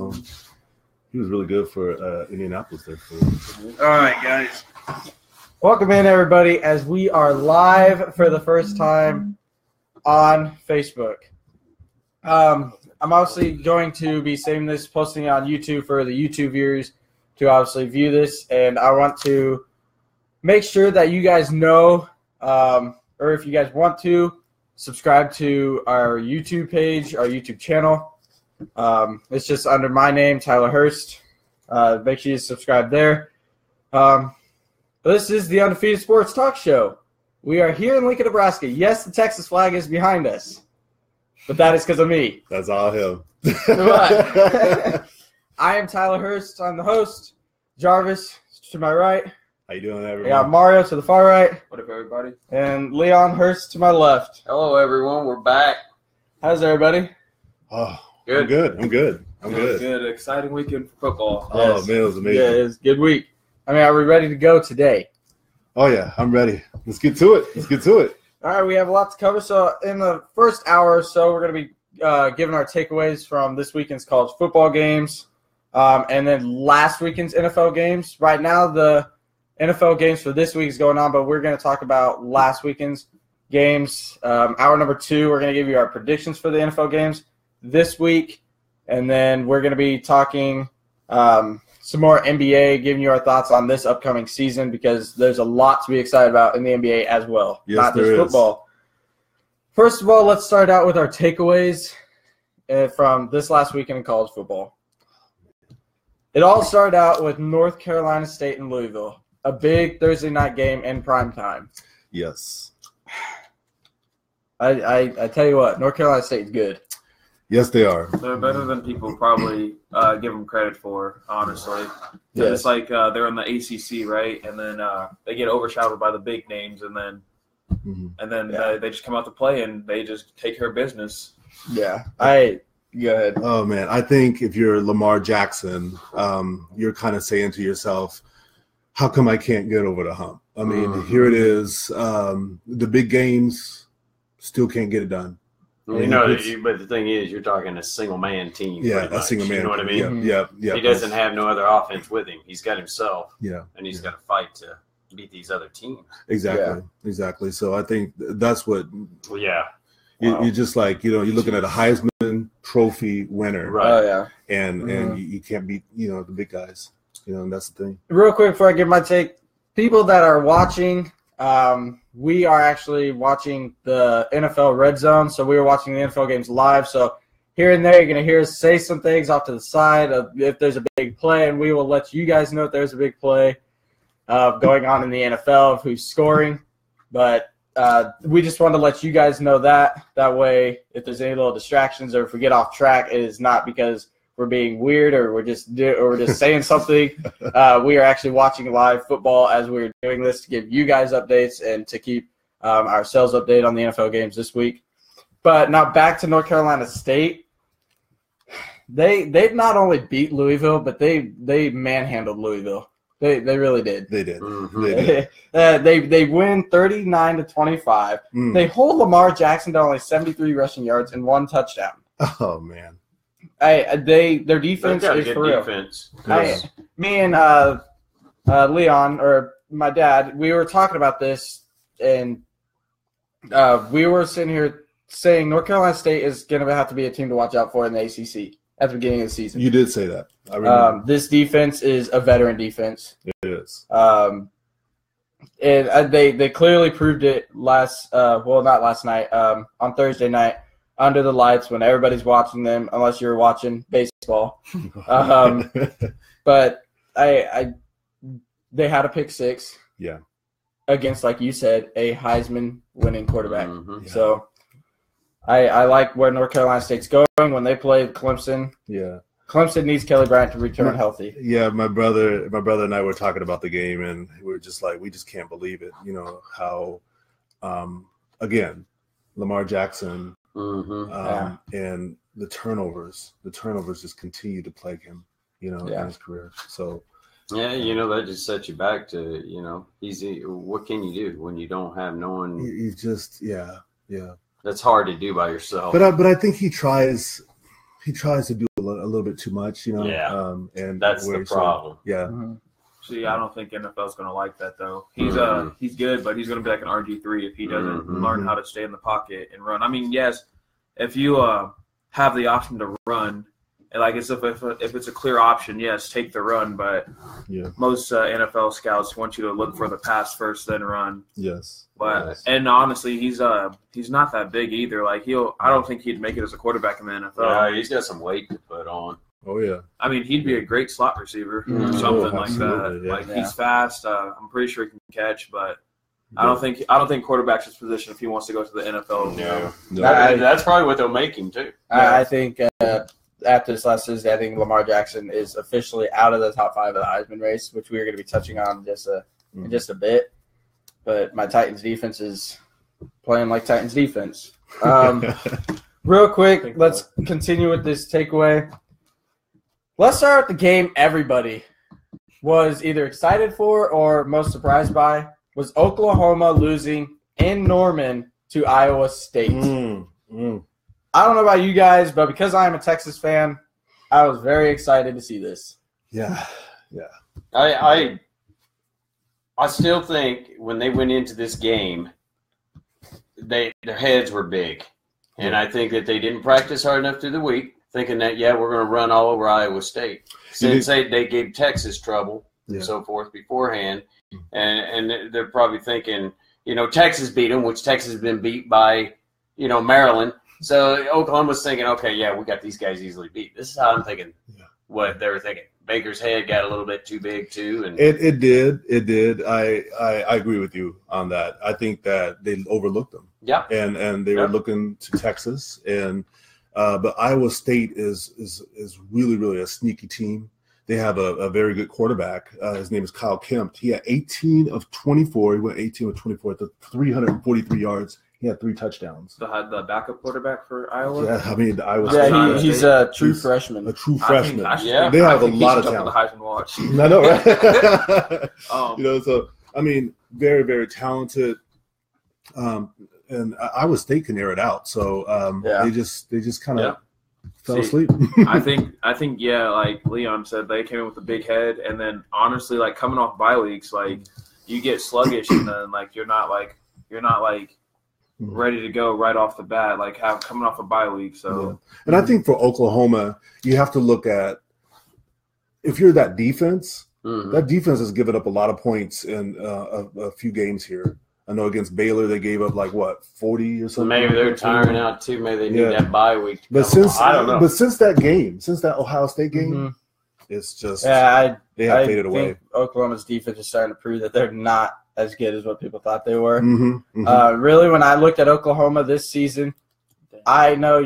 So he was really good for Indianapolis there. All right, guys. Welcome in, everybody, as we are live for the first time on Facebook. I'm obviously going to be saving this, posting it on YouTube for the YouTube viewers to obviously view this, and I want to make sure that you guys know, or if you guys want to, subscribe to our YouTube page, our YouTube channel. It's just under my name, Tyler Hurst. Make sure you subscribe there. This is the Undefeated Sports Talk Show. We are here in Lincoln, Nebraska. Yes, the Texas flag is behind us, but that is because of me. That's all him. I am Tyler Hurst. I'm the host. Jarvis to my right. How you doing, everyone? I got Mario to the far right. What up, everybody? And Leon Hurst to my left. Hello, everyone. We're back. How's everybody? Oh, Good. I'm good. Good. Exciting weekend for football. Oh, Yes. man, it was amazing. Yeah, it's a good week. I mean, are we ready to go today? Oh, yeah, I'm ready. Let's get to it. All right, we have a lot to cover. So in the first hour or so, we're going to be giving our takeaways from this weekend's college football games and then last weekend's NFL games. Right now, the NFL games for this week is going on, but we're going to talk about last weekend's games. Hour number 2, we're going to give you our predictions for the NFL games this week, and then we're going to be talking some more NBA, giving you our thoughts on this upcoming season because there's a lot to be excited about in the NBA as well, Yes, not just there is. football. First of all, let's start out with our takeaways from this last weekend in college football. It all started out with North Carolina State and Louisville, a big Thursday night game in prime time. Yes. I tell you what, North Carolina State's good. Yes, they are. They're better than people probably give them credit for, honestly. Yes. It's like they're in the ACC, right? And then they get overshadowed by the big names, and then they just come out to play, and they just take care of business. Yeah, go ahead. Oh, man, I think if you're Lamar Jackson, you're kind of saying to yourself, how come I can't get over the hump? I mean, here it is. The big games still can't get it done. But the thing is, you're talking a single-man team. Yeah, pretty a much, single man. You know what I mean? Yeah. He doesn't have no other offense with him. He's got himself, and he's got to fight to beat these other teams. Exactly. So I think that's what Well, yeah. you're just like, you're looking at a Heisman Trophy winner. Right. Oh, yeah. And you can't beat, the big guys. And that's the thing. Real quick before I give my take, people that are watching, we are actually watching the NFL Red Zone, so we were watching the NFL games live. So here and there, you're going to hear us say some things off to the side of if there's a big play, and we will let you guys know if there's a big play going on in the NFL of who's scoring. But we just wanted to let you guys know that. That way, if there's any little distractions or if we get off track, it is not because we're being weird or we're just saying something. We are actually watching live football as we're doing this to give you guys updates and to keep ourselves updated on the NFL games this week. But now back to North Carolina State. They've not only beat Louisville, but they manhandled Louisville. They really did. They did. Mm-hmm. They win 39-25. They hold Lamar Jackson to only 73 rushing yards and 1 touchdown. Oh, man. Their defense is for real. Defense. Me and Leon, or my dad, we were talking about this, and we were sitting here saying North Carolina State is going to have to be a team to watch out for in the ACC at the beginning of the season. You did say that. I remember. This defense is a veteran defense. It is. And they clearly proved it not last night, on Thursday night, under the lights when everybody's watching them, unless you're watching baseball. But they had a pick 6. Yeah. Against, like you said, a Heisman winning quarterback. Mm-hmm. Yeah. So I like where North Carolina State's going when they play Clemson. Yeah. Clemson needs Kelly Bryant to return healthy. Yeah, my brother and I were talking about the game, and we were just like, we just can't believe it. How, again, Lamar Jackson and the turnovers just continue to plague him, in his career. So, yeah, that just sets you back to, what can you do when you don't have no one? He's just, yeah. That's hard to do by yourself. But I think he tries to do a little bit too much, you know. Yeah, and that's the problem. Yeah. Mm-hmm. See, I don't think NFL's going to like that though. He's he's good, but he's going to be like an RG3 if he doesn't learn how to stay in the pocket and run. I mean, yes, if you have the option to run, and like if it's a clear option, yes, take the run. But most NFL scouts want you to look for the pass first, then run. Yes. But and honestly, he's not that big either. Like I don't think he'd make it as a quarterback in the NFL. Yeah, he's got some weight to put on. Oh yeah. I mean, he'd be a great slot receiver or something like that. Yeah. Like he's fast. I'm pretty sure he can catch, but I don't think quarterback's his position if he wants to go to the NFL. No. That's probably what they'll make him too. I think after this last Tuesday, I think Lamar Jackson is officially out of the top 5 of the Heisman race, which we are going to be touching on in just a bit. But my Titans defense is playing like Titans defense. Real quick, let's continue with this takeaway. Let's start with the game everybody was either excited for or most surprised by was Oklahoma losing in Norman to Iowa State. I don't know about you guys, but because I am a Texas fan, I was very excited to see this. Yeah. I still think when they went into this game, their heads were big. And I think that they didn't practice hard enough through the week, thinking that, we're going to run all over Iowa State. Since they gave Texas trouble and so forth beforehand. And they're probably thinking, Texas beat them, which Texas has been beat by, Maryland. So Oklahoma's thinking, okay, we got these guys easily beat. This is how I'm thinking what they were thinking. Baker's head got a little bit too big too. And It did. I agree with you on that. I think that they overlooked them. Yeah. And they were looking to Texas. And but Iowa State is really, really a sneaky team. They have a very good quarterback. His name is Kyle Kemp. He had 18 of 24. He went 18 of 24 to 343 yards. He had 3 touchdowns. The backup quarterback for Iowa? Yeah, I mean, the Iowa State. Yeah, he's a true freshman. A true freshman. They have a lot of talent. The Heisman watch. I know, right? So, I mean, very, very talented. And Iowa State can air it out. So they just kind of fell asleep. I think like Leon said, they came in with a big head, and then honestly, like coming off bye weeks, like you get sluggish, and then like you're not ready to go right off the bat, like coming off a bye week. So, and I think for Oklahoma, you have to look at if you're that defense. That defense has given up a lot of points in a few games here. I know against Baylor they gave up 40 or something. Maybe they're tiring out too. Maybe they need that bye week. But I don't know. But since that Ohio State game, it's just they have faded away. Oklahoma's defense is starting to prove that they're not as good as what people thought they were. Really, when I looked at Oklahoma this season, I know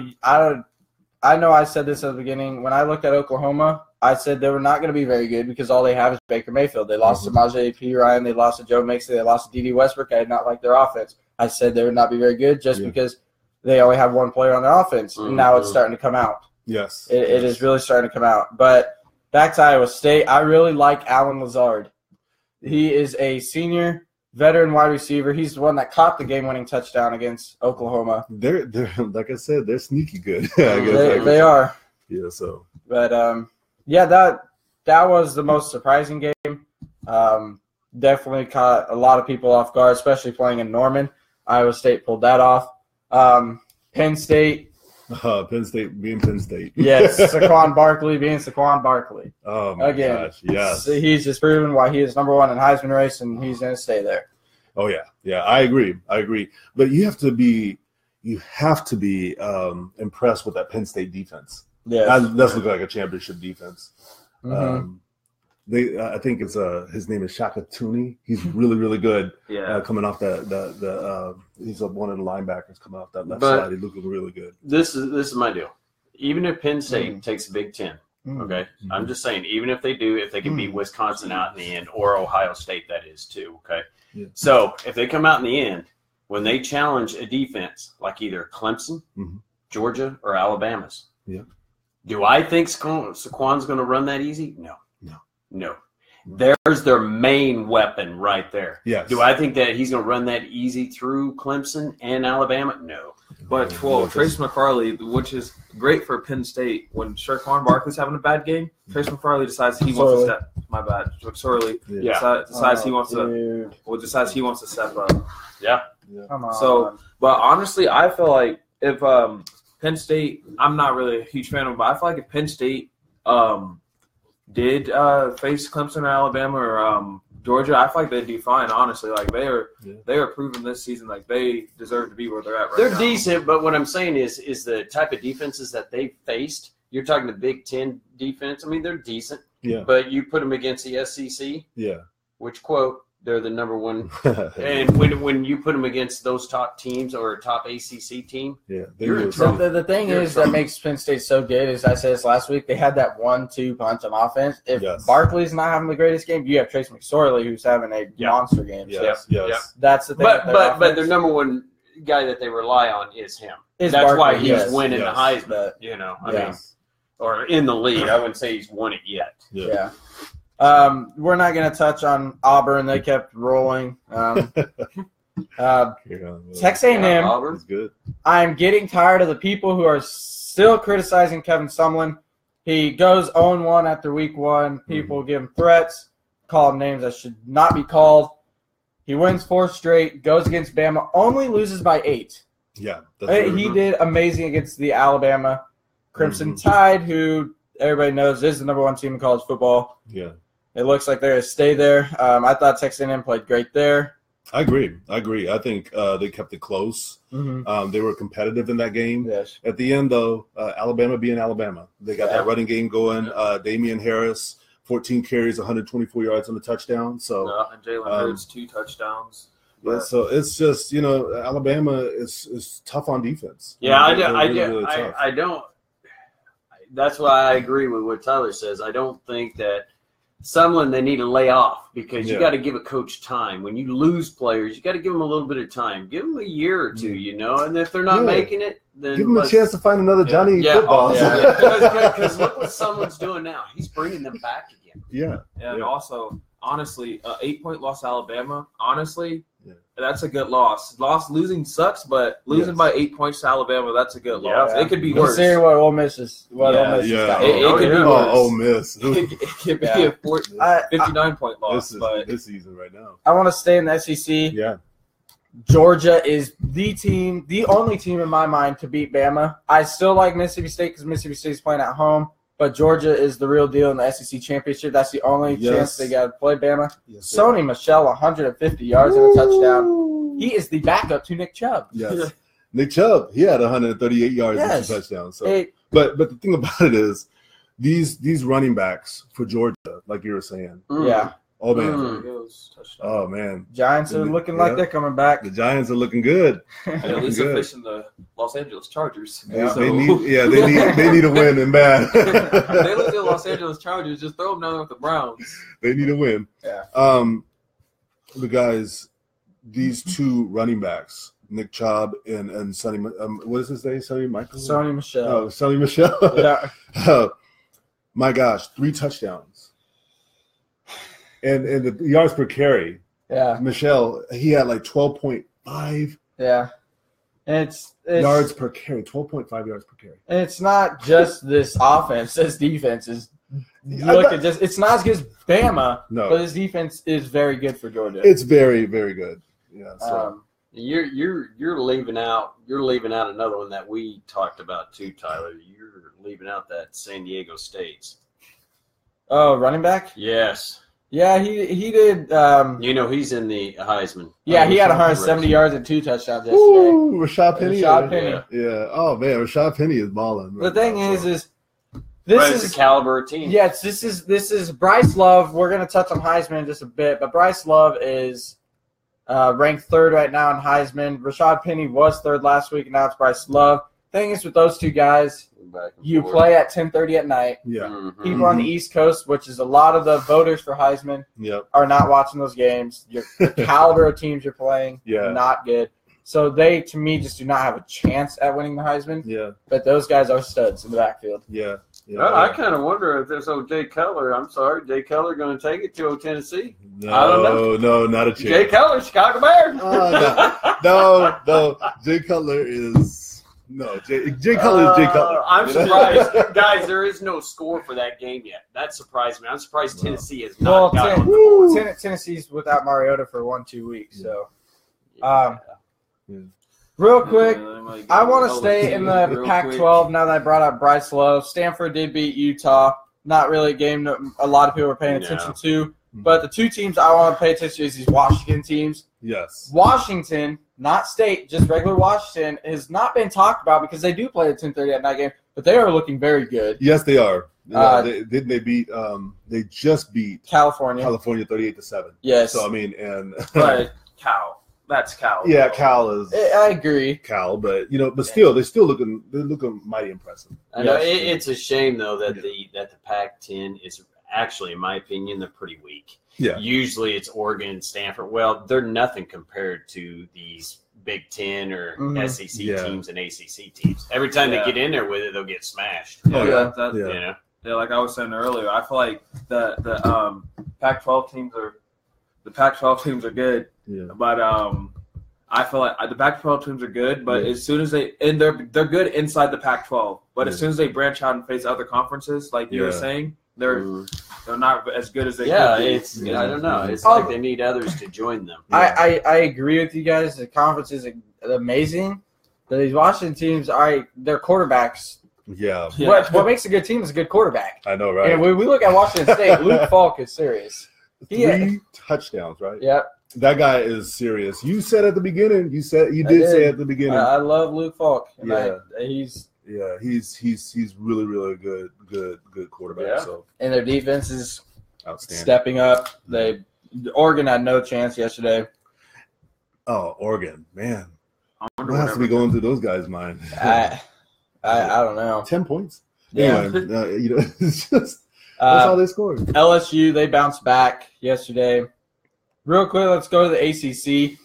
I said this at the beginning. When I looked at Oklahoma, I said they were not going to be very good because all they have is Baker Mayfield. They lost to Samaje Perine. They lost to Joe Mixon. They lost to D.D. Westbrook. I did not like their offense. I said they would not be very good just because they only have one player on their offense. And now it's starting to come out. Yes. It is really starting to come out. But back to Iowa State, I really like Allen Lazard. He is a senior veteran wide receiver. He's the one that caught the game-winning touchdown against Oklahoma. They're like I said, they're sneaky good. They are. Yeah. So. But that was the most surprising game. Definitely caught a lot of people off guard, especially playing in Norman. Iowa State pulled that off. Penn State. Penn State being Penn State. Yes, Saquon Barkley being Saquon Barkley. Oh, my gosh, yes. So he's just proven why he is number one in Heisman race, and he's going to stay there. Oh, yeah. Yeah, I agree. But you have to be impressed with that Penn State defense. Yeah, that does look like a championship defense. I think it's his name is Shaka Tooney. He's really, really good. Coming off he's one of the linebackers coming off that left side. He's looking really good. This is my deal. Even if Penn State takes the Big Ten, okay, I'm just saying. Even if they can beat Wisconsin out in the end, or Ohio State, that is too. Okay, so if they come out in the end, when they challenge a defense like either Clemson, Georgia, or Alabama's, do I think Saquon's going to run that easy? No. There's their main weapon right there. Yes. Do I think that he's going to run that easy through Clemson and Alabama? No. But Trace McFarley, which is great for Penn State, when Shaquan Barkley's having a bad game, Trace McFarley decides he wants to step. My bad, Sorley. Yeah. Decides he wants to step up. Yeah. Come on. So, but honestly, I feel like if Penn State, I'm not really a huge fan of them, but I feel like if Penn State did face Clemson or Alabama or Georgia, I feel like they'd do fine. Honestly, like they are proving this season like they deserve to be where they're at right now. They're decent, but what I'm saying is the type of defenses that they faced. You're talking the Big Ten defense. I mean, they're decent. Yeah. But you put them against the SEC. Yeah. Which quote? They're the number one. And when you put them against those top teams or a top ACC team, you're in trouble. The thing is that makes Penn State so good, as I said this last week, they had that 1-2 punch on offense. If Barkley's not having the greatest game, you have Trace McSorley who's having a monster game. Yes. That's the thing. But their number one guy that they rely on is him. That's Barkley, why he's winning the Heisman. I mean, or in the lead. I wouldn't say he's won it yet. Yeah. We're not going to touch on Auburn. They kept rolling. Texas A&M. Auburn's good. I'm getting tired of the people who are still criticizing Kevin Sumlin. He goes 0-1 after week 1. People give him threats, call him names that should not be called. He wins 4 straight, goes against Bama, only loses by 8. Yeah. He did amazing against the Alabama Crimson Tide, who everybody knows is the number 1 team in college football. Yeah. It looks like they're going to stay there. I thought Texas A&M played great there. I agree. I think they kept it close. Mm-hmm. They were competitive in that game. Yes. At the end, though, Alabama being Alabama. They got that running game going. Damian Harris, 14 carries, 124 yards on the touchdown. So and Jalen Hurts, 2 touchdowns. Yeah, so it's just, Alabama is tough on defense. Yeah, I don't. That's why I agree with what Tyler says. I don't think that Sumlin, they need to lay off because you got to give a coach time. When you lose players, you got to give them a little bit of time. Give them a year or two, and if they're not making it, then give them a chance to find another Johnny football. Because look what Sumlin's doing now. He's bringing them back again. Yeah. And also, honestly, 8-point loss to Alabama, that's a good loss. Losing sucks, but losing by 8 points to Alabama, that's a good loss. It could be worse. Consider what Ole Miss is. It could be worse. Ole Miss. It could be a 59-point loss. This season right now. I want to stay in the SEC. Yeah. Georgia is the only team in my mind to beat Bama. I still like Mississippi State because Mississippi State is playing at home, but Georgia is the real deal in the SEC championship. That's the only chance they got to play Bama. Yes, Sony Michel, 150 yards and a touchdown. He is the backup to Nick Chubb. Yes. Nick Chubb, he had 138 yards and 2 touchdowns. So, but the thing about it is, these running backs for Georgia, like you were saying. Yeah. Oh, man. Oh, man. Giants are looking like they're coming back. The Giants are looking good. At least they're facing the Los Angeles Chargers. Yeah, so. they need a win and bad. They lose to the Los Angeles Chargers, just throw them down with the Browns. They need a win. Yeah. The guys, these 2 running backs, Nick Chubb and Sonny, what is his name? Sonny Michael? Sony Michel. Oh, Sonny Michel. Yeah. My gosh, 3 touchdowns. And the yards per carry. Yeah. Michel, he had like 12.5. Yeah. It's yards per carry, 12.5 yards per carry. And it's not just this offense. This defense is it's not as good as Bama, but this defense is very good for Georgia. It's very, very good. Yeah. So. You're leaving out another one that we talked about too, Tyler. You're leaving out that San Diego State's. Oh, running back? Yes. Yeah, he did. He's in the Heisman. Yeah, he had 170 yards and 2 touchdowns yesterday. Ooh, Rashad Penny. Yeah. Oh man, Rashad Penny is balling. The thing is this is the caliber team. Yes, this is Bryce Love. We're gonna touch on Heisman in just a bit, but Bryce Love is ranked 3rd right now in Heisman. Rashad Penny was 3rd last week, and now it's Bryce Love. Thing is with those 2 guys, you play at 10:30 at night. Yeah. Mm-hmm. People on the East Coast, which is a lot of the voters for Heisman, are not watching those games. The caliber of teams you're playing, not good. So they, to me, just do not have a chance at winning the Heisman. Yeah. But those guys are studs in the backfield. Yeah. Well, I kind of wonder if this old Jay Cutler, Jay Cutler going to take it to Tennessee? No, I don't know. No, not a chance. Jay Cutler, Chicago Bears. No. Jay Cutler is Jay Cutler is Jay Cutler. I'm surprised, guys. There is no score for that game yet. That surprised me. I'm surprised Tennessee has not gotten on the board. Tennessee's without Mariota for 1-2 weeks. So, real quick, I want to stay in the Pac-12 now that I brought up Bryce Love. Stanford did beat Utah. Not really a game that a lot of people are paying attention to. But the two teams I want to pay attention to is these Washington teams. Yes. Washington, not State, just regular Washington, has not been talked about because they do play a 10:30 at night game, but they are looking very good. Yes, they are. They just beat California 38-7. Yes. So I mean, and but Cal. That's Cal. Yeah, Cal is. I agree. Cal, but still, they're looking mighty impressive. I know it's a shame though that the Pac-10 is actually, in my opinion, they're pretty weak. Yeah. Usually it's Oregon and Stanford. Well, they're nothing compared to these Big Ten or SEC teams and ACC teams. Every time they get in there with it, they'll get smashed. Yeah, like I was saying earlier, I feel like the Pac-12 teams are good. Yeah. But I feel like the Pac-12 teams are good, but as soon as they're good inside the Pac-12, but as soon as they branch out and face other conferences, like you were saying, they're not as good as they could be. I don't know. It's like they need others to join them. I agree with you guys. The conference is amazing. But these Washington teams, their quarterbacks. Yeah. What makes a good team is a good quarterback. I know, right? And when we look at Washington State, Luke Falk is serious. 3 touchdowns, right? Yep. That guy is serious. You said at the beginning. You did say at the beginning. I love Luke Falk. He's really, really good quarterback. Yeah. So. And their defense is outstanding, stepping up. Oregon had no chance yesterday. Oh, Oregon, man! What has to be going through those guys' mind? I don't know. 10 points. Yeah. Anyway, it's just that's all they scored. LSU, they bounced back yesterday. Real quick, let's go to the ACC.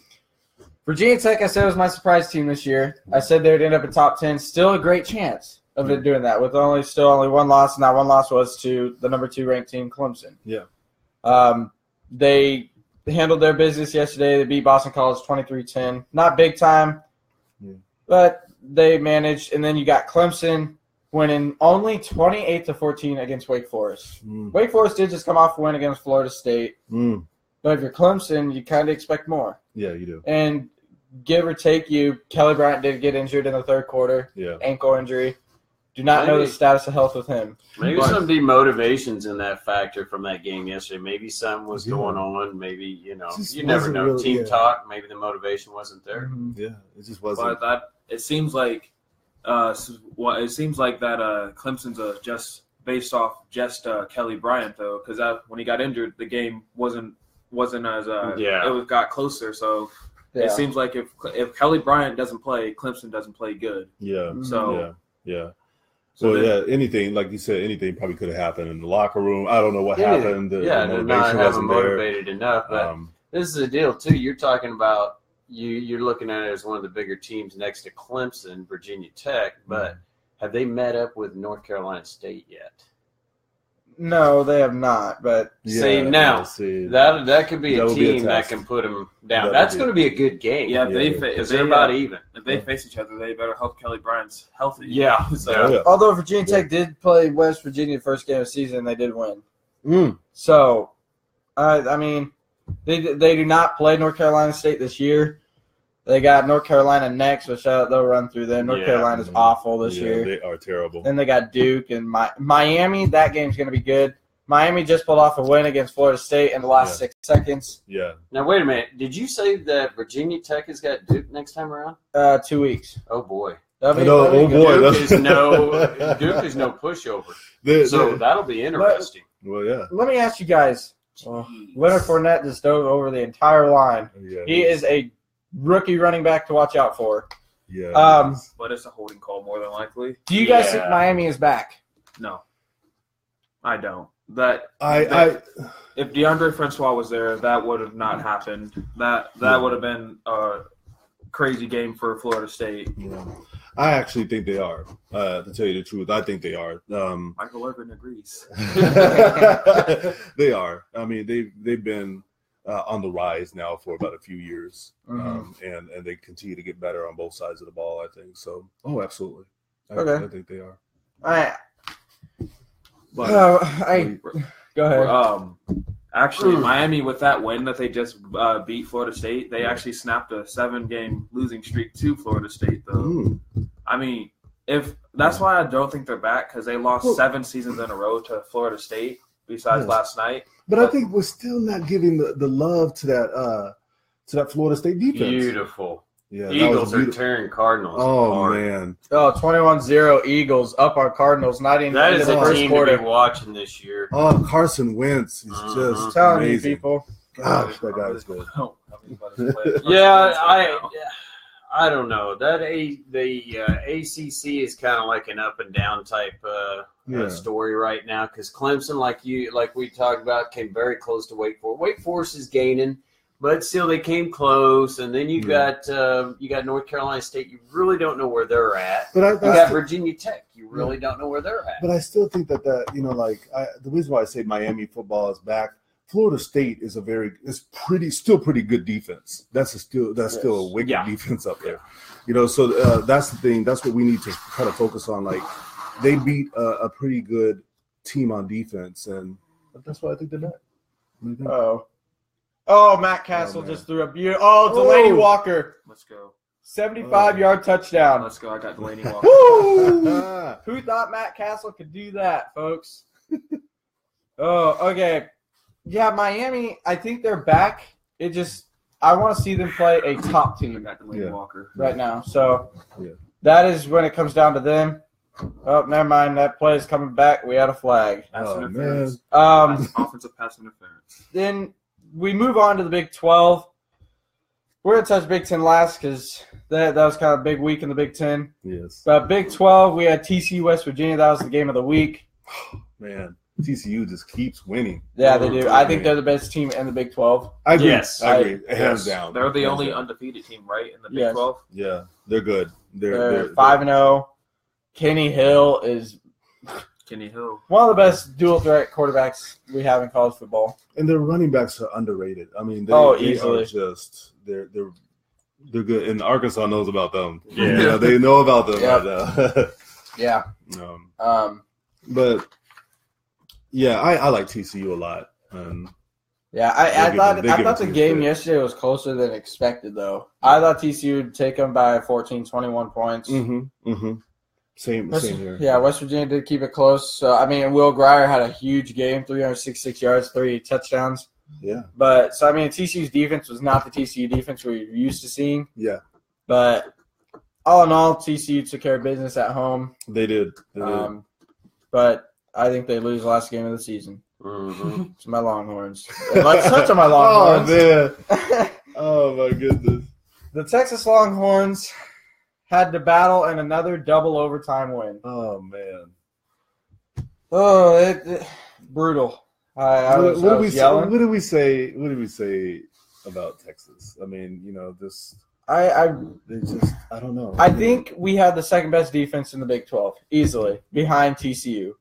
Virginia Tech, I said, was my surprise team this year. I said they would end up in top 10. Still a great chance of it doing that with only one loss, and that one loss was to the number 2 ranked team, Clemson. Yeah. They handled their business yesterday. They beat Boston College 23-10. Not big time, but they managed. And then you got Clemson winning only 28-14 against Wake Forest. Wake Forest did just come off a win against Florida State. But if you're Clemson, you kind of expect more. Yeah, you do. And give or take, Kelly Bryant did get injured in the third quarter. Yeah. Ankle injury. Do not know the status of health with him. Maybe some demotivations in that factor from that game yesterday. Maybe something was going on. Maybe, you never know. Really, team talk, maybe the motivation wasn't there. Yeah, it just wasn't. But it seems like that Clemson's just based off Kelly Bryant, though, because when he got injured, the game wasn't as it got closer. So it seems like if Kelly Bryant doesn't play, Clemson doesn't play good. Yeah. So anything, like you said, anything probably could have happened in the locker room. I don't know what happened. They're not having motivated enough. But this is the deal too. You're talking about you're looking at it as one of the bigger teams next to Clemson, Virginia Tech, but have they met up with North Carolina State yet? No, they have not. But that could be a team that can put them down. That's going to be a good game. Yeah, they're about even. If they face each other, they better hope Kelly Bryant's healthy. Yeah. Although Virginia Tech did play West Virginia the first game of the season, they did win. So, I mean, they do not play North Carolina State this year. They got North Carolina next, which they'll run through them. North Carolina's awful this year. They are terrible. Then they got Duke and Miami. That game's going to be good. Miami just pulled off a win against Florida State in the last 6 seconds. Yeah. Now, wait a minute. Did you say that Virginia Tech has got Duke next time around? 2 weeks. Oh, boy. Duke is no pushover. So that'll be interesting. Let me ask you guys. Leonard Fournette just dove over the entire line. Yeah, he is a rookie running back to watch out for. Yeah. But it's a holding call more than likely. Do you guys think Miami is back? No. I don't. If DeAndre Francois was there, that would have not happened. That would have been a crazy game for Florida State. Yeah. I actually think they are. To tell you the truth, I think they are. Michael Irvin agrees. They are. I mean, they've been on the rise now for about a few years, and they continue to get better on both sides of the ball, I think. So, absolutely. I think they are. All right. Go ahead. Actually, Miami, with that win that they just beat Florida State, they actually snapped a 7-game losing streak to Florida State, though. I mean, if that's why I don't think they're back, because they lost 7 seasons in a row to Florida State, besides last night. But I think we're still not giving the love to that Florida State defense. Beautiful. Yeah, Eagles are tearing Cardinals. Oh, apart. man. 21-0 Eagles up on Cardinals. Not even that is the a first team quarter. to be watching this year. Oh, Carson Wentz is just telling you, amazing. people. Gosh, that guy is good. Yeah, I don't know. That the ACC is kind of like an up and down type story right now, because Clemson, like we talked about, came very close to Wake Forest. Wake Forest is gaining, but still they came close. And then you got North Carolina State. You really don't know where they're at. But you got Virginia Tech. You really don't know where they're at. But I still think that the reason why I say Miami football is back. Florida State is still pretty good defense. That's still a wicked defense up there, So that's the thing. That's what we need to kind of focus on. Like, they beat a pretty good team on defense, and that's why I think they're back. Matt Castle just threw a beautiful. Delaney Walker. Let's go. 75-yard touchdown. Let's go. I got Delaney Walker. Who thought Matt Castle could do that, folks? Okay. Yeah, Miami, I think they're back. I want to see them play a top team Walker right now. So that is when it comes down to them. Oh, never mind. That play is coming back. We had a flag. Offensive pass interference. Then we move on to the Big 12. We're going to touch Big 10 last because that was kind of a big week in the Big 10. Yes. But Big 12, we had TCU West Virginia. That was the game of the week. Man. TCU just keeps winning. Yeah, they do. I think they're the best team in the Big 12. I agree. Yes. I agree. Hands down. They're the only undefeated team, right, in the Big 12? Yeah, they're good. They're 5-0. Kenny Hill is one of the best dual threat quarterbacks we have in college football. And their running backs are underrated. I mean, they easily. are just they're good. And Arkansas knows about them. Yeah, they know about them right now. Yeah. But. Yeah, I like TCU a lot. I thought the game yesterday was closer than expected, though. I thought TCU would take them by 14, 21 points. Same here. Yeah, West Virginia did keep it close. So, I mean, Will Grier had a huge game, 366 yards, 3 touchdowns. Yeah. But, so, I mean, TCU's defense was not the TCU defense we're used to seeing. Yeah. But, all in all, TCU took care of business at home. They did. But I think they lose the last game of the season. It's my Longhorns. Let's touch on my Longhorns. Oh, man. Oh, my goodness. The Texas Longhorns had to battle in another double overtime win. Oh, man. Brutal. What did we say about Texas? I mean, this – I don't know. I think we had the second best defense in the Big 12, easily, behind TCU.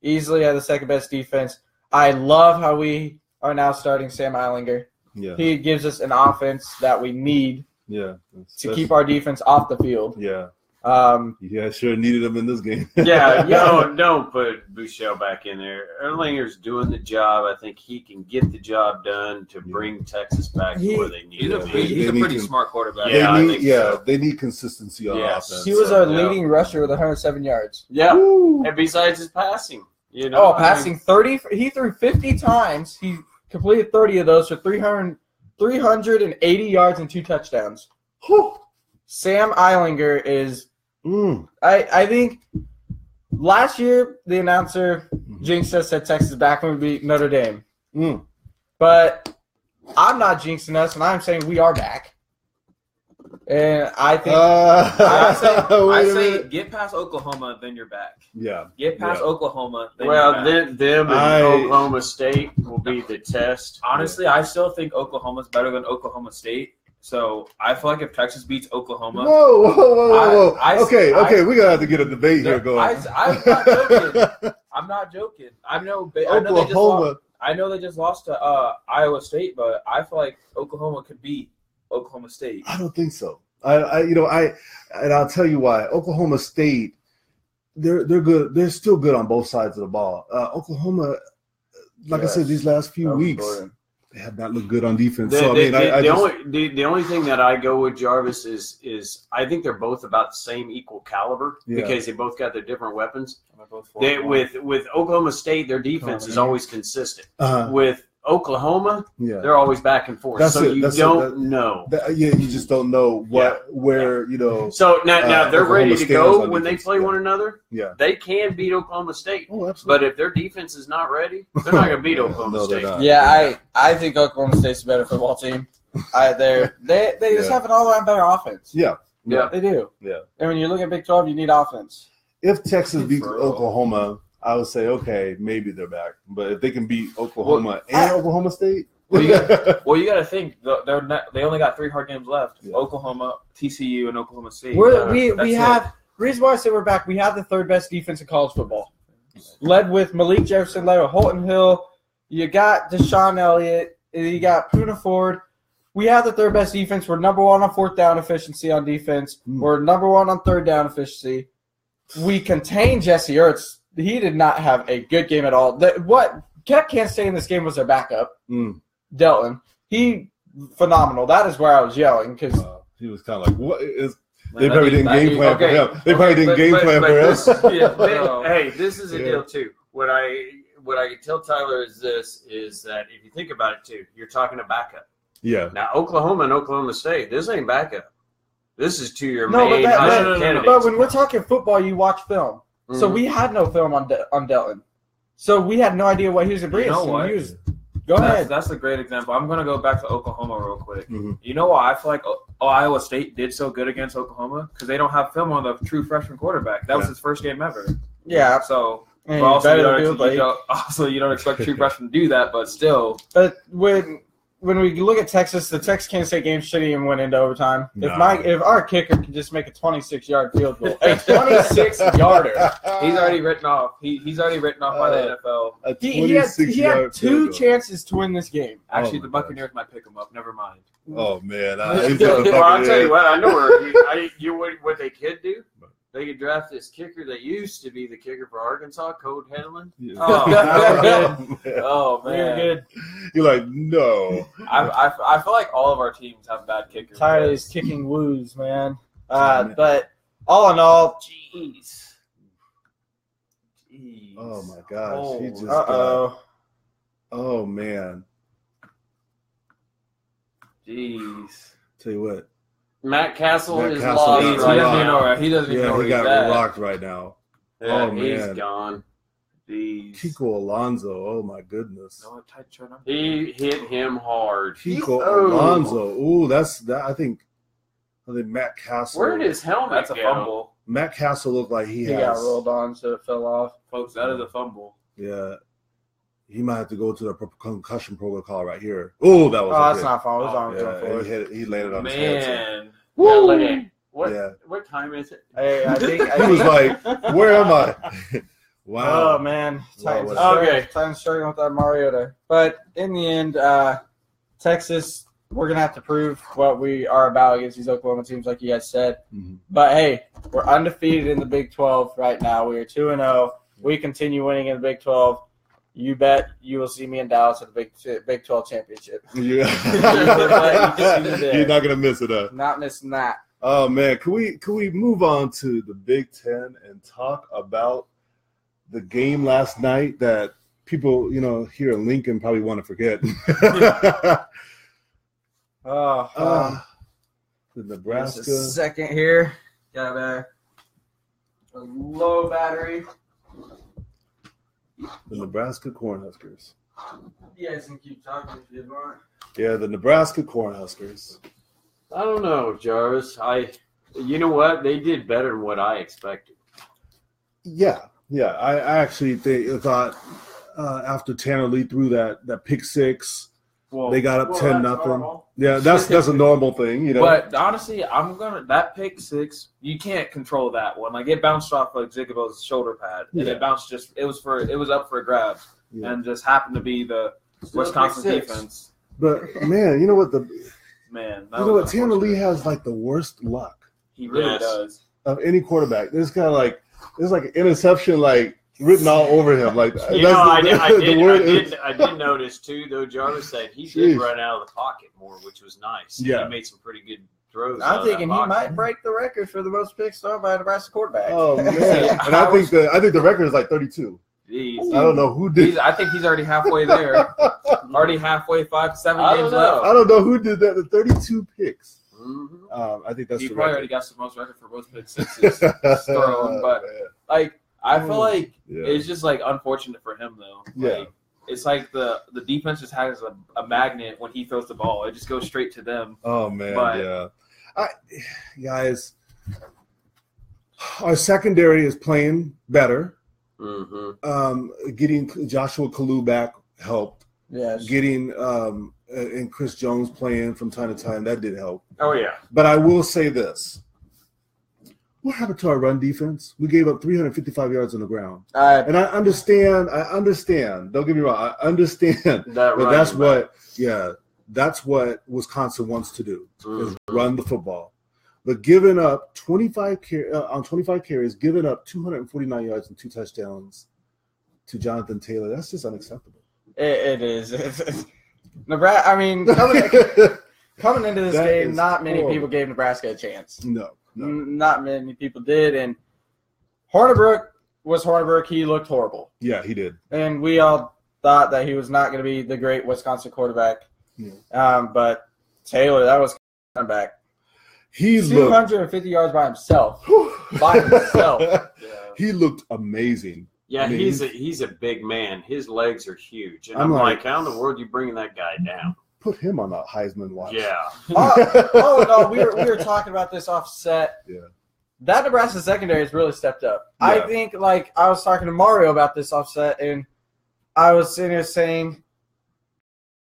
Easily had the second best defense. I love how we are now starting Sam Eilinger. Yeah. He gives us an offense that we need to keep our defense off the field. Yeah. Sure needed him in this game. Don't put Bouchel back in there. Erlinger's doing the job. I think he can get the job done to bring Texas back to where they need him. He's a pretty smart quarterback. They need consistency on offense. He was our leading rusher with 107 yards. Yeah, and besides his passing. Passing 30. He threw 50 times. He completed 30 of those for 380 yards and 2 touchdowns. Whew. Sam Eilinger is I think last year the announcer jinxed us that Texas back when we beat Notre Dame. But I'm not jinxing us, and I'm saying we are back. And I think I say get past Oklahoma, then you're back. Yeah. Get past Oklahoma, then you're back. Them and Oklahoma State will be the test. Honestly, I still think Oklahoma's better than Oklahoma State. So I feel like if Texas beats Oklahoma, whoa. Okay, we're gonna have to get a debate here going. I'm not joking. I'm not joking. I know they just lost to Iowa State, but I feel like Oklahoma could beat Oklahoma State. I don't think so. And I'll tell you why. Oklahoma State, they're good. They're still good on both sides of the ball. Oklahoma, I said, these last few weeks, they have not looked good on defense. The only thing that I go with, Jarvis, is I think they're both about the same equal caliber because they both got their different weapons. With Oklahoma State, their defense is always consistent. With Oklahoma, they're always back and forth. You don't know. You just don't know where. So now they're ready to go when they play one another. Yeah, they can beat Oklahoma State. Oh, absolutely. But if their defense is not ready, they're not going to beat Oklahoma State. Yeah, I think Oklahoma State's a better football team. They just have an all-around better offense. Yeah, they do. Yeah, and when you look at Big 12, you need offense. If Texas beats Oklahoma, I would say, okay, maybe they're back. But if they can beat Oklahoma and Oklahoma State, you got to think they only got 3 hard games left: Oklahoma, TCU, and Oklahoma State. We have reason why I say we're back. We have the 3rd best defense in college football, led with Malik Jefferson, led with Holton Hill. You got Deshaun Elliott. You got Poona Ford. We have the 3rd best defense. We're number 1 on 4th down efficiency on defense. We're number 1 on 3rd down efficiency. We contain Jesse Ertz. He did not have a good game at all. What kept Kansas State in this game was their backup, Delton. He phenomenal. That is where I was yelling because he was kind of like, "What is?" They probably didn't game plan for him. They probably didn't game plan for us. Hey, this is a deal too. What I can tell Tyler is that if you think about it too, you're talking a backup. Yeah. Now Oklahoma and Oklahoma State, this ain't backup. This is to your main candidates. But when we're talking football, you watch film. So we had no film on Delton. So we had no idea what he was going to bring. You know what? Go ahead. That's a great example. I'm going to go back to Oklahoma real quick. Mm-hmm. You know why I feel like Iowa State did so good against Oklahoma? Because they don't have film on the true freshman quarterback. That was his first game ever. Yeah. So also you don't expect true freshmen to do that, but still. But when we look at Texas, the Texas-Kansas State game shouldn't even went into overtime. No. If our kicker can just make a 26-yard field goal, a 26-yarder, he's already written off. He's already written off by the NFL. He had 2 chances to win this game. Actually, the Buccaneers might pick him up. Never mind. Oh man! Well, I'll tell you what. I know what they could do. They could draft this kicker that used to be the kicker for Arkansas, Code Henlon. Yeah. Oh man, you're good. You're like, no. I feel like all of our teams have bad kickers. Tired of these kicking woos, man. But all in all, jeez. Oh my gosh, oh, he just. Oh man. Jeez. Tell you what. Matt Castle is lost. He doesn't even know where he he's got at. rocked right now. Yeah, oh man, he's gone. Jeez. Kiko Alonso. Oh my goodness. He hit him hard. Kiko Alonso. Ooh, that. I think Matt Castle. Where did his helmet That's a fumble. Matt Castle looked like he got rolled on, so it fell off. Folks, that is a fumble. Yeah. He might have to go to the concussion protocol right here. Oh, that was. Oh, that's not fun. It was on he landed on his head. Man. Woo! What time is it? Hey, I think he was like, "Where am I?" Wow. Oh man. Wow, Titans struggling with that Mariota. But in the end, Texas, we're gonna have to prove what we are about against these Oklahoma teams, like you guys said. Mm-hmm. But hey, we're undefeated in the Big 12 right now. We are 2-0. We continue winning in the Big 12. You bet you will see me in Dallas at the Big 12 championship. Yeah. You're not gonna miss it, huh? Not missing that. Oh man, can we move on to the Big 10 and talk about the game last night that people, here in Lincoln probably want to forget? The Nebraska. Just a second here. Got a low battery. The Nebraska Cornhuskers. You guys can keep talking if you want. Yeah, the Nebraska Cornhuskers. I don't know, Jarvis. You know what? They did better than what I expected. Yeah. I actually thought after Tanner Lee threw that pick six, They got up 10-0. Yeah, that's a normal thing, you know. But honestly, that pick six, you can't control that one. Like it bounced off like Zigabo's shoulder pad, and it bounced it was up for grabs, and just happened to be the Wisconsin defense. But man, you know what Tanner Lee has like the worst luck. He really does. Of any quarterback. There's kind of like there's like an interception like written all over him. Like I did notice too though, Jarvis, that he did run out of the pocket more, which was nice. Yeah. He made some pretty good throws. I'm thinking he might break the record for the most picks thrown by a Nebraska quarterback. Oh man. And I think the record is like 32. Jeez. I don't know who did. I think he's already halfway there. Already halfway, 5 to 7 games left. I don't know who did that. The 32 picks. Mm-hmm. I think that's he the probably record. already got the most record for most pick sixes thrown. But like I feel like it's just like unfortunate for him though. Like, it's like the defense just has a magnet when he throws the ball. It just goes straight to them. Oh man, guys, our secondary is playing better. Mm-hmm. Getting Joshua Kalu back helped. Yes. Getting and Chris Jones playing from time to time, that did help. Oh yeah. But I will say this. What happened to our run defense? We gave up 355 yards on the ground. And I understand. Don't get me wrong. I understand. But that's what Wisconsin wants to do, is run the football. But giving up 25 carries, giving up 249 yards and 2 touchdowns to Jonathan Taylor, that's just unacceptable. It is. Nebraska. I mean, coming into this game, not many people gave Nebraska a chance. No. Not many people did. And Hornibrook was Hornibrook. He looked horrible. Yeah, he did. And we all thought that he was not going to be the great Wisconsin quarterback. Yeah. But Taylor, that was coming back. He's 250 yards by himself. He looked amazing. Yeah, he's a big man. His legs are huge. And I'm like, how in the world are you bringing that guy down? Put him on a Heisman watch. Yeah. No, we were talking about this offset. Yeah. That Nebraska secondary has really stepped up. Yeah. I think, like, I was talking to Mario about this offset, and I was sitting there saying,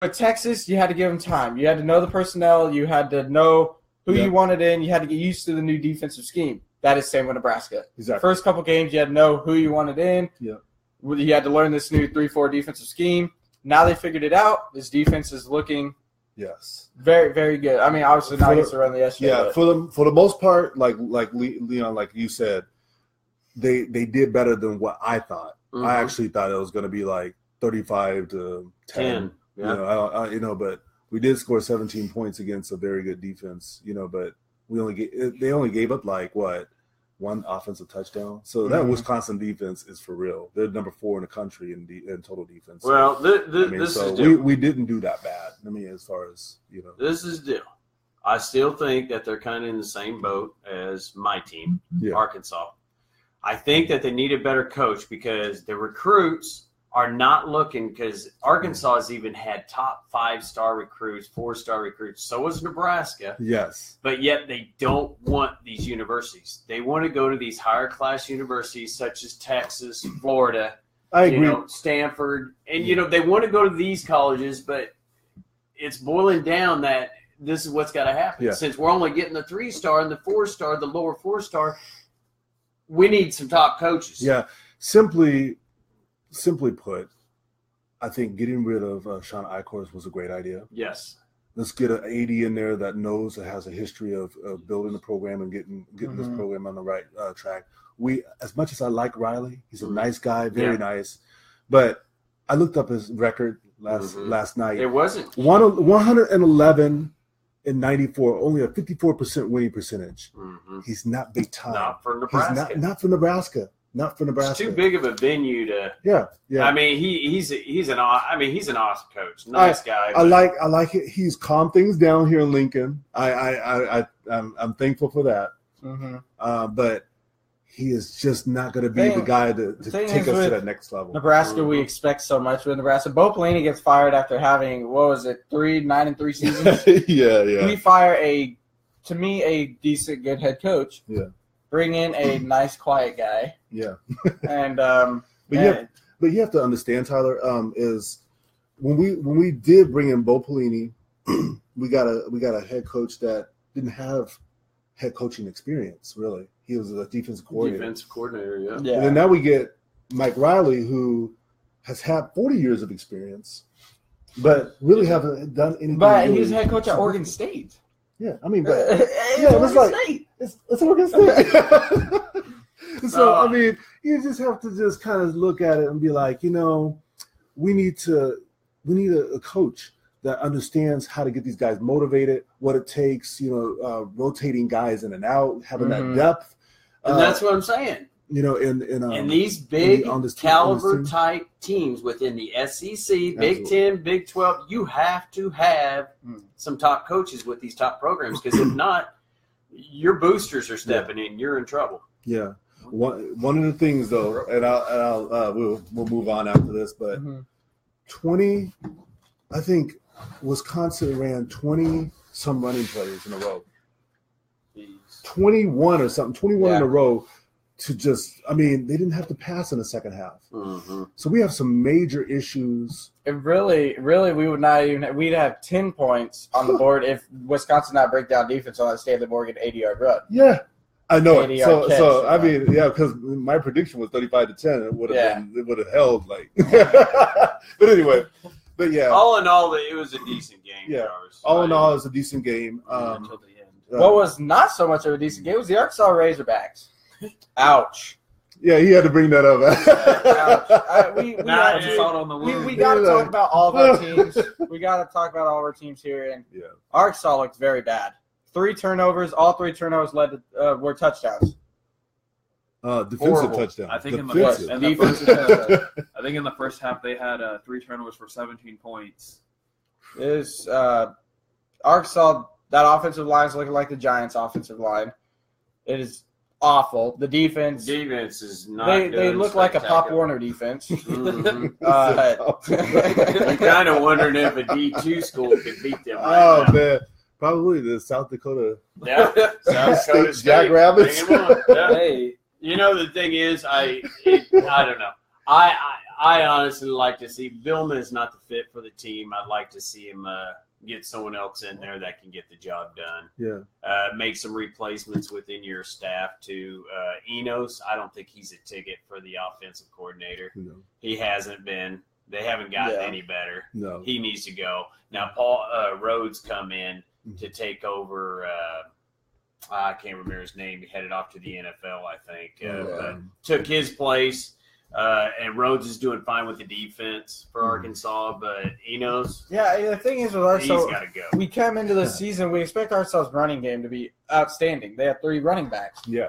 with Texas, you had to give them time. You had to know the personnel. You had to know who you wanted in. You had to get used to the new defensive scheme. That is the same with Nebraska. Exactly. First couple games, you had to know who you wanted in. Yeah. You had to learn this new 3-4 defensive scheme. Now they figured it out. This defense is looking very, very good. I mean, obviously not against the run yesterday. Yeah, for the most part, like Leon, like you said, they did better than what I thought. I actually thought it was going to be like 35 to 10. Yeah. But we did score 17 points against a very good defense. But they only gave up like one offensive touchdown. So that Wisconsin defense is for real. They're number 4 in the country in total defense. Well, we didn't do that bad. I mean, as far as this is due. I still think that they're kind of in the same boat as my team, Arkansas. I think that they need a better coach because the recruits are not looking, because Arkansas has even had top 5-star recruits, 4-star recruits. So is Nebraska. Yes. But yet they don't want these universities. They want to go to these higher class universities such as Texas, Florida, I agree. Stanford. And, they want to go to these colleges, but it's boiling down that this is what's got to happen. Yeah. Since we're only getting the 3-star and the 4-star, the lower 4-star, we need some top coaches. Yeah. Simply put, I think getting rid of Sean Eichhorst was a great idea. Yes. Let's get an AD in there that knows, that has a history of building the program and getting this program on the right track. As much as I like Riley, he's a nice guy, very nice. But I looked up his record last night. It wasn't 111 and 94, only a 54% winning percentage. He's not big time. Not for Nebraska. He's not for Nebraska. Not for Nebraska. It's too big of a venue to. Yeah. I mean, he's an awesome coach, nice guy. I like it. He's calmed things down here in Lincoln. I'm thankful for that. But he is just not going to be the guy to take us to that next level. Nebraska, we expect so much with Nebraska. Bo Pelini gets fired after having 9-3 seasons. Yeah. We fire a decent, good head coach. Yeah. Bring in a nice, quiet guy. Yeah. And but you have to understand, Tyler, is when we did bring in Bo Pelini, we got a head coach that didn't have head coaching experience. Really, he was a defensive coordinator. Yeah. And then now we get Mike Riley, who has had 40 years of experience, but really haven't done anything. But he was head coach at Oregon State. Yeah, I mean, but it's Oregon State. So I mean, you just have to just kind of look at it and be like, we need a coach that understands how to get these guys motivated, what it takes, rotating guys in and out, having that depth. And that's what I'm saying. In these big caliber type teams within the SEC, Big 10, Big 12, you have to have some top coaches with these top programs, because if not, your boosters are stepping in. You're in trouble. Yeah. One of the things, though, and we'll move on after this, but 20, I think Wisconsin ran 20 some running players in a row. Jeez. 21 or something, 21 in a row. To they didn't have to pass in the second half. Mm-hmm. So we have some major issues. And really, we would not even – we'd have 10 points on the board if Wisconsin not break down defense on that Stanley Morgan 80-yard run. Yeah, I know it. Catch, because my prediction was 35-10. It would have held like – but anyway, but yeah. All in all, it was a decent game. Yeah, all in all, it was a decent game. Until the end. What was not so much of a decent game was the Arkansas Razorbacks. Ouch. Yeah, he had to bring that up. We got to talk about all of our teams. We got to talk about all of our teams here. And Arkansas looked very bad. 3 turnovers. All 3 turnovers were touchdowns. Defensive touchdown. I think in the first half they had 3 turnovers for 17 points. Is Arkansas, that offensive line is looking like the Giants' offensive line. It is awful. The defense is not good. They look like a Pop Warner defense. Mm-hmm. I'm kind of wondering if a D2 school could beat them. Man. Probably the South Dakota. Yeah, South Dakota State. Jackrabbits. Hey, the thing is, I don't know. I honestly like to see Billman is not the fit for the team. I'd like to see him get someone else in there that can get the job done. Yeah. Make some replacements within your staff too. Enos, I don't think he's a ticket for the offensive coordinator. No. He hasn't been. They haven't gotten any better. No. He needs to go. Now, Paul Rhodes come in to take over. I can't remember his name. He headed off to the NFL, I think. But took his place. And Rhodes is doing fine with the defense for Arkansas, but Enos. Yeah, the thing is with Arkansas, he's got to go. We come into the season, we expect Arkansas's running game to be outstanding. They have 3 running backs. Yeah.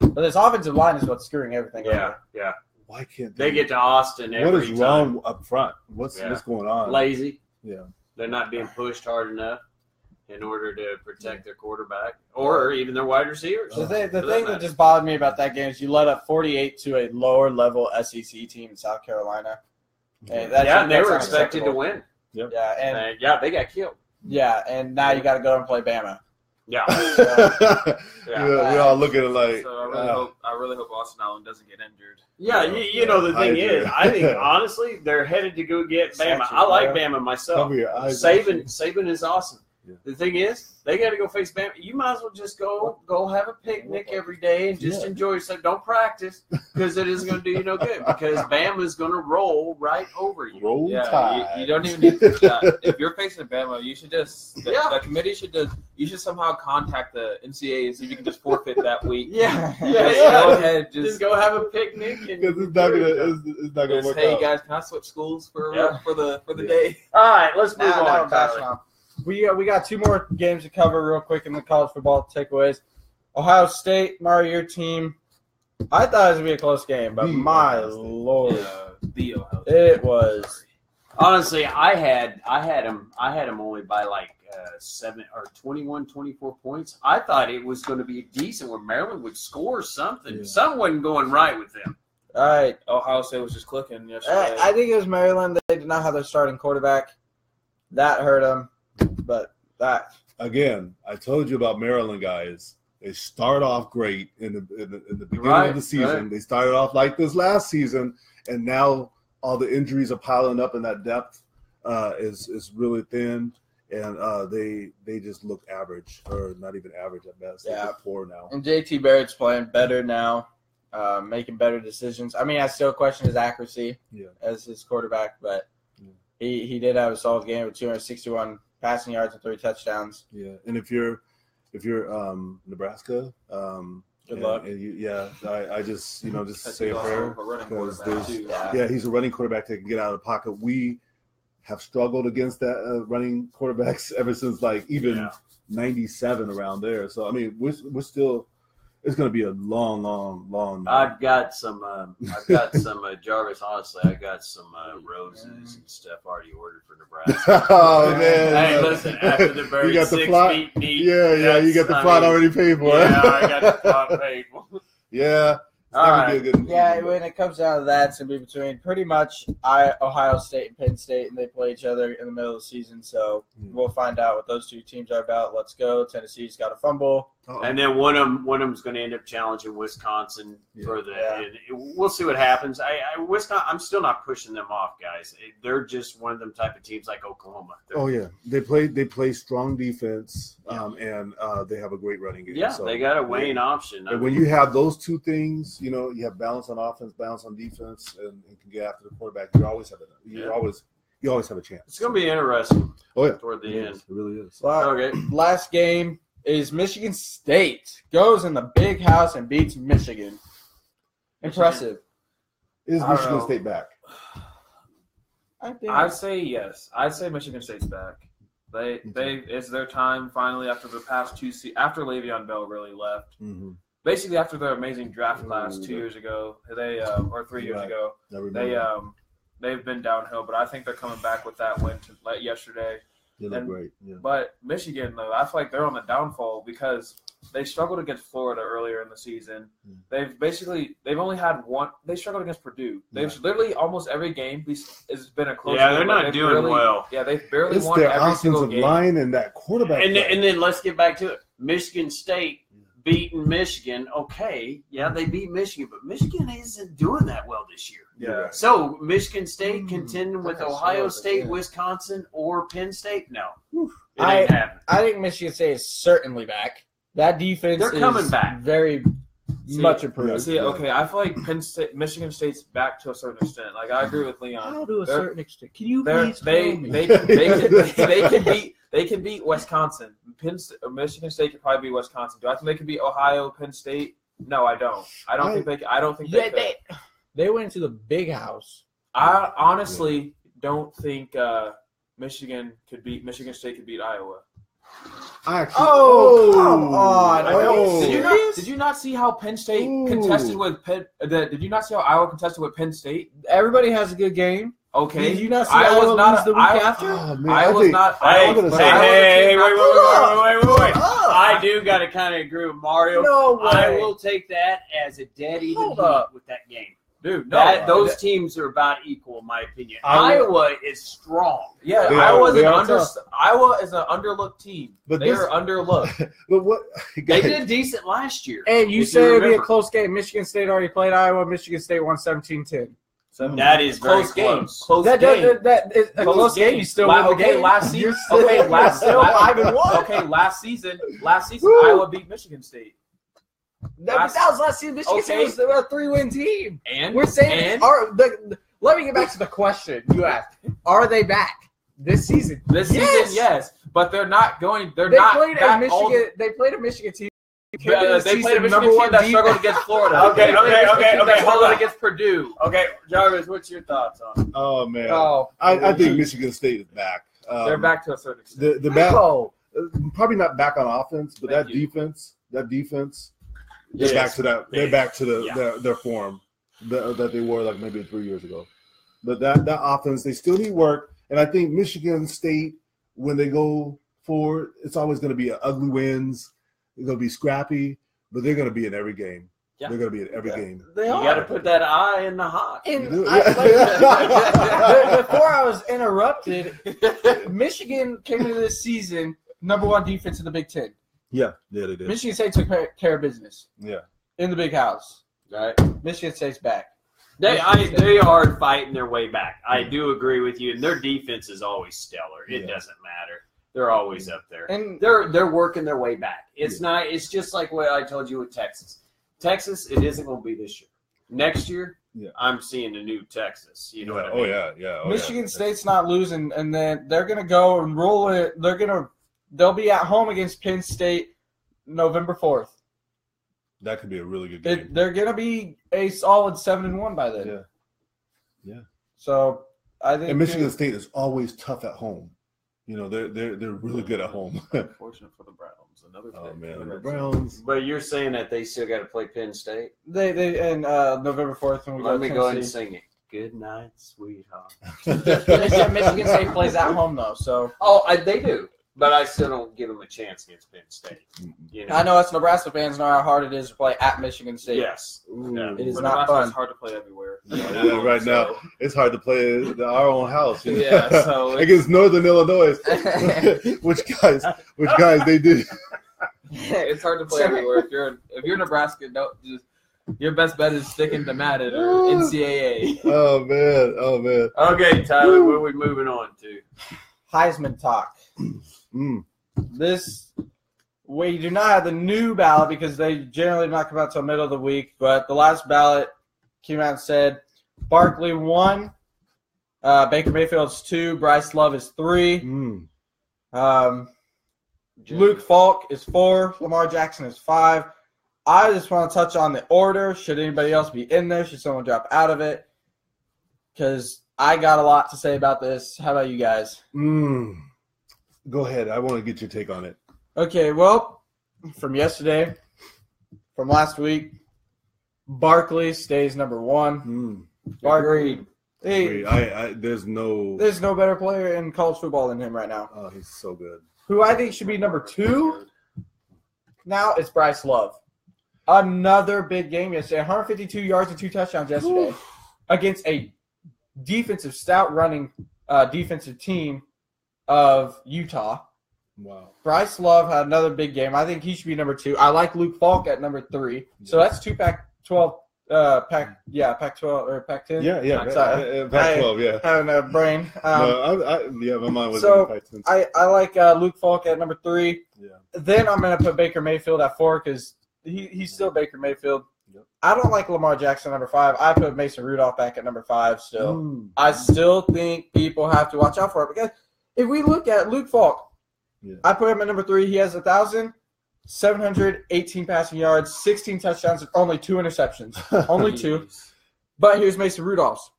But this offensive line is what's screwing everything up. Yeah. Why can't they get to Austin every time? What is wrong up front? What's going on? Lazy. Yeah. They're not being pushed hard enough in order to protect their quarterback or even their wide receivers. The thing that just bothered me about that game is you let up 48 to a lower-level SEC team in South Carolina. And they were expected to win. Yep. Yeah, they got killed. Yeah, and now you got to go and play Bama. Yeah. We all look at it like. So I really hope Austin Allen doesn't get injured. Yeah, the thing is, I think honestly they're headed to go get Bama. I like Bama myself. Saban is awesome. Yeah. The thing is, they got to go face Bama. You might as well just go have a picnic every day and just enjoy yourself. Don't practice because it isn't going to do you no good because Bama is going to roll right over you. Roll Tide. You don't even need to. If you're facing Bama, you should just the committee should somehow contact the NCAA and see if you can just forfeit that week. Go ahead, just go have a picnic and it's not gonna work hey out. Guys, can I switch schools for the day? All right, let's move on. Tyler. We got 2 more games to cover real quick in the college football takeaways. Ohio State, Mario, your team. I thought it was going to be a close game, but my Lord. It was. Honestly, I had them only by like 7 or 21, 24 points. I thought it was going to be decent where Maryland would score something. Yeah. Something wasn't going right with them. All right. Ohio State was just clicking yesterday. I think it was Maryland. They did not have their starting quarterback. That hurt them. But that again, I told you about Maryland guys. They start off great in the beginning of the season. Right. They started off like this last season, and now all the injuries are piling up in that depth. is really thin, and they just look average, or not even average at best. They look poor now. And JT Barrett's playing better now, making better decisions. I mean, I still question his accuracy as his quarterback, but he did have a solid game with 261 passing yards and 3 touchdowns. Yeah, and if you're Nebraska, good luck. And I just just say a prayer because he's a running quarterback that can get out of the pocket. We have struggled against that running quarterbacks ever since even 97 around there. So I mean, we're still. It's going to be a long. I've got some Jarvis. Honestly, I got some roses and stuff already ordered for Nebraska. Oh man! Hey, listen, after the bird, you got the 6 plot. feet deep. Yeah, you got the plot already paid for. Yeah, I got the plot paid for. Yeah. All right. When it comes down to that, it's going to be between pretty much Ohio State and Penn State, and they play each other in the middle of the season. So we'll find out what those two teams are about. Let's go. Tennessee's got a fumble. And then one of them's going to end up challenging Wisconsin for the. And we'll see what happens. Wisconsin. I'm still not pushing them off, guys. They're just one of them type of teams like Oklahoma. They play strong defense, and they have a great running game. Yeah, so, they got a winning option. And when you have those two things, you have balance on offense, balance on defense, and can get after the quarterback. You always have a chance. It's going to be interesting. Oh yeah, toward the end, it really is. Okay, last game is Michigan State goes in the big house and beats Michigan. Impressive. Is Michigan State back? I'd say yes. I'd say Michigan State's back. It's their time finally after the past after Le'Veon Bell really left. Mm-hmm. Basically after their amazing draft class 2 years ago, or 3 years ago, they've been downhill. But I think they're coming back with that win yesterday. They look great. Yeah. But Michigan, though, I feel like they're on the downfall because they struggled against Florida earlier in the season. They've only had one. They struggled against Purdue. They've literally almost every game has been a close game. Yeah, they're not doing well. Yeah, they've barely it's won their every single game. line and that quarterback. And then let's get back to it. Michigan State beating Michigan. Okay, they beat Michigan, but Michigan isn't doing that well this year. Yeah. So Michigan State contending with Ohio State, Wisconsin, or Penn State? No. It ain't happening. I think Michigan State is certainly back. That defense is coming back. Very much improved. I feel like Michigan State's back to a certain extent. Like I agree with Leon. How to a certain extent? Can you please They can beat Wisconsin. Michigan State could probably beat Wisconsin. Do I think they could beat Ohio, Penn State? No, I don't. I don't think they could. They went to the big house. I honestly don't think Michigan State could beat Iowa. Come on! Did you not see how Penn State contested with Penn? Did you not see how Iowa contested with Penn State? Everybody has a good game. Okay. Did you not see Iowa lose the week after? I was not. Hey, wait. I do got to kind of agree with Mario. No way. I will take that as a dead even with that game. Dude, those teams are about equal, in my opinion. Iowa is strong. Yeah, Iowa is an underlooked team. But they are underlooked. But what they did decent last year. And you said it would be a close game. Michigan State already played Iowa. Michigan State won 17-10. That is very close game. Close game. That is a close game. You still win the game. Last season. Last season, Iowa beat Michigan State. That was last season. Michigan State was a 3-win team. And we're saying, let me get back to the question you asked. Are they back this season? This season, yes. But they're not going. They played a Michigan team. They played a Michigan team that struggled against Florida. Okay. Hold on. Against Purdue. Okay, Jarvis, what's your thoughts on it? Oh man, I think Michigan State is back. They're back to a certain extent. The back, probably not back on offense, but defense. They're back to that. They're back to their form that they were like maybe 3 years ago. But that offense, they still need work. And I think Michigan State, when they go forward, it's always going to be ugly wins. It's going to be scrappy, but they're going to be in every game. Yeah. They're going to be in every game. You got to put that eye in the hot. Before I was interrupted, Michigan came into this season #1 defense in the Big Ten. Yeah, they did. Michigan State took care of business. Yeah. In the big house. Right. Michigan State's back. They are fighting their way back. I do agree with you, and their defense is always stellar. It doesn't matter. They're always up there, and they're working their way back. It's not. It's just like what I told you with Texas. Texas, it isn't going to be this year. Next year, I'm seeing a new Texas. You know what I mean? Michigan State's not losing, and then they're going to go and roll it. They'll be at home against Penn State November 4th. That could be a really good game. They're going to be a solid 7-1 by then. Yeah. So I think. And Michigan State is always tough at home. You know, they're really good at home. Unfortunate for the Browns. The Browns. But you're saying that they still got to play Penn State? They and November 4th when we Let me go ahead and sing it. Good night, sweetheart. Michigan State plays at home though, so. They do. But I still don't give them a chance against Penn State. You know? I know us Nebraska fans know how hard it is to play at Michigan State. Yes. It is not fun. It's hard to play everywhere. Right now, it's hard to play at our own house. You know? Yeah, so against Northern Illinois, which guys they did. It's hard to play everywhere. If you're Nebraska, your best bet is sticking to Madden or NCAA. Oh man. Okay, Tyler, what are we moving on to? Heisman talk. We do not have the new ballot because they generally do not come out until middle of the week, but the last ballot came out and said Barkley 1, Baker Mayfield's 2, Bryce Love is 3, Luke Falk is 4, Lamar Jackson is 5. I just want to touch on the order. Should anybody else be in there? Should someone drop out of it? Because I got a lot to say about this. How about you guys? Go ahead. I want to get your take on it. Okay, well, from last week, Barkley stays number 1. Agreed. Hey, there's no better player in college football than him right now. Oh, he's so good. Who I think should be number 2 now is Bryce Love. Another big game yesterday. 152 yards and 2 touchdowns yesterday against a defensive, stout running defensive team of Utah. Wow. Bryce Love had another big game. I think he should be number 2. I like Luke Falk at number 3. So that's 2 Pac-12. Pac-12 or Pac-10. Yeah. Sorry. Pac-12. Yeah. Having a brain. My mind was so Pac-10. I like Luke Falk at number 3. Yeah. Then I'm gonna put Baker Mayfield at 4 because he's still Baker Mayfield. Yep. I don't like Lamar Jackson at number 5. I put Mason Rudolph back at number 5 still. I still think people have to watch out for it because if we look at Luke Falk, I put him at number 3. He has 1,718 passing yards, 16 touchdowns, and only 2 interceptions. Only 2. But here's Mason Rudolph's.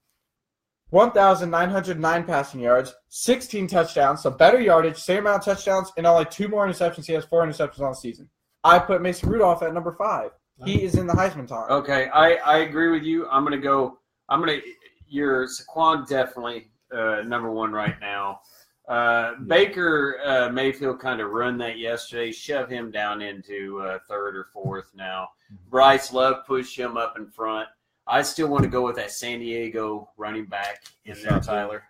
1,909 passing yards, 16 touchdowns, so better yardage, same amount of touchdowns, and only 2 more interceptions. He has 4 interceptions on the season. I put Mason Rudolph at number 5. He is in the Heisman talk. Okay, I agree with you. Your Saquon definitely number 1 right now. Baker Mayfield kind of run that yesterday, shove him down into 3rd or 4th now. Bryce Love pushed him up in front. I still want to go with that San Diego running back in there, Tyler.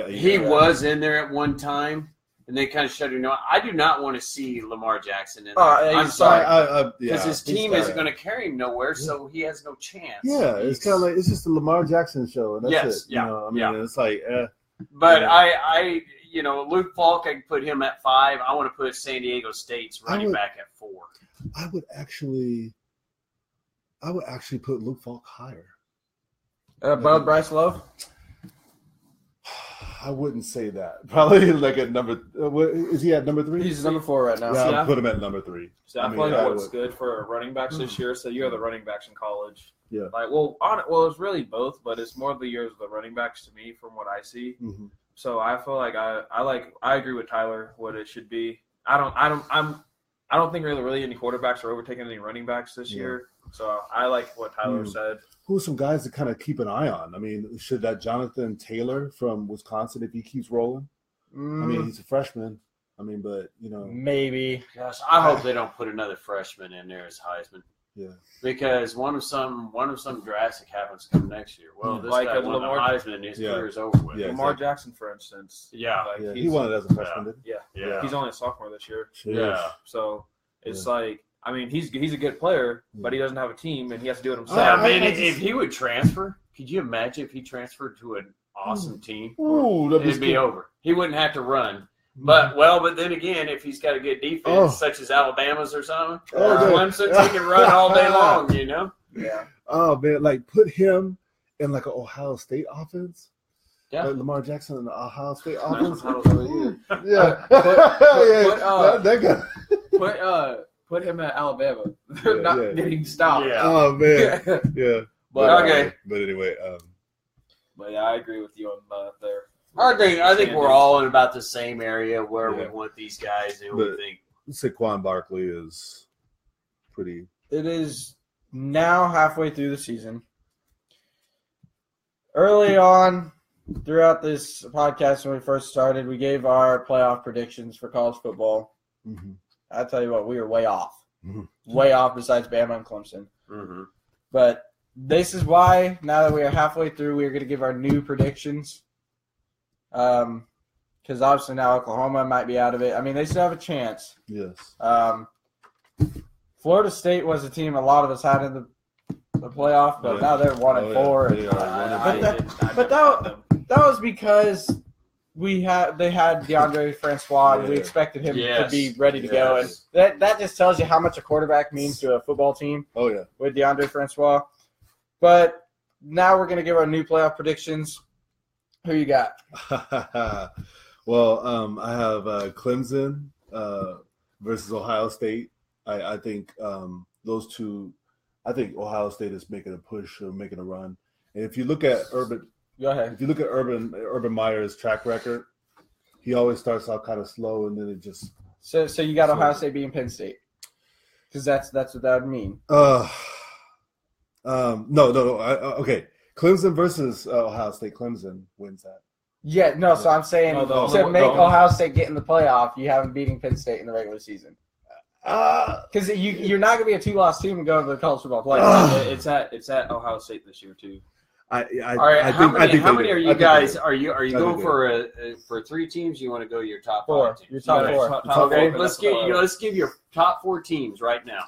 He was in there at one time, and they kind of shut him down. I do not want to see Lamar Jackson in there. I'm sorry. Because his team isn't going to carry him nowhere, so he has no chance. Yeah, it's kind of like it's just the Lamar Jackson show, and that's it. It's like But I Luke Falk, I can put him at 5. I want to put San Diego State's running back at 4. I would actually put Luke Falk higher. Above Bryce Love? I wouldn't say that. Probably like at number. Is he at number 3? He's number 4 right now. Yeah, I'll put him at number 3. So I feel like what's good for running backs this year. So you have the running backs in college. Yeah. It's really both, but it's more the years of the running backs to me from what I see. Mm-hmm. So I feel like I agree with Tyler what it should be. I don't think really any quarterbacks are overtaking any running backs this year. So I like what Tyler said. Who are some guys to kind of keep an eye on? I mean, should that Jonathan Taylor from Wisconsin, if he keeps rolling? I mean, he's a freshman. I mean, but maybe. Gosh, I hope they don't put another freshman in there as Heisman. Yeah. Because one of some drastic happens come next year. Well, this guy won the Heisman and his career is over with. Yeah, Lamar Jackson, for instance. He won it as a freshman, didn't he? Yeah. He's only a sophomore this year. Yeah. So it's like I mean, he's a good player, but he doesn't have a team, and he has to do it himself. I mean, if he would transfer, could you imagine if he transferred to an awesome team? It'd be over. He wouldn't have to run. But then again, if he's got a good defense, such as Alabama's or something, or Clemson, he can run all day long, you know? Yeah. Oh, man, like put him in like an Ohio State offense. Yeah. Like Lamar Jackson in the Ohio State offense. Yeah. That guy. Put him at Alabama. They're not getting stopped. Yeah. Oh, man. Yeah. But okay. But anyway. But yeah, I agree with you on there. I think we're all in about the same area where we want these guys, and we think Saquon Barkley is pretty. It is now halfway through the season. Early on, throughout this podcast when we first started, we gave our playoff predictions for college football. Mm-hmm. I tell you what, we were way off. Mm-hmm. Way off besides Bama and Clemson. Mm-hmm. But this is why, now that we are halfway through, we are going to give our new predictions. Because obviously now Oklahoma might be out of it. I mean, they still have a chance. Yes. Florida State was a team a lot of us had in the playoff, but now they're 1-4. But that was because they had DeAndre Francois, and we expected him to be ready to go, and that just tells you how much a quarterback means to a football team. Oh yeah, with DeAndre Francois. But now we're gonna give our new playoff predictions. Who you got? Well, I have Clemson versus Ohio State. I think those two. I think Ohio State is making a push or making a run. And if you look at Urban Meyer's track record, he always starts out kind of slow, and then it just. So you got Ohio State beating Penn State, because that's what that would mean. No. Okay, Clemson versus Ohio State. Clemson wins that. Yeah, no. So I'm saying Ohio State get in the playoff, you have them beating Penn State in the regular season. Because you're not going to be a 2-loss team and go to the college football playoff. It's at Ohio State this year too. All right, how many are you guys? Are you going for 3 teams? You want to go your top 4? 5 teams? Your top 4. Okay, let's give your top 4 teams right now.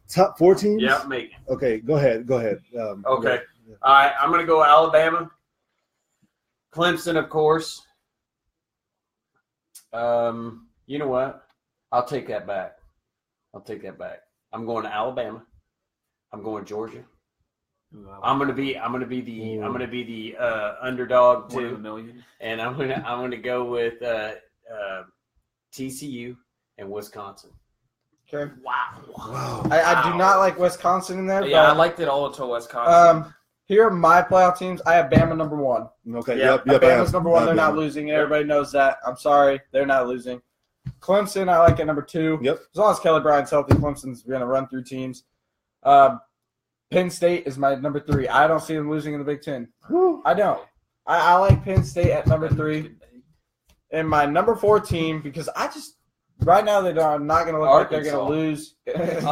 Top 4 teams? Yeah, make it. Okay, go ahead. Okay. Yeah. All right, I'm going to go Alabama, Clemson, of course. You know what? I'll take that back. I'm going to Alabama. I'm going Georgia. I'm gonna be the underdog too, and I'm gonna go with TCU and Wisconsin. Okay. Wow. I do not like Wisconsin in there. Yeah, I liked it all until Wisconsin. Here are my playoff teams. I have Bama number 1. Okay. Yep. Bama's number 1. They're not losing. Everybody knows that. I'm sorry, they're not losing. Clemson, I like at number 2. Yep. As long as Kelly Bryant's healthy, Clemson's going to run through teams. Penn State is my number 3. I don't see them losing in the Big Ten. I don't. I like Penn State at number 3. And my number 4 team, because right now they're not going to look like they're going to lose. I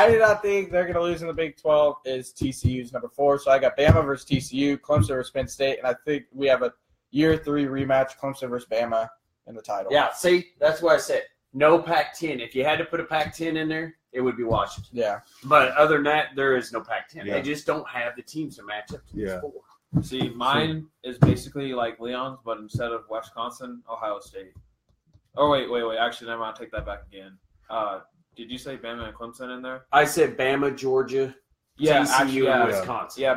do not think they're going to lose in the Big 12 is TCU's number 4. So I got Bama versus TCU, Clemson versus Penn State, and I think we have a year 3 rematch, Clemson versus Bama in the title. Yeah, see, that's what I said. No Pac-10. If you had to put a Pac-10 in there, it would be Washington. Yeah. But other than that, there is no Pac-10. Yeah. They just don't have the teams to match up to these 4. See, mine is basically like Leon's, but instead of Wisconsin, Ohio State. Oh, wait. Actually, never mind. I'll take that back again. Did you say Bama and Clemson in there? I said Bama, Georgia, TCU, and Wisconsin. Yeah,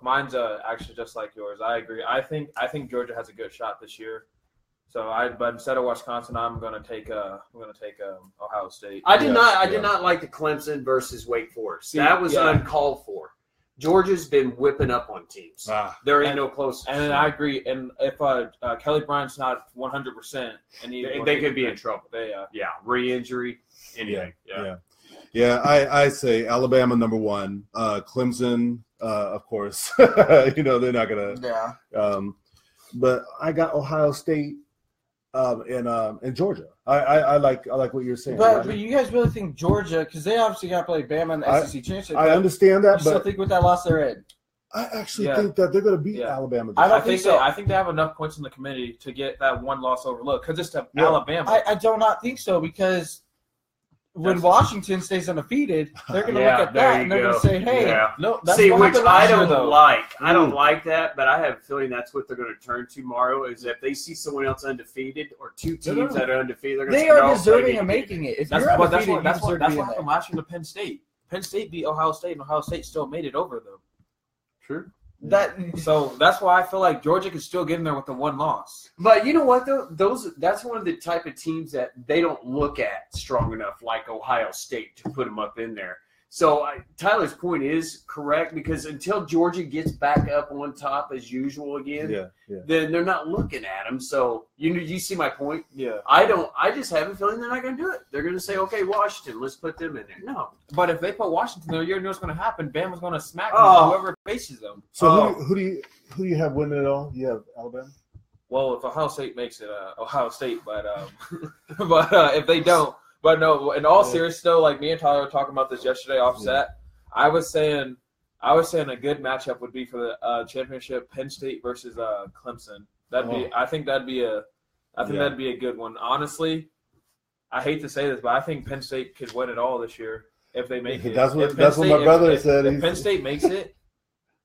mine's actually just like yours. I agree. I think Georgia has a good shot this year. But instead of Wisconsin, I'm going to take Ohio State. I did not like the Clemson versus Wake Forest. That was uncalled for. Georgia's been whipping up on teams. There ain't no close. And I agree. And if Kelly Bryant's not 100%, and they could be in trouble. Re-injury. Anyway. Yeah. I say Alabama number 1, Clemson, of course. They're not gonna. Yeah. But I got Ohio State. And Georgia, I like what you're saying. But you guys really think Georgia, because they obviously got to play Bama in the SEC championship. I understand that, but still think with that loss they're in. I actually think that they're going to beat Alabama. I don't think so. I think they have enough points in the committee to get that one loss overlooked because it's to Alabama. I do not think so because when Washington stays undefeated, they're going to look at there that you and they're going go. to say, "Hey, no." that's See, what which happened I last year, don't though." like. I don't like that, but I have a feeling that's what they're going to turn to tomorrow. Is if they see someone else undefeated or two teams that are undefeated, they're going to They say, are "No, deserving they of need to making it. If That's you're what undefeated, that's you what deserve to be in happened there. last year to Penn State. Penn State beat Ohio State, and Ohio State still made it over them. True. So that's why I feel like Georgia could still get in there with the one loss. But you know what, though? That's one of the type of teams that they don't look at strong enough, like Ohio State, to put them up in there. So Tyler's point is correct, because until Georgia gets back up on top as usual again, then they're not looking at them. So you see my point? Yeah. I just have a feeling they're not going to do it. They're going to say, okay, Washington, let's put them in there. No. But if they put Washington there, you know what's going to happen. Bama's going to smack whoever faces them. So who do you have winning it all? You have Alabama? Well, if Ohio State makes it, Ohio State, but if they don't. But no, in all seriousness, though, like me and Tyler were talking about this yesterday offset, I was saying a good matchup would be for the championship, Penn State versus Clemson. I think that'd be a good one. Honestly, I hate to say this, but I think Penn State could win it all this year if they make it. That's what my brother said. If Penn State makes it,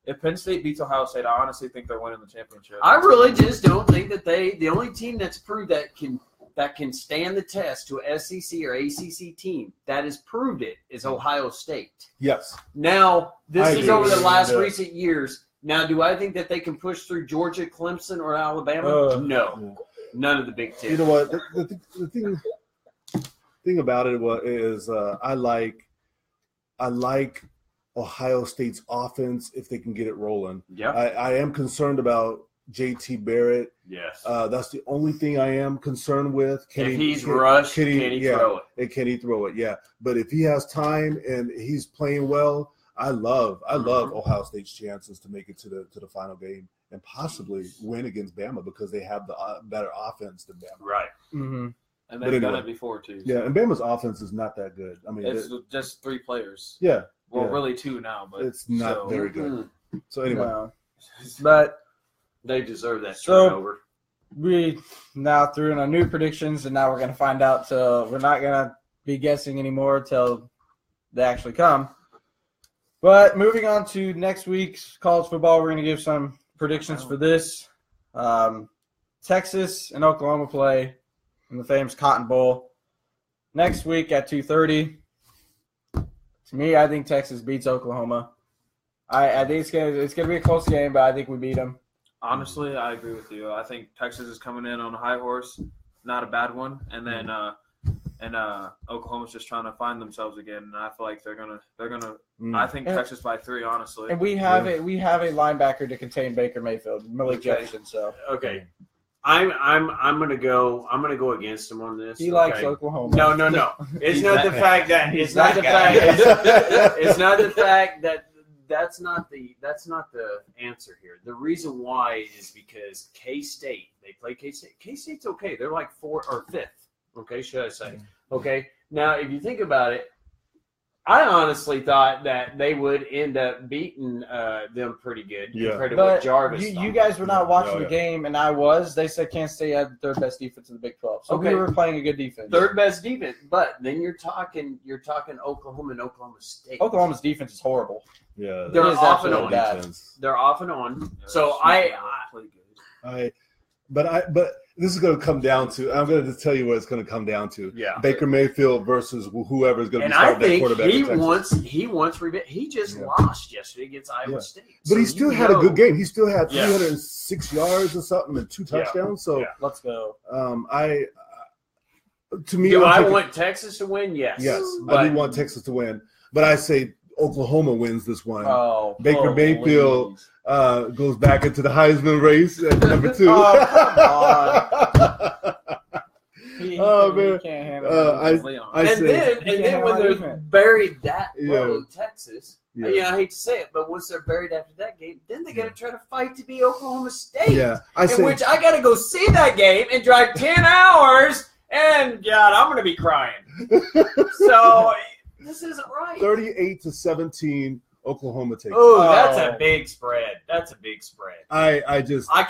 if Penn State beats Ohio State, I honestly think they're winning the championship. I really just don't think that the only team that's proved that can stand the test to a SEC or ACC team that has proved it is Ohio State. Yes. Now, this is over the last Yeah. recent years. Now, do I think that they can push through Georgia, Clemson, or Alabama? No. None of the Big Ten. You know what? The thing about it is I like Ohio State's offense if they can get it rolling. Yeah. I am concerned about JT Barrett. Yes. That's the only thing I am concerned with. Can he throw it? And can he throw it? Yeah. But if he has time and he's playing well, I love Ohio State's chances to make it to the final game and possibly win against Bama because they have the better offense than Bama. Right. Mm-hmm. And they've done it before too. Yeah, and Bama's offense is not that good. I mean, it's just 3 players. Yeah. Well, really 2 now, but it's not very good. So anyway, but they deserve that So turnover. we now threw in our new predictions, and now we're going to find out. So we're not going to be guessing anymore until they actually come. But moving on to next week's college football, we're going to give some predictions for this. Texas and Oklahoma play in the famous Cotton Bowl next week at 2:30. To me, I think Texas beats Oklahoma. I think it's gonna be a close game, but I think we beat them. Honestly, I agree with you. I think Texas is coming in on a high horse, not a bad one, and then Oklahoma's just trying to find themselves again. And I feel like they're gonna. I think Texas by 3, honestly. And we have a linebacker to contain Baker Mayfield, Malik Jefferson. So I'm gonna go against him on this. He likes Oklahoma. No. It's not the fact that that's not the answer here. The reason why is because K-State, they play K-State. K-State's okay. They're like 4th or 5th. Okay, should I say? Okay. Now, if you think about it, I honestly thought that they would end up beating them pretty good compared to what Jarvis thought. You guys were not watching the game, and I was. They said Kansas State had the 3rd best defense in the Big 12. So we were playing a good defense. 3rd best defense, but then you're talking Oklahoma and Oklahoma State. Oklahoma's defense is horrible. Yeah, they're off and on. Defense. They're off and on. Yeah, so But this is going to come down to. I'm going to tell you what it's going to come down to. Yeah, Baker Mayfield versus whoever is going to be starting that quarterback. And I think he wants revenge. He just lost yesterday against Iowa State, but he still had a good game. He still had 306 yards or something and 2 touchdowns. So let's go. I want Texas to win? Yes. I do want Texas to win, but I say Oklahoma wins this one. Baker Mayfield goes back into the Heisman race at number 2. Oh, come on. He can't handle it. And then when they're buried that low, Texas, I hate to say it, but once they're buried after that game, then they got to try to fight to be Oklahoma State. Yeah, which I got to go see that game and drive 10 hours, and God, I'm going to be crying. So this isn't right. 38-17, Oklahoma takes. Oh, that's a big spread. I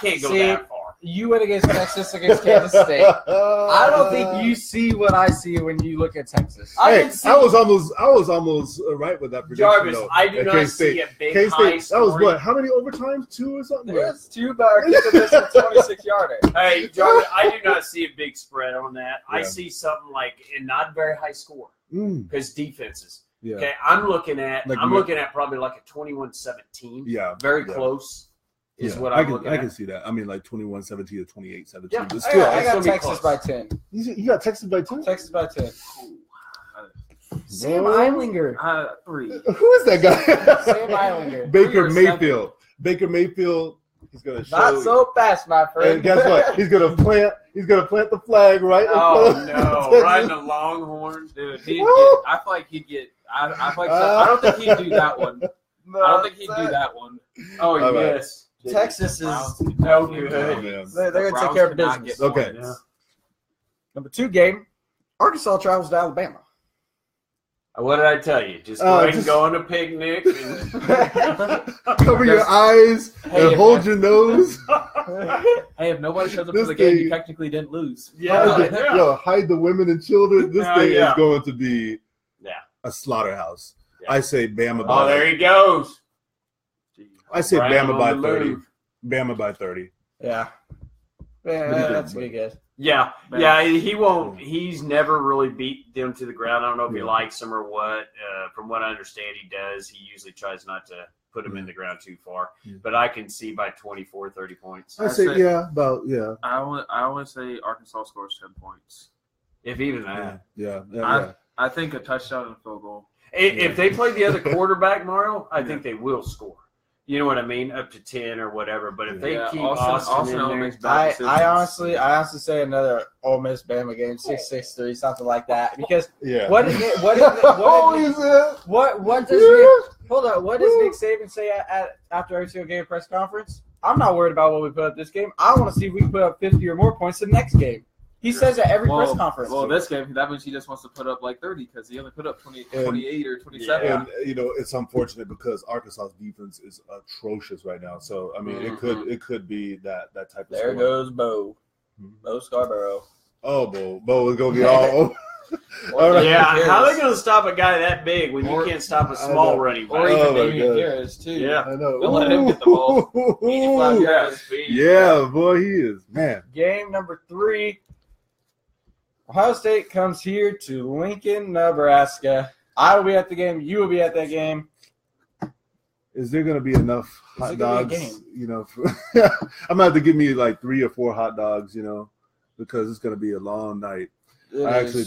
can't go that far. you went against Texas against Kansas State. I don't think you see what I see when you look at Texas. I was almost right with that prediction. Jarvis, though, I do not see a big high K-State, that was what? How many overtimes? 2 or something? There's 2, but our kicker missed a 26-yarder. Hey, Jarvis, I do not see a big spread on that. Yeah. I see something like a not very high score because defenses. Yeah. Okay, I'm looking at probably like a 21-17. Yeah. Very close is what I I'm looking at. I can see that. I mean, like 21-17 or 28-17. Yeah. But still, I got still be Texas close. by 10. you got Texas by 10? Texas by 10. Sam Whoa. Eilinger. 3. Who is that guy? Sam Eilinger. Baker 3 or 7. Mayfield. Baker Mayfield. He's gonna show. Not so fast, my friend. And guess what? He's gonna plant the flag right. Oh in front of no! Riding the Longhorns, Dude, I feel like he'd get. I don't think he'd do that one. No, I don't think he'd do that one. Oh All right. yes, Texas is no Oh, good. man. they're going to take care of business. Okay. Yeah. Number 2 game, Arkansas travels to Alabama. What did I tell you? Just go ahead and go on a picnic. And Cover your eyes and hold your nose. Hey, if nobody shows up This for the game, thing- you technically didn't lose. Yo, hide the women and children. This thing Yeah. is going to be Yeah. a slaughterhouse. Yeah. I say Bama Oh, by. there he goes. I say Right Bama on by the 30. move. Bama by 30. Yeah. do you That's a think, good guess. Yeah, Man. yeah. He won't. He's never really beat them to the ground. I don't know if he Yeah. likes them or what. From what I understand, he does. He usually tries not to put them in the ground too far. Yeah. But I can see by 24, 30 points. I say, say- yeah. I want to say Arkansas scores 10 points. If even that. Yeah. I think a touchdown and a field goal. If they play the other quarterback, Mario, I think they will score. You know what I mean? Up to 10 or whatever. But if they keep Austin in there, makes bad decisions. I honestly say another Ole Miss Bama game, 6-6-3, something like that. Because Yeah. what does Nick Saban say after every single game press conference? I'm not worried about what we put up this game. I want to see if we can put up 50 or more points the next game. He says that every press conference. Well, this game, that means he just wants to put up like 30 because he only put up 28 or 27. And it's unfortunate because Arkansas's defense is atrocious right now. So I mean, it could be that type of. There score. goes Bo Scarborough. Oh, Bo is gonna be all. All right. yeah, how are they going to stop a guy that big when you can't stop a small running back? Or even Oh, my Damian God. Harris, too. Yeah. I know. Don't let him get the ball. 85 yards. Yeah, boy, he is man. Game number 3. Ohio State comes here to Lincoln, Nebraska. I will be at the game. You will be at that game. Is there gonna be enough hot it gonna be a dogs? I'm gonna have to give me like 3 or 4 hot dogs. Because it's gonna be a long night. I actually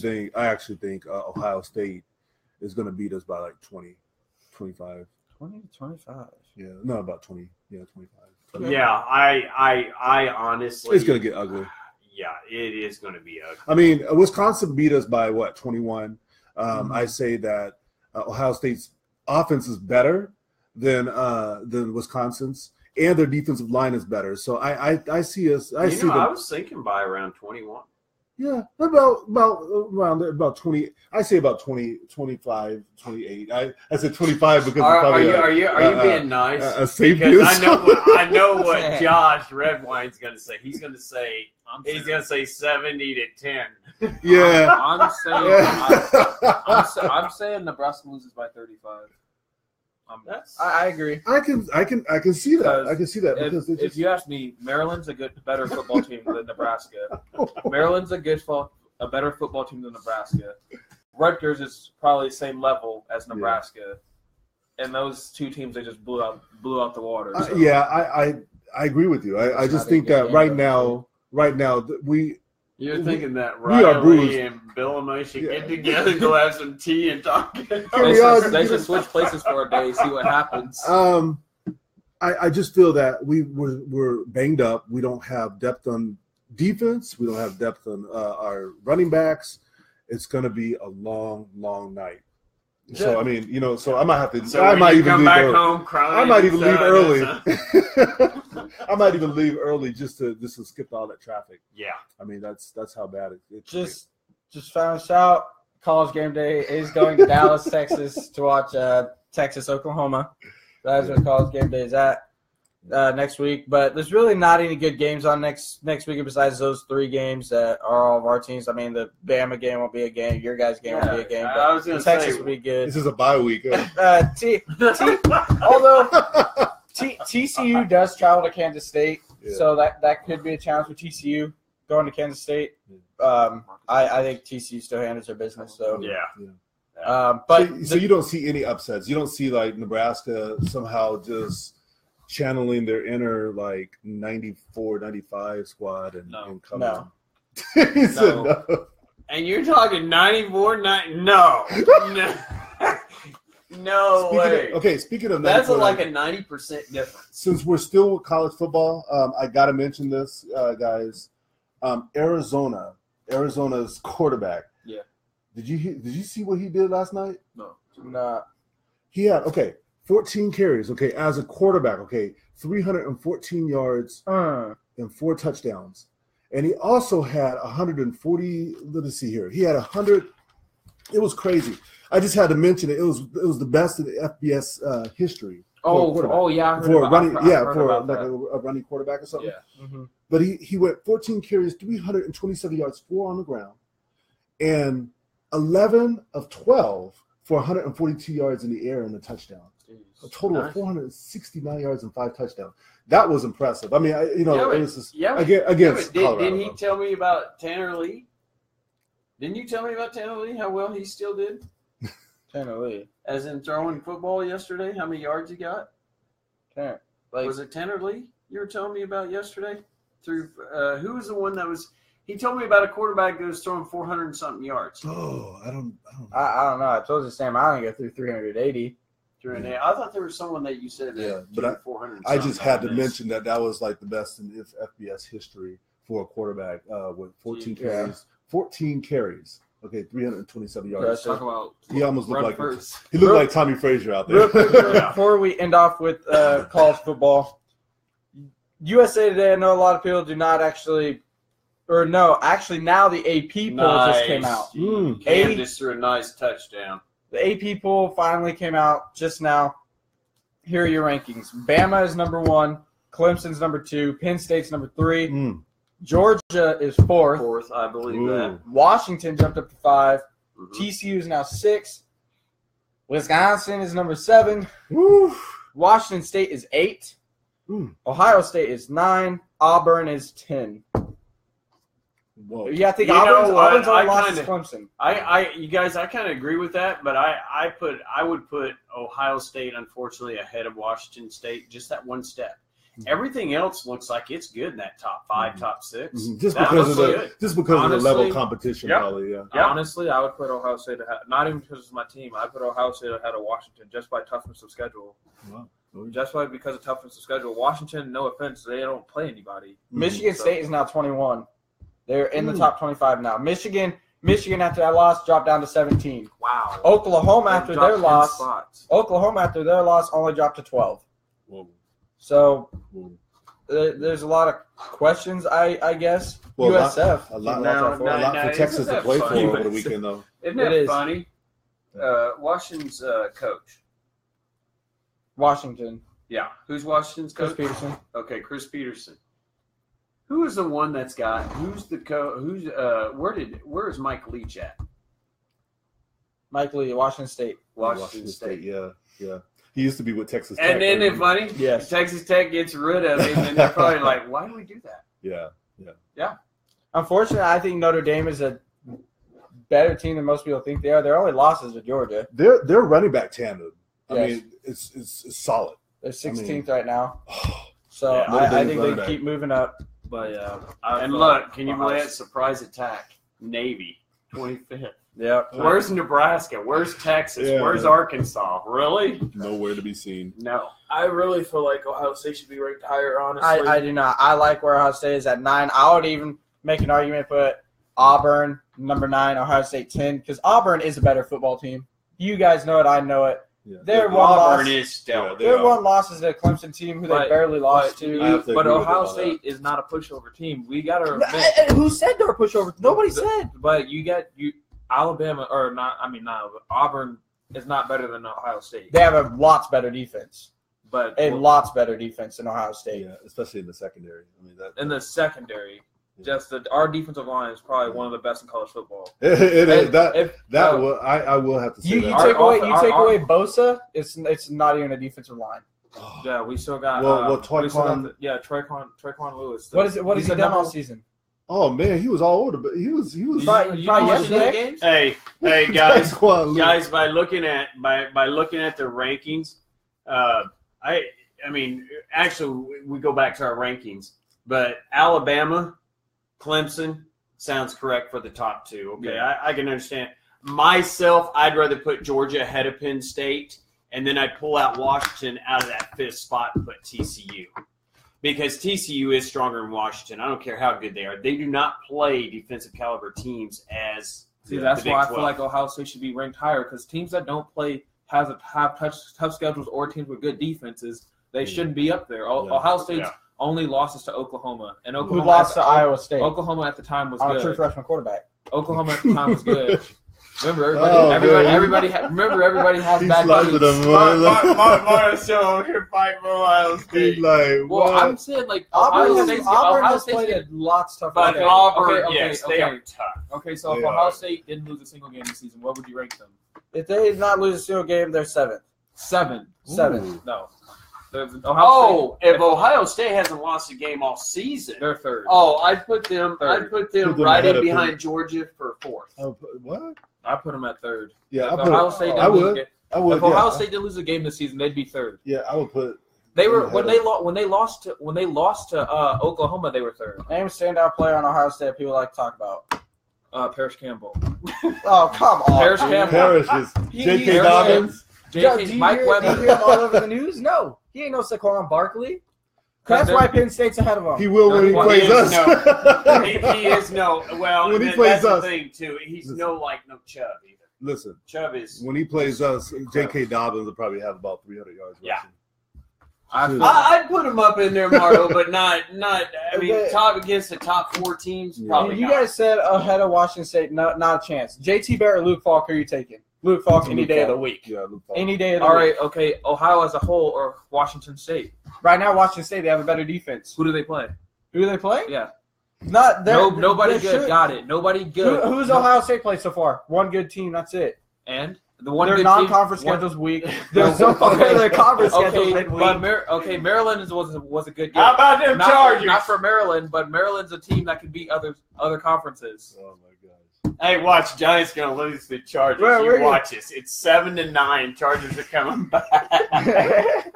think Ohio State is gonna beat us by like 20, 25. 20-25. Yeah, no, about 20. Yeah, 25. Yeah, I honestly. It's gonna get ugly. Yeah, it is going to be ugly. I mean, Wisconsin beat us by what, 21? I say that Ohio State's offense is better than Wisconsin's, and their defensive line is better. So I see us. I was thinking by around 21. Yeah, about 20. I say about 20, 25, 28. I said 25 because Are you being nice? A safety. Because I know what Josh Redwine's going to say. He's going to say 70 to 10. Yeah. I'm saying Nebraska loses by 35. I agree. I can see that. I can see that because if you ask me, Maryland's better football team than Nebraska. Maryland's a better football team than Nebraska. Rutgers is probably the same level as Nebraska, and those two teams they just blew out the water. So. I agree with you. I just think that right now You're thinking that we are bruised. Riley and Bill and I should get together, go have some tea and talk. They should switch places for a day, see what happens. I just feel that we're banged up. We don't have depth on defense. We don't have depth on our running backs. It's going to be a long, long night. So I mean, so I might have to. So I might even come leave back early. home crying. I might even leave early. Huh? I might even leave early just to skip all that traffic. Yeah. I mean, that's how bad it Just found out College Game Day is going to Dallas, Texas to watch Texas, Oklahoma. That's where College Game Day is at. next week. But there's really not any good games on next week besides those 3 games that are all of our teams. I mean, the Bama game won't be a game. Your guys' game won't be a game. But I was gonna Texas say, will be good. This is a bye week. Although TCU does travel to Kansas State, so that could be a challenge for TCU going to Kansas State. I think TCU still handles their business. So but so you don't see any upsets. You don't see like Nebraska somehow just channeling their inner like 94, 95 squad and coming. No. He said no. And you're talking 94, no. No way. Speaking of that's 94, like a 90% difference. Since we're still with college football, I got to mention this, guys. Arizona's quarterback. Yeah. Did you see what he did last night? No. Nah. He had 14 carries. As a quarterback. 314 yards and 4 touchdowns, and he also had 140. Let us see here. He had 100. It was crazy. I just had to mention it. It was the best in the FBS history. Oh yeah, for a running a running quarterback or something. Yeah. Mm-hmm. But he went 14 carries, 327 yards, 4 on the ground, and 11 of 12 for 142 yards in the air and a touchdown. A total of 469 yards and 5 touchdowns. That was impressive. I mean, it was just against Colorado. Didn't he tell me about Tanner Lee? Didn't you tell me about Tanner Lee? How well he still did? Tanner Lee, as in throwing football yesterday. How many yards he got? Was it Tanner Lee you were telling me about yesterday? Through who was the one that was? He told me about a quarterback that was throwing 400 and something yards. Oh, I don't know. I don't know. I told you Sam Allen got through 380. I thought there was someone that you said that. But 400. I just had to mention that was like the best in FBS history for a quarterback with 14 carries. 14 carries. 327 yards. Talk about he almost looked like first. He looked like Tommy Frazier out there. Before we end off with college football, USA Today. I know a lot of people do not actually now the AP poll just came out. Cam just threw a nice touchdown. The AP poll finally came out just now. Here are your rankings. Bama is number 1. Clemson's number 2. Penn State's number 3. Georgia is 4th. 4th, I believe that. Washington jumped up to 5. Mm-hmm. TCU is now 6. Wisconsin is number 7. Washington State is 8. Ohio State is 9. Auburn is 10. Whoa. Yeah, I think Auburn's only lost to Clemson. You guys, I kind of agree with that, but I would put Ohio State, unfortunately, ahead of Washington State, just that one step. Everything else looks like it's good in that top 5, top 6. Just because of the level of competition, probably. Yeah. Honestly, I would put Ohio State ahead, not even because it's my team. I put Ohio State ahead of Washington just by toughness of schedule. Wow. Just because of toughness of schedule. Washington, no offense, they don't play anybody. Michigan State is now 21. They're in the top 25 now. Michigan after that loss dropped down to 17. Wow. Oklahoma after their loss only dropped to 12. Whoa. So there's a lot of questions, I guess. Well, USF. A lot for Texas to play for over the weekend, though. Isn't that funny? Washington's coach. Washington. Yeah. Who's Washington's coach? Chris Peterson. Okay, Chris Peterson. Who is the one that's got? Who's the coach? Where is Mike Leach at? Mike Lee, Washington State. Washington State. Yeah. He used to be with Texas Tech. And isn't it funny? Yes. Texas Tech gets rid of him, and they're probably like, "Why do we do that?" Yeah. Unfortunately, I think Notre Dame is a better team than most people think they are. Their only losses to Georgia. Their running back tandem. I Yes. mean, it's solid. They're 16th right now. So I think they keep moving up. But look, can you believe that surprise attack? Navy, 25th. Yeah. Where's Nebraska? Where's Texas? Yeah. Where's Arkansas? Really? Nowhere to be seen. No. I really feel like Ohio State should be ranked higher, honestly. I do not. I like where Ohio State is at 9. I would even make an argument put Auburn number 9, Ohio State 10, because Auburn is a better football team. You guys know it. I know it. Yeah. Their Auburn is stellar. Their one loss is to a Clemson team who they barely lost to. But Ohio State is not a pushover team. We got to admit. Who said they were pushover? Nobody said. But Alabama or not? I mean, Auburn is not better than Ohio State. They have a lots better defense. but a lots better defense than Ohio State. Yeah, especially in the secondary. I mean, in the secondary. Just our defensive line is probably one of the best in college football. I will have to say you take away Bosa, it's not even a defensive line. Yeah, we still got Troyquan Lewis. What has he done all season? Oh man, he was all over. But he was. Yesterday. Hey guys, guys. By looking at the rankings, I mean, actually, we go back to our rankings, but Alabama, Clemson sounds correct for the top two. Okay, yeah. I can understand. Myself, I'd rather put Georgia ahead of Penn State, and then I'd pull out Washington out of that fifth spot and put TCU. Because TCU is stronger than Washington. I don't care how good they are. They do not play defensive caliber teams as that's why I feel like Ohio State should be ranked higher, because teams that don't play have tough schedules or teams with good defenses, they shouldn't be up there. Ohio State's only losses to Oklahoma. And Oklahoma who lost to Iowa State. Oklahoma at the time was good. True freshman quarterback. Oklahoma at the time was good. Remember, everybody had bad games. Mario's still over here fighting for Ohio State. I'm saying Auburn has played lots tougher. But Auburn, they are tough. Okay, so if Ohio State didn't lose a single game this season, what would you rank them? If they did not lose a single game, they're seventh. Seven. No. If Ohio State hasn't lost a game all season, they're third. I'd put them right in behind Georgia for fourth. What? I put them at third. Yeah, if Ohio State didn't lose a game, if Ohio State didn't lose a game this season, they'd be third. Yeah, I would put. They were when they lost to Oklahoma, they were third. Name a standout player on Ohio State people like to talk about. Paris Campbell. Oh, come on. Paris Campbell. Paris is J.K. Dobbins. Mike Weber. Do you hear him all over the news? No. He ain't no Saquon Barkley. That's why Penn State's ahead of him. He will when he plays us. He is no. Well, when he plays us, the thing too. He's no Chubb either. Listen, Chubb is when he plays us. J.K. Dobbins will probably have about 300 yards. Yeah. Rushing. I'd put him up in there, Marto, but not. I mean, top against the top four teams, probably. You guys said ahead of Washington State, not a chance. JT Barrett, Luke Falk, who are you taking? Luke Falk any day of the week. Yeah, Luke Falk. Any day of the week. All right, okay. Ohio as a whole or Washington State? Right now, Washington State, they have a better defense. Who do they play? Yeah. Nobody good. Got it. Nobody good. Who's Ohio State played so far? One good team. That's it. And the one their good non-conference team, schedule's weak. There's no their conference schedule's weak. But Maryland was a good game. How about them Chargers? Not for Maryland, but Maryland's a team that can beat other conferences. Oh my gosh. Hey, watch, Giants gonna lose the Chargers. Watch this. It's 7-9. Chargers are coming back.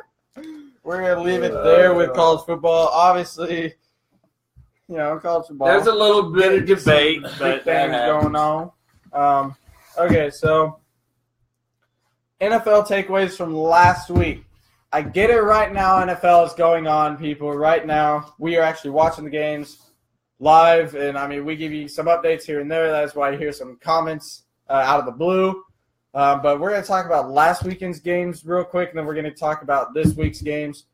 We're gonna leave it there with college football. Obviously, college football. There's a little bit of debate, but things going on. Okay, so NFL takeaways from last week. I get it right now. NFL is going on, people. Right now, we are actually watching the games live, and we give you some updates here and there. That's why you hear some comments out of the blue. But we're going to talk about last weekend's games real quick, and then we're going to talk about this week's games.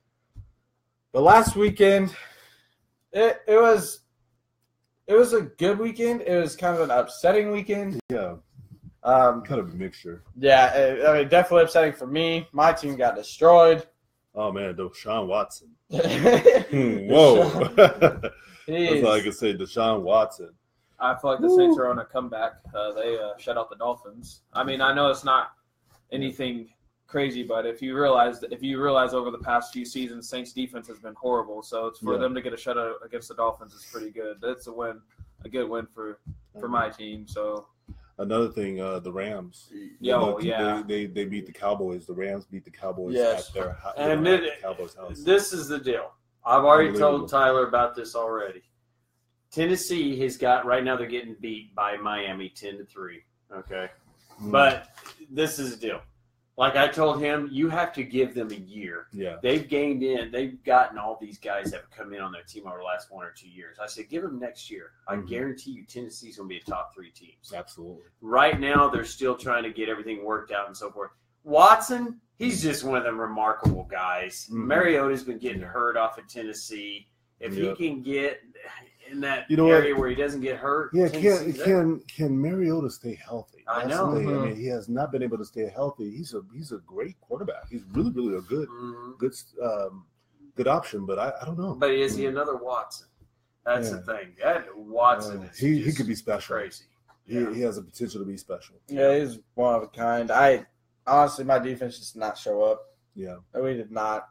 But last weekend, it was a good weekend. It was kind of an upsetting weekend. Yeah. Kind of a mixture. Yeah, definitely upsetting for me. My team got destroyed. Oh, man, Deshaun Watson. Whoa. That's all I can say, Deshaun Watson. I feel like the Saints are on a comeback. They shut out the Dolphins. I know it's not anything crazy, but if you realize over the past few seasons, Saints defense has been horrible. So it's for them to get a shutout against the Dolphins is pretty good. That's a win, a good win for my team. So another thing, the Rams. They beat the Cowboys. The Rams beat the Cowboys at their Cowboys house. This is the deal. I've already told Tyler about this already. Tennessee has got right now. They're getting beat by Miami 10-3. Okay, but this is the deal. Like I told him, you have to give them a year. Yeah, they've gained in. They've gotten all these guys that have come in on their team over the last 1 or 2 years. I said, give them next year. I guarantee you, Tennessee's going to be a top 3 team. Absolutely. Right now, they're still trying to get everything worked out and so forth. Watson, he's just one of them remarkable guys. Mariota's been getting hurt off of Tennessee. If he can get in that You know area where he doesn't get hurt. Yeah, can Mariota stay healthy? I know. The thing. I mean, he has not been able to stay healthy. He's a great quarterback. He's really a good option. But I don't know. But is he another Watson? That's the thing. Watson is he could be special. Crazy. He has a potential to be special. Yeah, he's one of a kind. Honestly, my defense just did not show up. Yeah, we did not.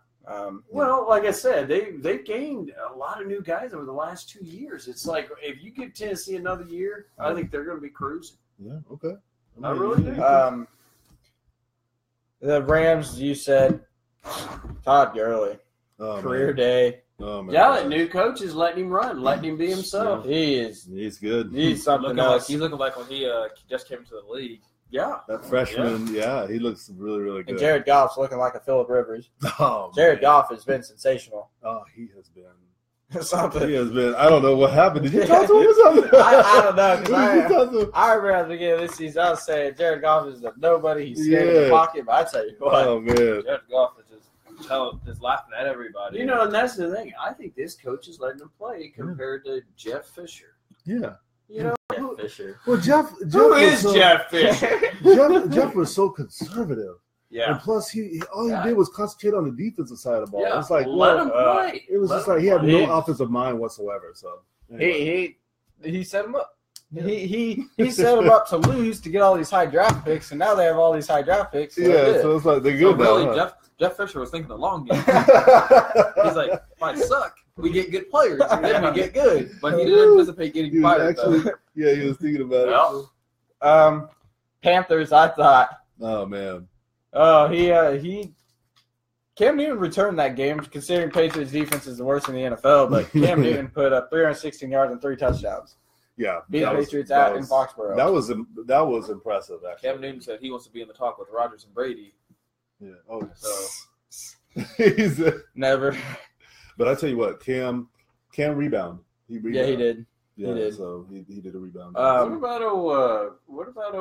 Well, like I said, they gained a lot of new guys over the last 2 years. It's like if you give Tennessee another year, I think they're going to be cruising. Yeah, okay. I really do. The Rams, you said, Todd Gurley, career day. Oh, man. Yeah, new coach is letting him run, letting him be himself. Yeah. He's good. He's something else. He's looking like when he just came into the league. Yeah. That freshman, he looks really good. And Jared Goff's looking like a Phillip Rivers. Oh, Jared Goff has been sensational. Oh, he has been. Something. He has been. I don't know what happened. Did you talk to him or something? I don't know. I remember at the beginning of this season, I was saying Jared Goff is a nobody. He's scared in the pocket. But I tell you what. Oh, man. Jared Goff is just laughing at everybody. You know, and that's the thing. I think this coach is letting him play compared to Jeff Fisher. Yeah. You know, Jeff Fisher. Well, Jeff Who is Jeff Fisher? Jeff was so conservative. Yeah. And plus, he did was concentrate on the defensive side of the ball. Yeah. It's like let him play. It was just like he had no offensive mind whatsoever. So he set him up. He set him up to lose to get all these high draft picks, and now they have all these high draft picks. So it's like they're good now. Really, Jeff Fisher was thinking the long game. He's like, if I suck, we get good players, and then we get good. But he didn't anticipate getting fired. Yeah, he was thinking about it. Panthers, I thought. Oh man. Oh, he Cam Newton returned that game, considering Patriots defense is the worst in the NFL. But Cam Newton put up 316 yards and 3 touchdowns. Yeah, beat the Patriots out in Foxborough. That was impressive. Actually, Cam Newton said he wants to be in the talk with Rodgers and Brady. Yeah. Oh, so he's never. But I tell you what, Cam rebound. He rebounded. Yeah, he did. Yeah, he did. So he did a rebound. What about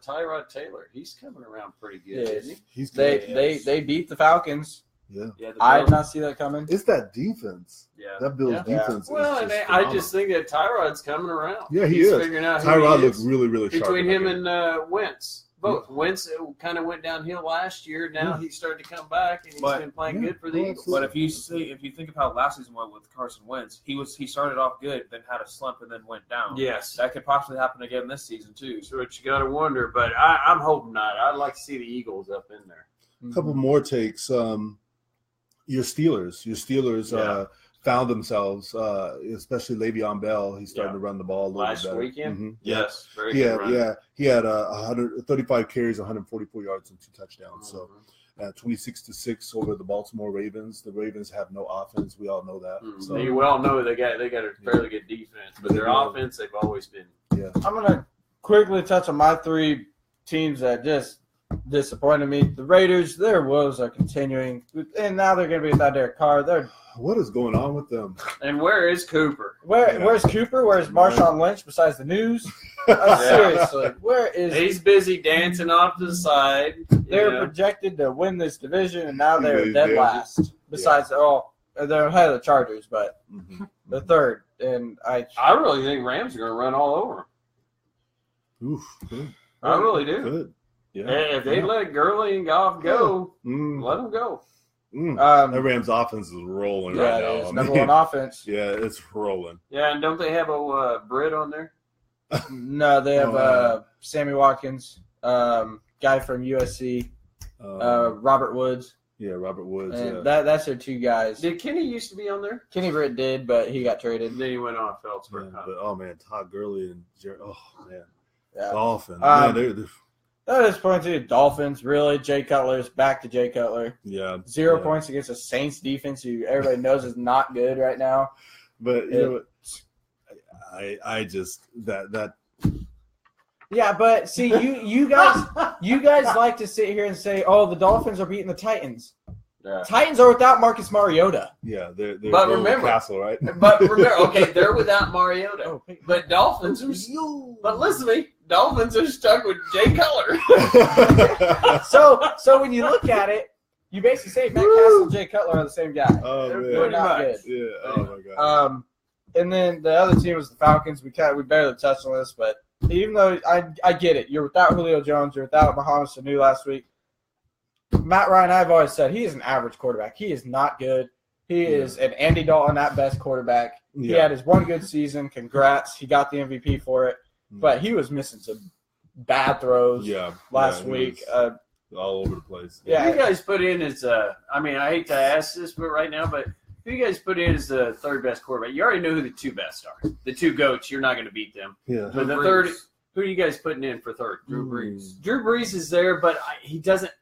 Tyrod Taylor? He's coming around pretty good, isn't he? They beat the Falcons. Yeah. I did not see that coming. It's that defense. Yeah. That Bills defense. Well, is just I just think that Tyrod's coming around. Yeah, He's is. Figuring out Tyrod looks really sharp. Between him and Wentz. Both. Wentz kind of went downhill last year. Now he's starting to come back, and he's been playing good for the Eagles. But if you think of how last season went with Carson Wentz, he started off good, then had a slump, and then went down. Yes, that could possibly happen again this season too. So what you got to wonder, but I'm hoping not. I'd like to see the Eagles up in there. A couple more takes. Your Steelers found themselves, especially Le'Veon Bell. He's starting to run the ball a little bit better. Last weekend? Mm-hmm. Yes, very good run. Yeah. He had 135 carries, 144 yards, and 2 touchdowns. Mm-hmm. So 26-6 over the Baltimore Ravens. The Ravens have no offense. We all know that. Mm-hmm. So you well know they got a fairly good defense, but their offense, they've always been. Yeah. I'm going to quickly touch on my 3 teams that just disappointed me. The Raiders, their woes are continuing, and now they're going to be without Derek Carr. What is going on with them? And where is Cooper? Where's Cooper? Where's Marshawn Lynch besides the news? Seriously, where is He's busy dancing off to the side. They're projected to win this division, and now they're dead last. Besides, they're ahead of the Chargers, but the third. And I really think Rams are going to run all over them. Oof, good. I really do. Good. Yeah. If they let Gurley and Goff go, let them go. That Rams offense is rolling right now. It's number 1 offense. Yeah, it's rolling. Yeah, and don't they have a Britt on there? No, they have Sammy Watkins, guy from USC, Robert Woods. Yeah, Robert Woods. And that's their 2 guys. Did Kenny used to be on there? Kenny Britt did, but he got traded. Then he went off elsewhere. Yeah, but man, Todd Gurley and Jared. Oh man, yeah. Dolphins. They're that is point to Dolphins. Really, Jay Cutler's back to Jay Cutler. Yeah, 0 points against a Saints defense who everybody knows is not good right now. But you know what? I just that. Yeah, but see, you guys like to sit here and say, "Oh, the Dolphins are beating the Titans." Yeah. Titans are without Marcus Mariota. Yeah, they're remember, Castle, right? But remember, okay, they're without Mariota. But Dolphins are. But listen to me, Dolphins are stuck with Jay Cutler. So when you look at it, you basically say Matt Castle and Jay Cutler are the same guy. Oh, they're not good. Yeah. Oh my god. and then the other team was the Falcons. We barely touched on this, but even though I get it, you're without Julio Jones, you're without Mohamed Sanu last week. Matt Ryan, I've always said he is an average quarterback. He is not good. He is an Andy Dalton at best quarterback. Yeah. He had his one good season. Congrats. He got the MVP for it. But he was missing some bad throws last week. All over the place. Yeah, you guys put in as I hate to ask this but right now, but who you guys put in as the third best quarterback? You already know who the two best are. The two GOATs, you're not going to beat them. Yeah. But the third, who are you guys putting in for third? Drew Brees. Drew Brees is there, but he doesn't.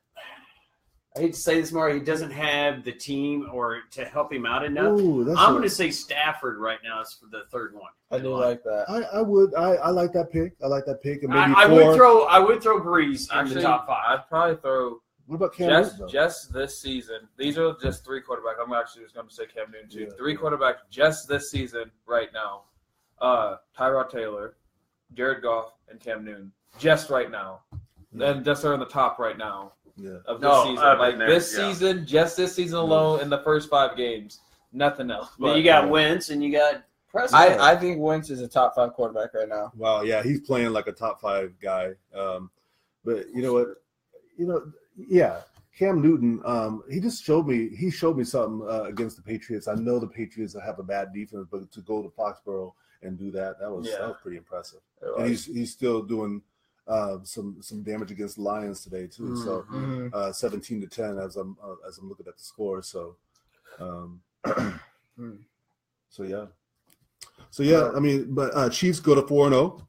I hate to say this, Mario. He doesn't have the team or to help him out enough. I'm going to say Stafford right now is for the third one. I do like that. I would. I like that pick. I like that pick. And maybe I would throw Brees in the top five. I'd probably throw. What about Cam Newton? Just this season. These are just three quarterbacks. I'm actually just going to say Cam Newton too. Three quarterbacks just this season right now. Tyrod Taylor, Jared Goff, and Cam Newton. Just right now. And just are in the top right now. Yeah. Of this season. Just this season alone in the first 5 games. Nothing else. But you got Wentz and you got Prescott. I think Wentz is a top 5 quarterback right now. Wow, yeah, he's playing like a top 5 guy. But you know what? Cam Newton, he showed me something against the Patriots. I know the Patriots have a bad defense, but to go to Foxborough and do that was pretty impressive. And he's still doing some damage against the Lions today too. So 17-10 as I'm looking at the score. So I mean, but Chiefs go to 4-0.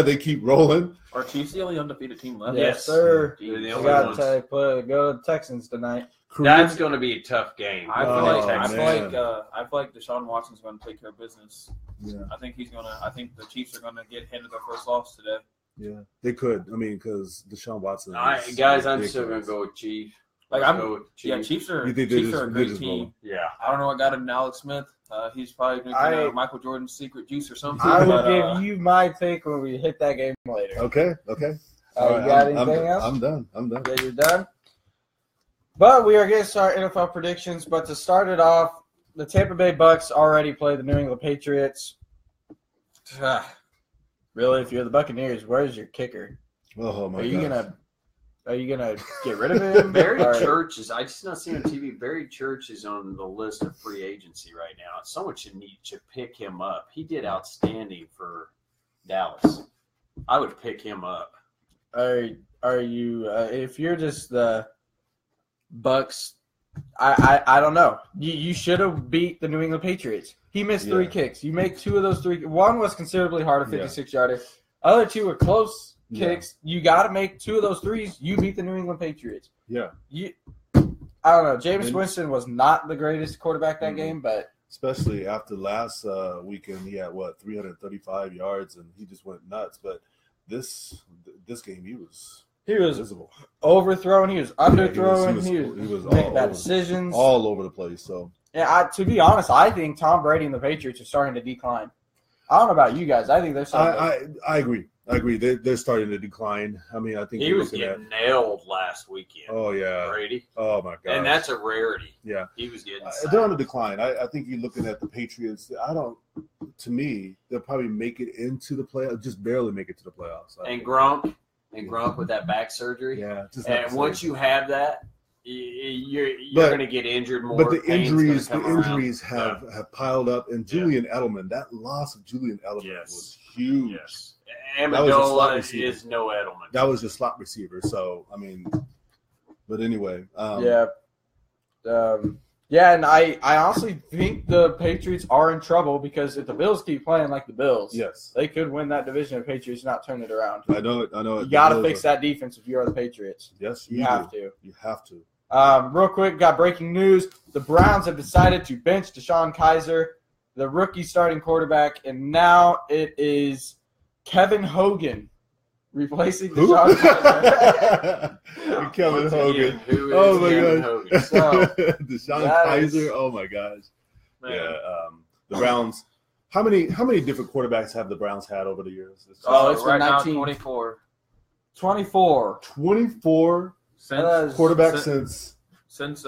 They keep rolling. Are Chiefs the only undefeated team left? Yes, sir. We got to go to Texans tonight. That's going to be a tough game. I feel like Deshaun Watson's going to take care of business. Yeah. I think the Chiefs are going to get handed their first loss today. Yeah, they could. I mean, because Deshaun Watson. I'm still going to go with Chiefs. Chiefs are a great team. Yeah. I don't know what got him Alex Smith. He's probably drinking Michael Jordan's secret juice or something. I will give you my take when we hit that game later. Okay. You got anything else? I'm done. Okay, you're done? But we are getting to our NFL predictions. But to start it off, the Tampa Bay Bucks already played the New England Patriots. Really, if you're the Buccaneers, where's your kicker? Oh my God. Are you gonna get rid of him? Barry Church is. I just not seen on TV. Barry Church is on the list of free agency right now. Someone should pick him up. He did outstanding for Dallas. I would pick him up. Are you? If you're just the Bucks, I don't know. You should have beat the New England Patriots. He missed 3 kicks. You make 2 of those 3. One was considerably harder, 56-yarder. Other 2 were close kicks. You got to make 2 of those 3s. You beat the New England Patriots. Yeah. I don't know. Jameis Winston was not the greatest quarterback that game, but especially after last weekend, he had 335 yards, and he just went nuts. But this game, he was visible. Overthrown. He was underthrown. He was making bad decisions all over the place. So. Yeah, to be honest, I think Tom Brady and the Patriots are starting to decline. I don't know about you guys. I think they're starting I agree. They're starting to decline. I mean, I think he was getting nailed last weekend. Oh, yeah. Brady. Oh, my God. And that's a rarity. Yeah. He was getting they're on the decline. I think you're looking at the Patriots. To me, they'll probably make it into the playoffs, just barely make it to the playoffs. And Gronk with that back surgery. Yeah. And once you have that, you're going to get injured more. But the injuries have piled up. And Julian Edelman, that loss of Julian Edelman was huge. Yes. Amendola is no Edelman. That was just slot receiver. So, I mean, but anyway. And I honestly think the Patriots are in trouble because if the Bills keep playing like the Bills, they could win that division if the Patriots not turn it around. I know it. You got to fix that defense if you're the Patriots. Yes, you have to. You have to. Real quick, got breaking news. The Browns have decided to bench Deshaun Kaiser, the rookie starting quarterback, and now it is Kevin Hogan replacing Deshaun Kaiser. Kevin Hogan. Oh, my gosh. So, Deshaun Kaiser. Oh, my gosh. Man. Yeah, the Browns. How many different quarterbacks have the Browns had over the years? It's right now 24. 24. 24 quarterbacks since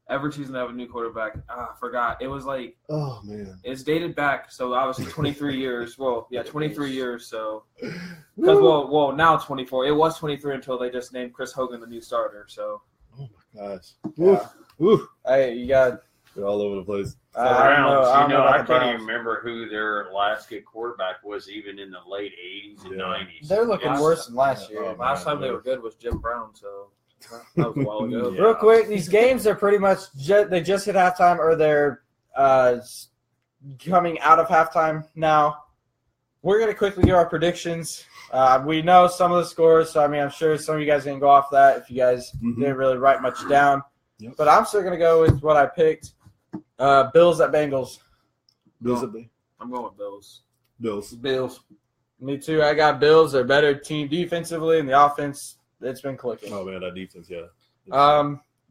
Every season they have a new quarterback. I forgot. It was like, oh man, it's dated back. So obviously 23 years. Well, yeah, 23 years. So because well now 24. It was 23 until they just named Chris Hogan the new starter. So. Oh my gosh. Yeah. Woo. Hey, you got. They're all over the place. The Browns, I can't even Browns. remember who their last good quarterback was, even in the late 80s and 90s. They're looking worse than last year. Last time they were good was Jim Brown. So. That was a while ago. Real quick, these games are pretty much they just hit halftime, or they're coming out of halftime now. We're going to quickly give our predictions. We know some of the scores, so I'm sure some of you guys didn't go off that if you guys didn't really write much down. Yep. But I'm still going to go with what I picked. Bills at Bengals. Bills at I'm going with Bills. Bills. Me too. I got Bills. They're better team defensively, and the offense. It's been clicking. Oh man, that defense, yeah.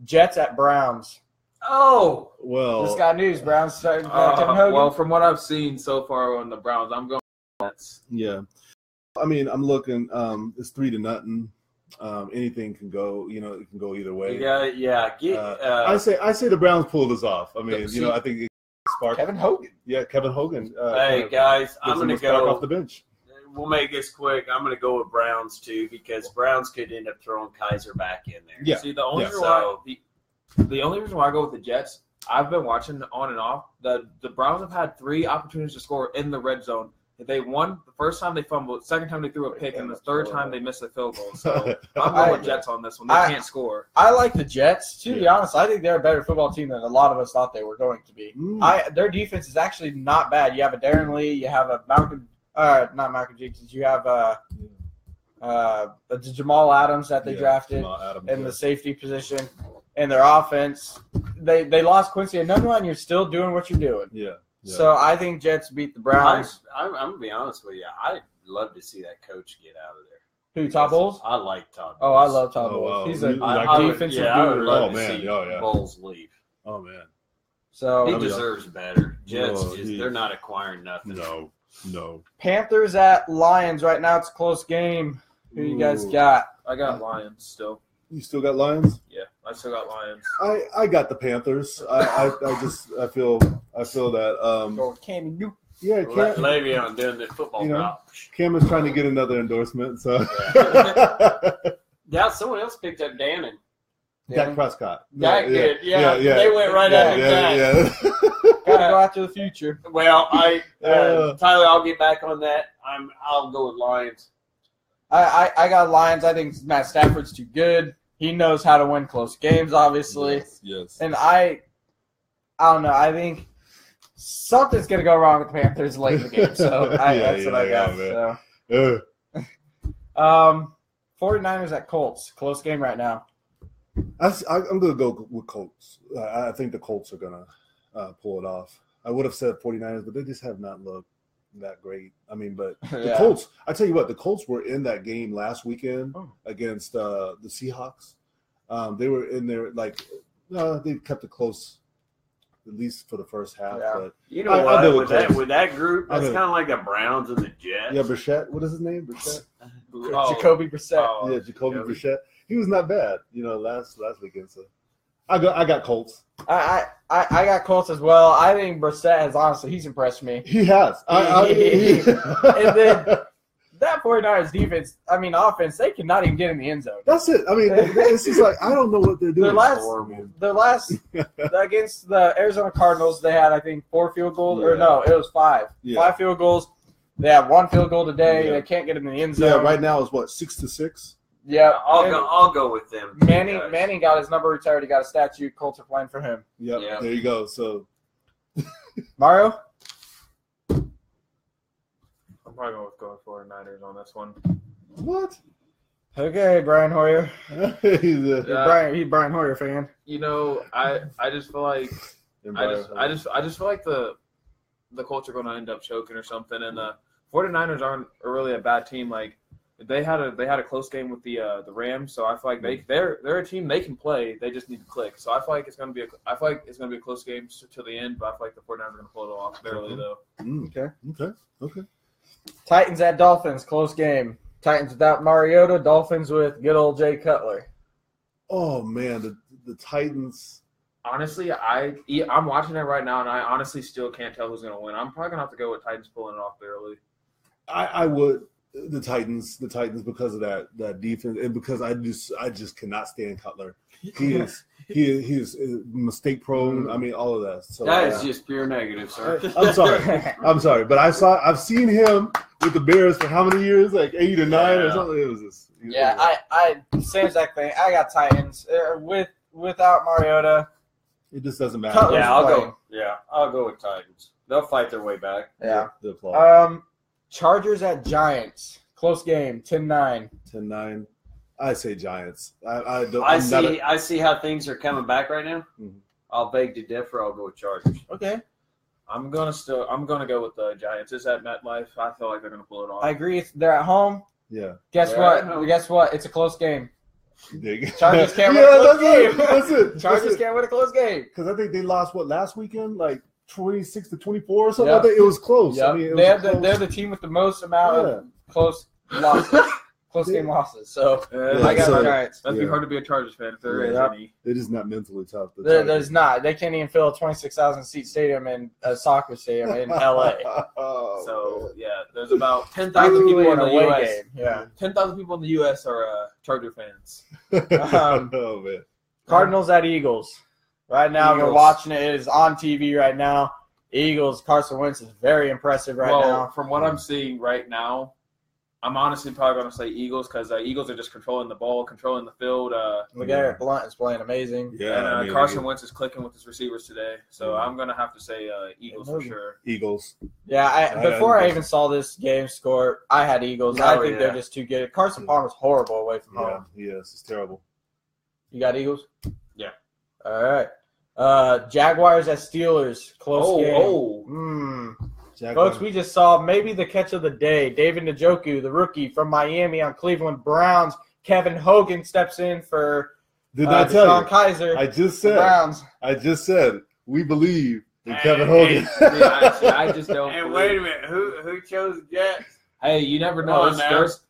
Jets at Browns. Oh, well, Just got news. Browns starting Kevin Hogan. well, from what I've seen so far on the Browns, I'm going Jets. Yeah. I mean, I'm looking. It's 3-0. Anything can go. It can go either way. Yeah. I say the Browns pull this off. I mean, I think it sparked Kevin Hogan. Yeah, Kevin Hogan. Hey guys, I'm going to go off the bench. We'll make this quick. I'm going to go with Browns too, because Browns could end up throwing Kaiser back in there. Yeah. See, the only reason why I go with the Jets, I've been watching on and off. The Browns have had 3 opportunities to score in the red zone. They won the first time they fumbled, second time they threw a pick, and the third time they missed a field goal. So I'm going with Jets on this one. They can't score. I like the Jets. To be honest, I think they're a better football team than a lot of us thought they were going to be. Their defense is actually not bad. You have a Darren Lee. You have a not Malcolm Jenkins. You have Jamal Adams that they drafted in the safety position. And their offense, they lost Quincy Enunwa, and you're still doing what you're doing. Yeah. So I think Jets beat the Browns. I'm going to be honest with you. I'd love to see that coach get out of there. Who, Todd Bowles? I like Todd Bowles. Oh, I love Todd Bowles. Wow. He's a defensive I would guru. love to see Bowles leave. Oh man. So he deserves better. Jets they're not acquiring nothing. No. Panthers at Lions right now. It's a close game. Who you guys got? I got Lions still. You still got Lions? Yeah, I still got Lions. I got the Panthers. I feel that Going Cam Newton. yeah, Cam, Le'Veon doing the football drop. Cam is trying to get another endorsement. So Yeah, someone else picked up Dannon. Dak Prescott. Dak did. Yeah. They went right after Dak. Yeah. Gotta go after the future. Well, Tyler, I'll get back on that. I'll go with Lions. I got Lions. I think Matt Stafford's too good. He knows how to win close games, obviously. Yes. And I don't know. I think something's going to go wrong with the Panthers late in the game. So that's what I got. So. 49ers at Colts. Close game right now. I'm going to go with Colts. I think the Colts are going to pull it off. I would have said 49ers, but they just have not looked that great. I mean, but the Colts, I tell you what, the Colts were in that game last weekend against the Seahawks. They were in there they kept it close, at least for the first half. Yeah. But you know what? With that group, that's kind of like the Browns and the Jets. Yeah, Brissett. What is his name? Brissett? Jacoby Brissett. Yeah, Jacoby Brissett. He was not bad, last weekend. So I got Colts. I got Colts as well. I think Brissett he's impressed me. He has. And then that 49ers defense, offense, they cannot even get in the end zone. That's it. I mean, it's just like, I don't know what they're doing. Their last against the Arizona Cardinals, they had, I think, 4 field goals. Or no, it was 5. Yeah. 5 field goals. They have 1 field goal today. Yeah. They can't get in the end zone. Yeah, right now it's 6-6? Yeah, I'll go with them. Manning got his number retired. He got a statue. Colts are playing for him. Yep. There you go. So, Mario? I'm probably going 49ers on this one. What? Okay, Brian Hoyer. He's a Brian Hoyer fan. I just feel like I just feel like the Colts are going to end up choking or something, and the 49ers aren't really a bad team. Like, they had a close game with the Rams, so I feel like they're a team they can play. They just need to click. So I feel like it's gonna be a close game to the end, but I feel like the 49ers are gonna pull it off barely though. Okay. Titans at Dolphins, close game. Titans without Mariota, Dolphins with good old Jay Cutler. Oh man, the Titans. Honestly, I'm watching it right now, and I honestly still can't tell who's going to win. I'm probably going to have to go with Titans pulling it off barely. I would the Titans because of that defense, and because I just cannot stand Cutler. He is mistake prone. I mean, all of that. So that is just pure negative, sir. I'm sorry, but I've seen him with the Bears for how many years? Like 8 or 9 or something. It was just I same exact thing. I got Titans without Mariota. It just doesn't matter. Cutler's I'll go with Titans. They'll fight their way back. Yeah. The Chargers at Giants. Close game. 10-9. 10-9. I say Giants. I see how things are coming back right now. Mm-hmm. I'll beg to differ. I'll go with Chargers. Okay. I'm gonna go with the Giants. It's at MetLife. I feel like they're gonna pull it off. I agree. They're at home. Yeah. Guess what? It's a close game. Chargers can't win a close game. That's it. Chargers can't win a close game. Because I think they lost last weekend, like 26-24 or something like that. It was close. Yep. I mean, they're the team with the most amount of close losses. Close game losses. So I got the Giants. That'd be hard to be a Chargers fan if there is any. It is not mentally tough. There's not. They can't even fill a 26,000 seat stadium in a soccer stadium in LA. There's about 10,000 people in the U.S. Game. Yeah, 10,000 people in the U.S. are Charger fans. Oh man. Cardinals at Eagles. Right now we're watching it. It is on TV right now. Eagles. Carson Wentz is very impressive right now. From what I'm seeing right now, I'm honestly probably going to say Eagles because Eagles are just controlling the ball, controlling the field. LeGarrette Blount is playing amazing. Yeah, and Carson Wentz is clicking with his receivers today. So I'm going to have to say Eagles for sure. Eagles. Yeah, before I even saw this game score, I had Eagles. I think they're just too good. Carson Palmer's horrible away from home. Yes, it's terrible. You got Eagles? Yeah. All right. Jaguars at Steelers. Close game. Folks, we just saw maybe the catch of the day. David Njoku, the rookie from Miami on Cleveland Browns. Kevin Hogan steps in for Deshaun Kaiser. I just said Browns. We believe in Kevin Hogan. I just don't. And wait a minute, who chose the Jets? Hey, you never know. There's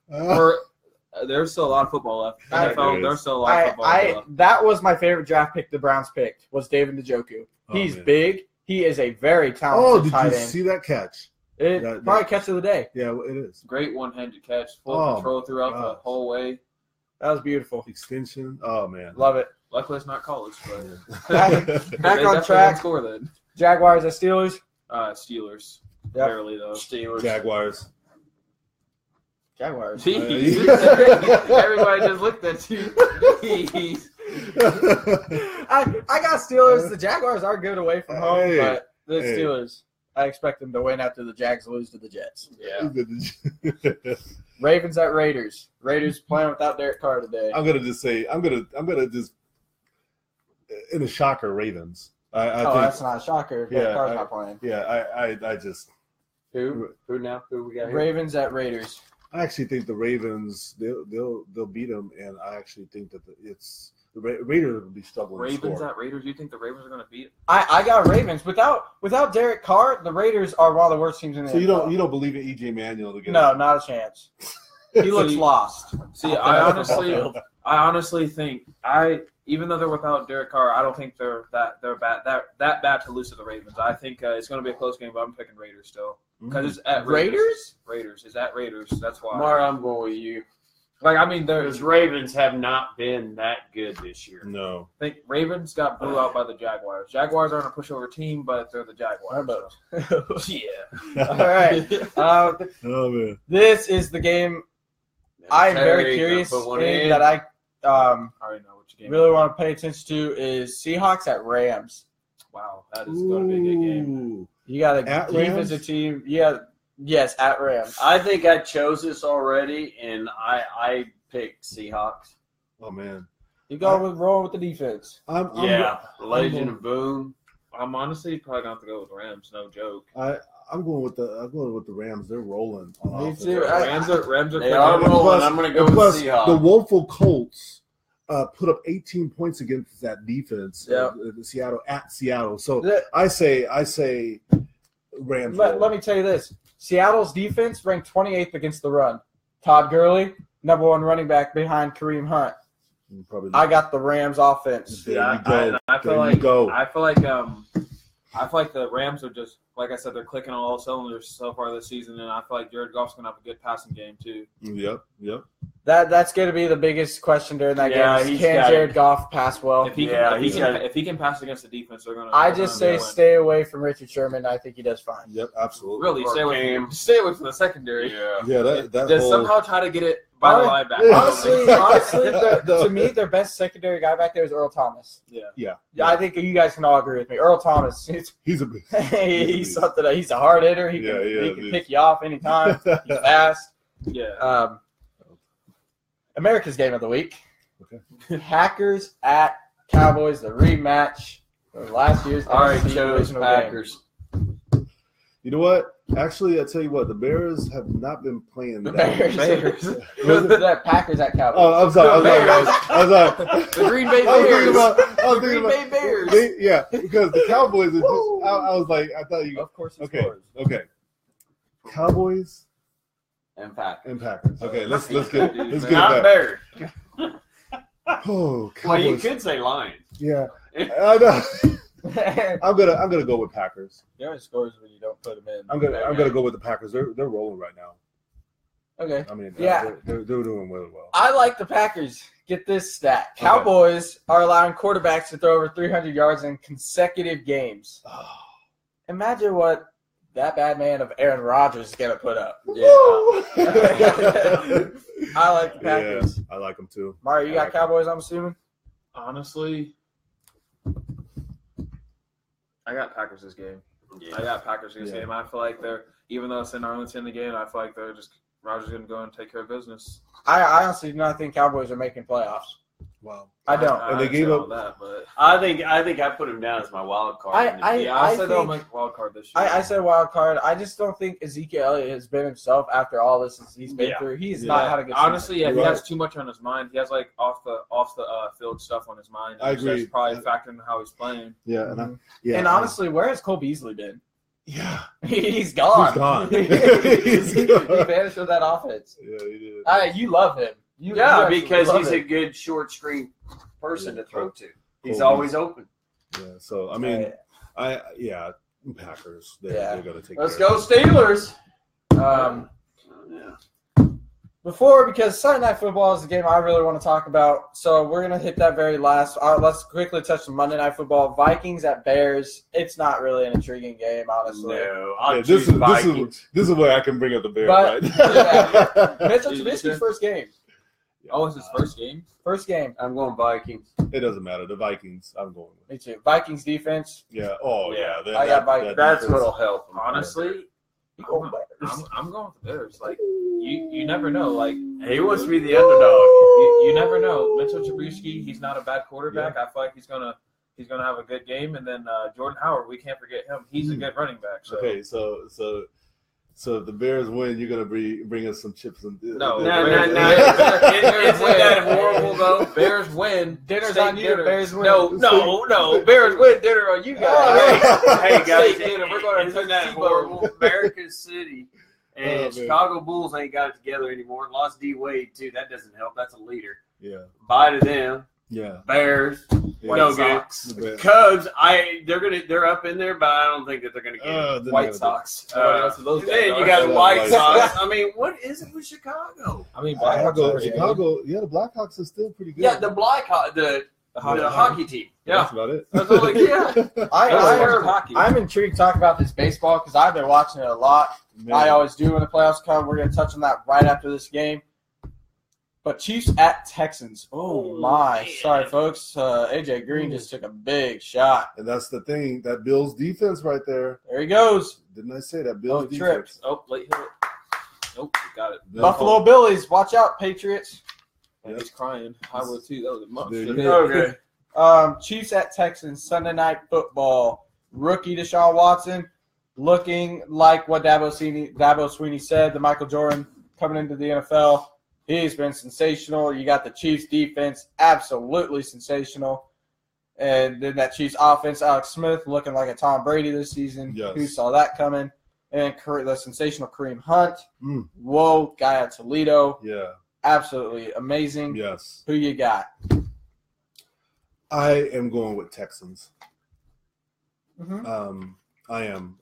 still a lot of football left. There's still a lot of football left. That was my favorite draft pick the Browns picked, was David Njoku. He's big. He is a very talented tight end. Did you see that catch? Probably catch of the day. Yeah, it is. Great one-handed catch. Full control throughout the whole way. That was beautiful. Extension. Oh, man. Love it. Luckily, it's not college. But back on track. Score then. Jaguars at Steelers. Steelers. Yep. Barely, though. Steelers. Jaguars. Everybody just looked at you. I got Steelers. The Jaguars are good away from home, but the Steelers, I expect them to win after the Jags lose to the Jets. Yeah. Ravens at Raiders. Raiders playing without Derek Carr today. I'm gonna just say I'm gonna just in a shocker Ravens. I think, that's not a shocker. Derek Carr's not playing. Yeah, I just who now? Who we got here? Ravens at Raiders. I actually think the Ravens they'll beat them, and I actually think that the Raiders will be struggling. Ravens at Raiders. You think the Ravens are going to beat it? I got Ravens without Derek Carr. The Raiders are one of the worst teams in the NFL. So you don't believe in EJ Manuel to get No, not a chance. He looks lost. See, I honestly think even though they're without Derek Carr, I don't think they're that bad to lose to the Ravens. I think it's going to be a close game, but I'm picking Raiders still. Because it's at Raiders. Raiders. It's at Raiders. That's why. Mar, I'm going with you. Because Ravens have not been that good this year. No. I think Ravens got blew out by the Jaguars. Jaguars aren't a pushover team, but they're the Jaguars. Yeah. All right. Oh, man. This is the game I'm very curious that I already know which game really want to pay attention to is Seahawks at Rams. Wow, that is going to be a good game. You got a defensive team. Yeah, yes, at Rams. I think I chose this already, and I picked Seahawks. Oh man, you rolling with the defense. Legion of Boom. I'm honestly probably gonna have to go with Rams. No joke. I'm going with the Rams. They're rolling. Me too. Rams are they are rolling. I'm going to go with Seahawks. The woeful Colts put up 18 points against that defense. Seattle. So I say Rams. Let me tell you this: Seattle's defense ranked 28th against the run. Todd Gurley, #1 running back behind Kareem Hunt. I got the Rams offense. I feel like the Rams are just, like I said, they're clicking on all cylinders so far this season, and I feel like Jared Goff's gonna have a good passing game too. Yep. That's going to be the biggest question during that game. Can Jared Goff pass well? If he can pass against the defense, they're gonna. I just say stay away from Richard Sherman. I think he does fine. Yep, absolutely. Really, stay away from the secondary. Yeah. That somehow try to get it by the linebacker. Honestly, to me, their best secondary guy back there is Earl Thomas. Yeah. I think you guys can all agree with me. Earl Thomas, he's a beast. He's something. He's a hard hitter. He can pick you off anytime. He's fast. Yeah. America's game of the week. Okay. Packers at Cowboys, the rematch of last year's divisional Packers. Game. You know what? Actually, I tell you what, the Bears have not been playing the that. Bears. That Packers at Cowboys. Oh, I'm sorry. The Green Bay Bears. I was thinking about Bears. Because the Cowboys are just. I was like, I thought you. Of course. Okay. Cowboys and Packers. Okay, let's get it not back. Bears. Oh, Cowboys. Well, you could say Lions. Yeah, I know. I'm gonna go with Packers. There are scores when you don't put them in. I'm gonna go with the Packers. They're rolling right now. Okay. I mean, they're doing really well. I like the Packers. Get this stat: Cowboys are allowing quarterbacks to throw over 300 yards in consecutive games. Imagine what that bad man of Aaron Rodgers is gonna put up. Yeah. I like the Packers. Yeah, I like them too. Mario, you got Cowboys? I'm assuming. Honestly, I got Packers this game. Yeah. I got Packers this game. I feel like even though it's in Arlington the game, I feel like Rodgers going to go and take care of business. I honestly do not think Cowboys are making playoffs. Wow. I don't. And they gave up that, but I think I put him down as my wild card. I said they'll make wild card this year. I said wild card. I just don't think Ezekiel Elliott has been himself after all this he's been through. He's not had a good season. Honestly, he has too much on his mind. He has like off the field stuff on his mind. I agree. That's probably factoring in how he's playing. Yeah, and honestly, where has Cole Beasley been? Yeah, he's gone. He vanished with that offense. Yeah, he did. You love him. Because he's a good short screen person to throw to. He's always open. Yeah, so I mean, Packers. They're gonna take. Let's go Steelers. Because Sunday Night Football is the game I really want to talk about, so we're gonna hit that very last. Let's quickly touch on Monday Night Football. Vikings at Bears. It's not really an intriguing game, honestly. No, this is where I can bring up the Bears. But, right? Mitchell Trubisky's first game. Oh, it's his first game? First game. I'm going Vikings. It doesn't matter. The Vikings, I'm going with. Me too. Vikings defense. Yeah. Oh, yeah. I got Vikings. That's what'll help. Honestly, I'm going with the Bears. Like, you never know. Like, he wants to be the underdog. You never know. Mitchell Trubisky, he's not a bad quarterback. Yeah. I feel like he's gonna have a good game. And then Jordan Howard, we can't forget him. He's a good running back. So. Okay, so if the Bears win, you're gonna bring us some chips and no. Isn't that horrible though? Bears win. Dinner's on you. Bears win. No. Bears win. Dinner on you guys. Hey guys, we're going to isn't that horrible? America's city and Chicago Bulls ain't got it together anymore. And lost D Wade too. That doesn't help. That's a leader. Yeah. Bye to them. Yeah. Bears. White Sox. Cubs. They're up in there, but I don't think that they're gonna get White Sox. Then you got the White Sox. I mean, what is it with Chicago? I mean, Chicago. Yeah, the Blackhawks are still pretty good. Yeah, the hockey team. Yeah, that's about it. I'm intrigued to talk about this baseball because I've been watching it a lot. Man. I always do when the playoffs come. We're going to touch on that right after this game. But Chiefs at Texans. Oh my. Man. Sorry, folks. AJ Green just took a big shot. And that's the thing. That Bills defense right there. There he goes. Didn't I say that? Bills defense. Tripped. Oh, late hit. Nope, got it. Buffalo Billies. Watch out, Patriots. Yep. He's crying. I would too. That was a monster. Okay. Chiefs at Texans. Sunday Night Football. Rookie Deshaun Watson looking like what Dabo Swinney said. The Michael Jordan coming into the NFL. He's been sensational. You got the Chiefs defense, absolutely sensational. And then that Chiefs offense, Alex Smith looking like a Tom Brady this season. Yes. Who saw that coming? And the sensational Kareem Hunt. Whoa, guy at Toledo. Yeah. Absolutely amazing. Yes. Who you got? I am going with Texans. Mm-hmm. I am.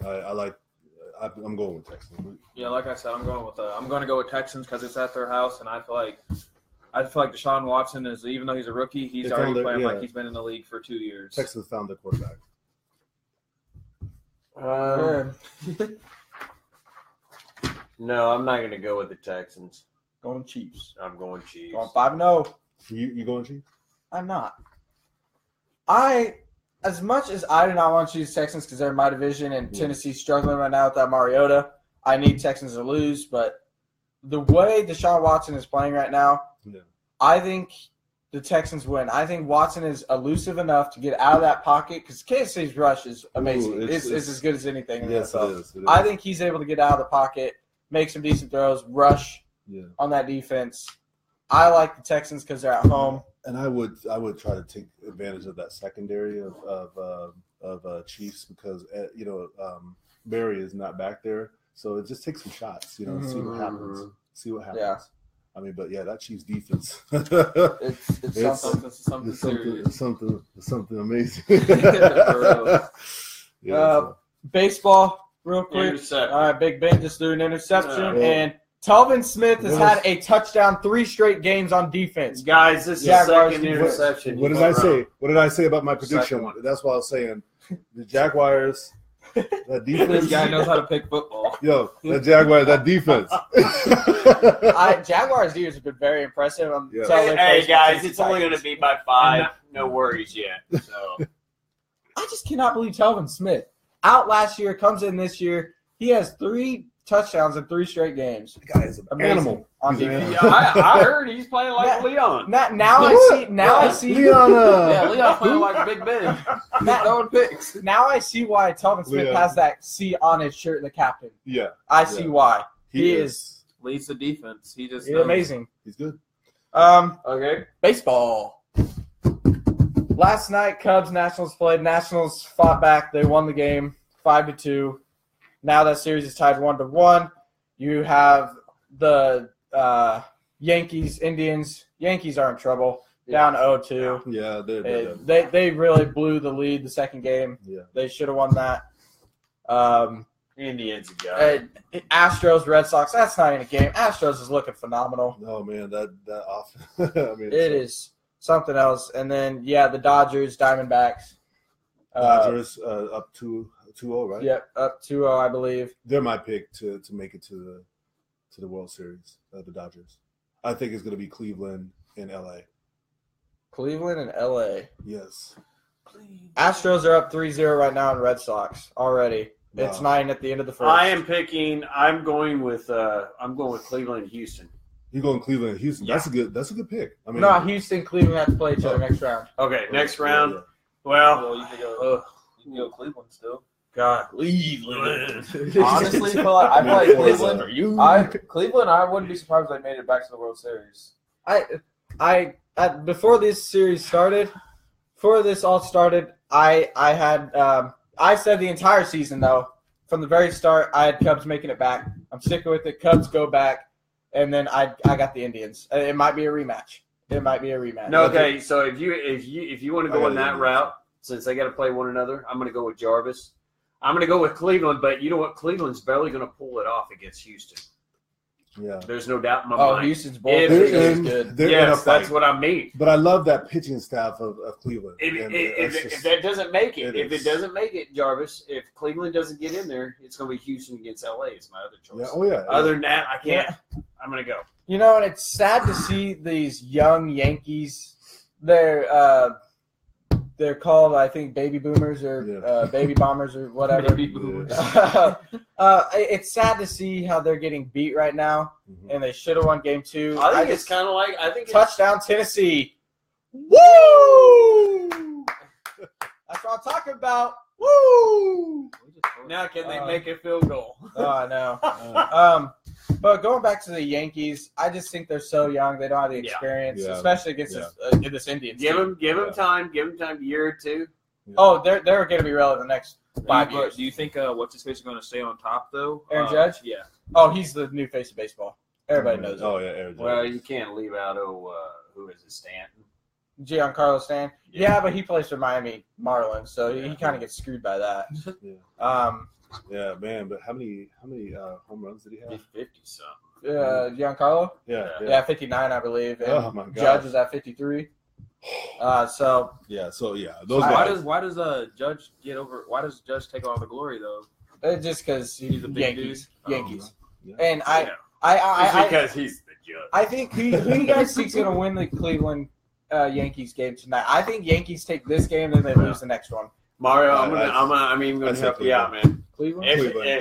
I'm going with Texans. Yeah, like I said, I'm going to go with Texans because it's at their house, and I feel like Deshaun Watson is, even though he's a rookie, he's already playing like he's been in the league for 2 years. Texans found their quarterback. No, I'm not going to go with the Texans. Going Chiefs. I'm going Chiefs. Going 5-0. You going Chiefs? I'm not. As much as I do not want to choose Texans because they're in my division and Tennessee's struggling right now without Mariota, I need Texans to lose. But the way Deshaun Watson is playing right now, I think the Texans win. I think Watson is elusive enough to get out of that pocket because Kansas City's rush is amazing. It's as good as anything in the NFL. It is. I think he's able to get out of the pocket, make some decent throws, rush on that defense. I like the Texans because they're at home. And I would try to take advantage of that secondary of Chiefs because Barry is not back there, so it just takes some shots, see what happens. Yeah. I mean, but that Chiefs defense, it's something amazing. Baseball, real quick. Interception. All right, Big Ben just threw an interception, and Telvin Smith has had a touchdown 3 straight games on defense. Guys, this is second interception. What did I say? What did I say about my prediction? That's what I was saying. The Jaguars, that defense. This guy knows how to pick football. Yo, the Jaguars, that defense. Jaguars' defense has been very impressive. Hey, guys, it's only going to be by 5. No worries yet. So I just cannot believe Telvin Smith. Out last year, comes in this year. He has 3 touchdowns in 3 straight games. The guy is an animal. On defense. Yeah, I heard he's playing like Leon. Now I see. Leon. Leon's playing like Big Ben. Throwing picks. Now I see why Telvin Smith has that C on his shirt, the captain. Yeah. I see why. He is leads the defense. He's amazing. He's good. Okay. Baseball. Last night, Cubs Nationals played. Nationals fought back. They won the game 5-2. Now that series is tied 1-1. You have the Yankees, Indians. Yankees are in trouble. Down 0-2. Yeah, they really blew the lead the second game. Yeah. They should have won that. Indians got Astros, Red Sox. That's not even a game. Astros is looking phenomenal. Oh man, that off. It is something else. And then the Dodgers, Diamondbacks. Dodgers up 2-0, right? Yep, up 2-0, I believe. They're my pick to make it to the World Series. The Dodgers. I think it's going to be Cleveland and LA. Cleveland and LA. Yes. Astros are up 3-0 right now in Red Sox already. Wow. It's 9 at the end of the first. I'm going with Cleveland and Houston. You're going Cleveland and Houston. Yeah. That's a good pick. I mean, no, Houston, Cleveland have to play each other next round. Okay, next round. Yeah. Well, you can go Cleveland still. God, Cleveland. Honestly, I feel like Cleveland. Cleveland, I wouldn't be surprised if they made it back to the World Series. Before this all started, I said the entire season though, from the very start, I had Cubs making it back. I'm sticking with it. Cubs go back, and then I got the Indians. It might be a rematch. No, okay, so if you want to go on that route, since they got to play one another, I'm going to go with Jarvis. I'm going to go with Cleveland, but you know what? Cleveland's barely going to pull it off against Houston. Yeah, there's no doubt in my mind. Houston's bullpen is good. Yes, that's what I mean. But I love that pitching staff of Cleveland. If that doesn't make it, if it doesn't make it, Jarvis, if Cleveland doesn't get in there, it's going to be Houston against LA. It's my other choice. Other than that, I can't. I'm going to go. You know, and it's sad to see these young Yankees. They're called, I think, baby boomers or baby bombers or whatever. Baby boomers. It's sad to see how they're getting beat right now, and they should have won Game 2. I think it's kind of like touchdown Tennessee. Woo! That's what I'm talking about. Woo! Now can they make a field goal? Oh, I know. But going back to the Yankees, I just think they're so young. They don't have the experience, especially against this Indians. Give them time. Give them time, a year or two. Yeah. Oh, they're going to be relevant the next 5 years. Do you think what's his face is going to stay on top though? Aaron Judge? Yeah. Oh, he's the new face of baseball. Everybody knows. Oh yeah, Aaron Judge. Well, you can't leave out who is it, Stanton? Giancarlo Stanton. Yeah, but he plays for Miami Marlins, so he kind of gets screwed by that. Yeah, man. But how many home runs did he have? 50-something. Giancarlo? Yeah, 59, I believe. And oh my God. Judge was at 53. Those guys. Why does Judge get over? Why does Judge take all the glory though? Just because he's a big Yankees. dude. Yankees. Yeah. And because he's the judge. I think who do you guys think's going to win the Cleveland Yankees game tonight? I think Yankees take this game, then they lose the next one. Mario, I'm even going to help you out, man. Cleveland. Cleveland.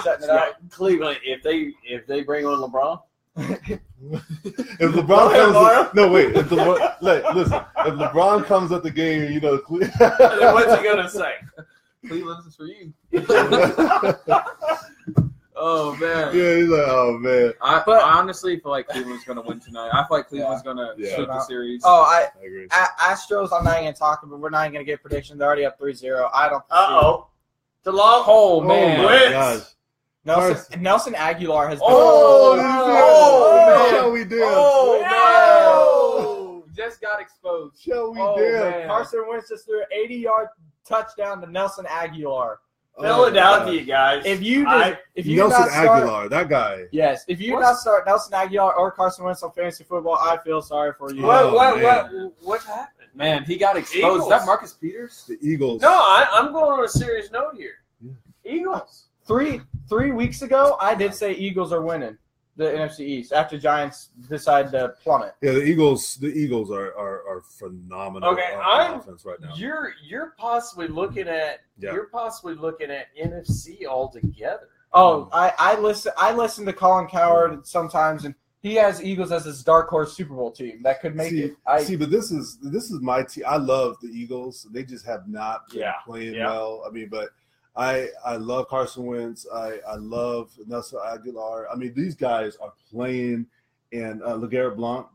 Shutting it out. Cleveland. If they bring on LeBron, If LeBron comes, no wait. If LeBron comes at the game, you know, then what's he gonna say? Cleveland is for you. Oh man. Yeah, he's like, oh man. I honestly feel like Cleveland's gonna win tonight. I feel like Cleveland's gonna sweep the series. Oh, I agree. Astros. I'm not even talking, but we're not even gonna get prediction. They're already up 3-0. I don't. The long hole, man. Oh my gosh. Nelson Aguilar has been. Shall we dance? Oh, no! Just got exposed. Shall we dance? Carson Wentz just threw an 80-yard touchdown to Nelson Aguilar. Philadelphia, guys. If you Nelson Aguilar, that guy. Yes, if you not start Nelson Aguilar or Carson Wentz on fantasy football, I feel sorry for you. What happened? Man, he got exposed. Eagles. Is that Marcus Peters? The Eagles. No, I'm going on a serious note here. Yeah. Eagles. 3 weeks ago, I did say Eagles are winning the NFC East after Giants decide to plummet. Yeah, the Eagles are phenomenal. Okay, on offense right now. You're possibly looking at NFC altogether. Oh, I listen to Colin Cowherd sometimes, and he has Eagles as his dark horse Super Bowl team that could make it. But this is my team. I love the Eagles. They just have not been playing well. I mean, but I love Carson Wentz. I love Nelson Aguilar. I mean, these guys are playing, and LeGarrette Blount.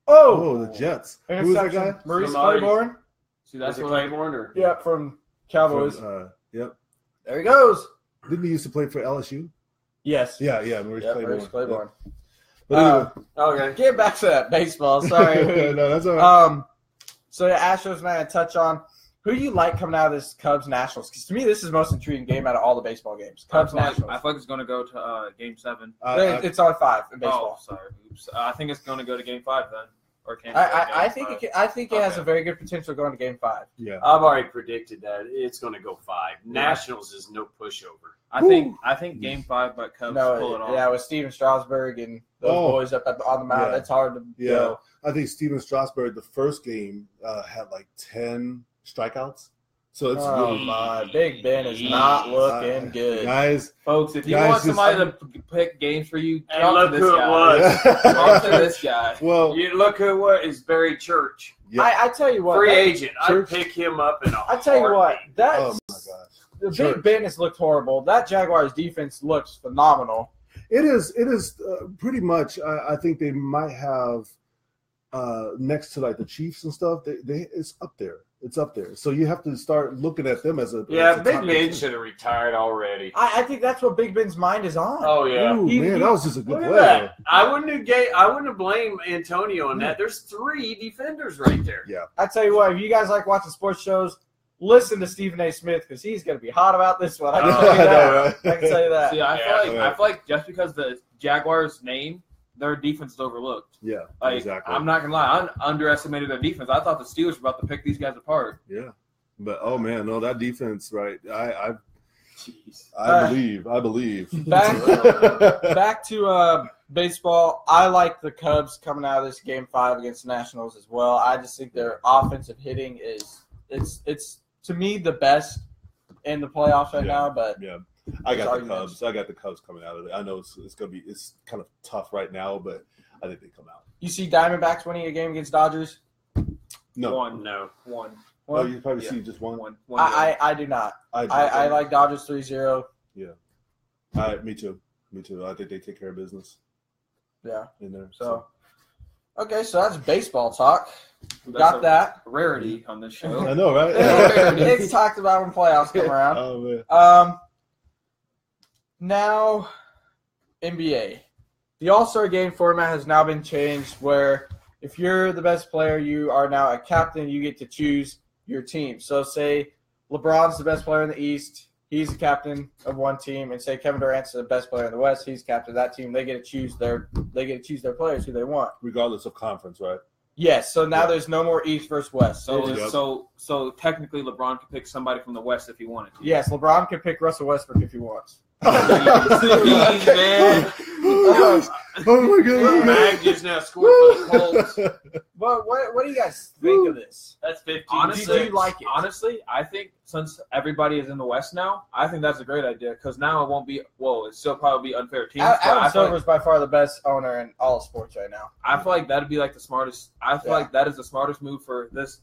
The Jets. Who's that guy? Maurice Claiborne. See, that's Claiborne, or from Cowboys. Yep. There he goes. Didn't he used to play for LSU? Yes. Yeah, Maurice Claiborne. Yep. But okay, get back to that baseball. Sorry. No, that's all right. So the Astros and I had touch on. Who do you like coming out of this Cubs-Nationals? Because to me, this is the most intriguing game out of all the baseball games. Cubs-Nationals. I feel like it's going to go to Game 7. It's only 5 in baseball. Oh, sorry. Oops. I think it's going to go to Game 5 then. Or can I think it has a very good potential going to Game 5. Yeah. I've already predicted that. It's going to go 5. Nationals is no pushover. I think Game 5, but Cubs pull it off. Yeah, with Steven Strasburg and those boys up on the mound, it's hard to go. I think Steven Strasburg, the first game, had like 10 strikeouts. So it's Big Ben is not looking good. Guys, folks, if you want somebody to pick games for you, look who it was. Talk to this guy. Well, you look who it was. Is Barry Church. Yeah. I tell you what. Free agent. I'd pick him up in a I tell you what. Oh my gosh. The Big Ben has looked horrible. That Jaguars defense looks phenomenal. It is pretty much. I think they might have next to like the Chiefs and stuff. It's up there. It's up there. So you have to start looking at them as a Big Ben should have retired already. I think that's what Big Ben's mind is on. Oh yeah, man, that was just a good play. That. I wouldn't have blamed Antonio on that. There's 3 defenders right there. Yeah. I tell you what, if you guys like watching sports shows, listen to Stephen A. Smith because he's going to be hot about this one. I can tell you that. I can tell you that. See, I feel like just because the Jaguars' name, their defense is overlooked. Yeah, exactly. I'm not gonna lie, I underestimated their defense. I thought the Steelers were about to pick these guys apart. Yeah, but oh man, no, that defense, right? I believe. Back to baseball. I like the Cubs coming out of this Game 5 against the Nationals as well. I just think their offensive hitting is it's to me the best in the playoffs right now. But I got the Cubs. I got the Cubs coming out of it. I know it's kind of tough right now, but I think they come out. You see Diamondbacks winning a game against Dodgers? No. One. Oh, you probably see just one. I do not. I like Dodgers 3-0. Yeah. Me too. I think they take care of business. Yeah. In there. So okay, so that's baseball talk. Got that. Rarity on this show. I know, right? It's talked about when playoffs come around. Oh man. Now NBA. the All-Star game format has now been changed where if you're the best player, you are now a captain. You get to choose your team. So say LeBron's the best player in the East. He's the captain of one team. And say Kevin Durant's the best player in the West. He's captain of that team. They get to choose their players who they want. Regardless of conference, right? Yes. So now there's no more East versus West. So technically LeBron could pick somebody from the West if he wanted to. Yes, LeBron could pick Russell Westbrook if he wants. Jeez, man. Oh my God! Mag just now scored for the Colts. But what do you guys think of this? That's 15. Honestly, do you like it? Honestly, I think since everybody is in the West now, I think that's a great idea because now it won't be – well, it'll still probably be unfair teams. Adam Silver is by far the best owner in all sports right now. I feel like that would be like the smartest – I feel like that is the smartest move for this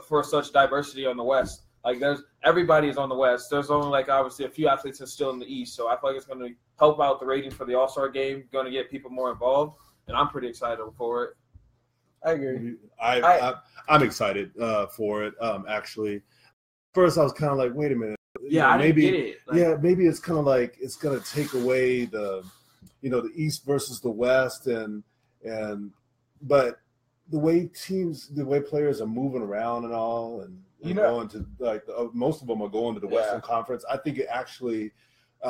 for such diversity on the West. Like everybody is on the West. There's only like obviously a few athletes that's still in the East. So I feel like it's going to help out the rating for the All-Star game, going to get people more involved. And I'm pretty excited for it. I agree. I'm excited for it. Actually, first I was kind of like, wait a minute. Yeah, maybe, I didn't get it. Maybe it's kind of like it's going to take away the East versus the West but the way players are moving around and all and going to most of them are going to the Western Conference. I think it actually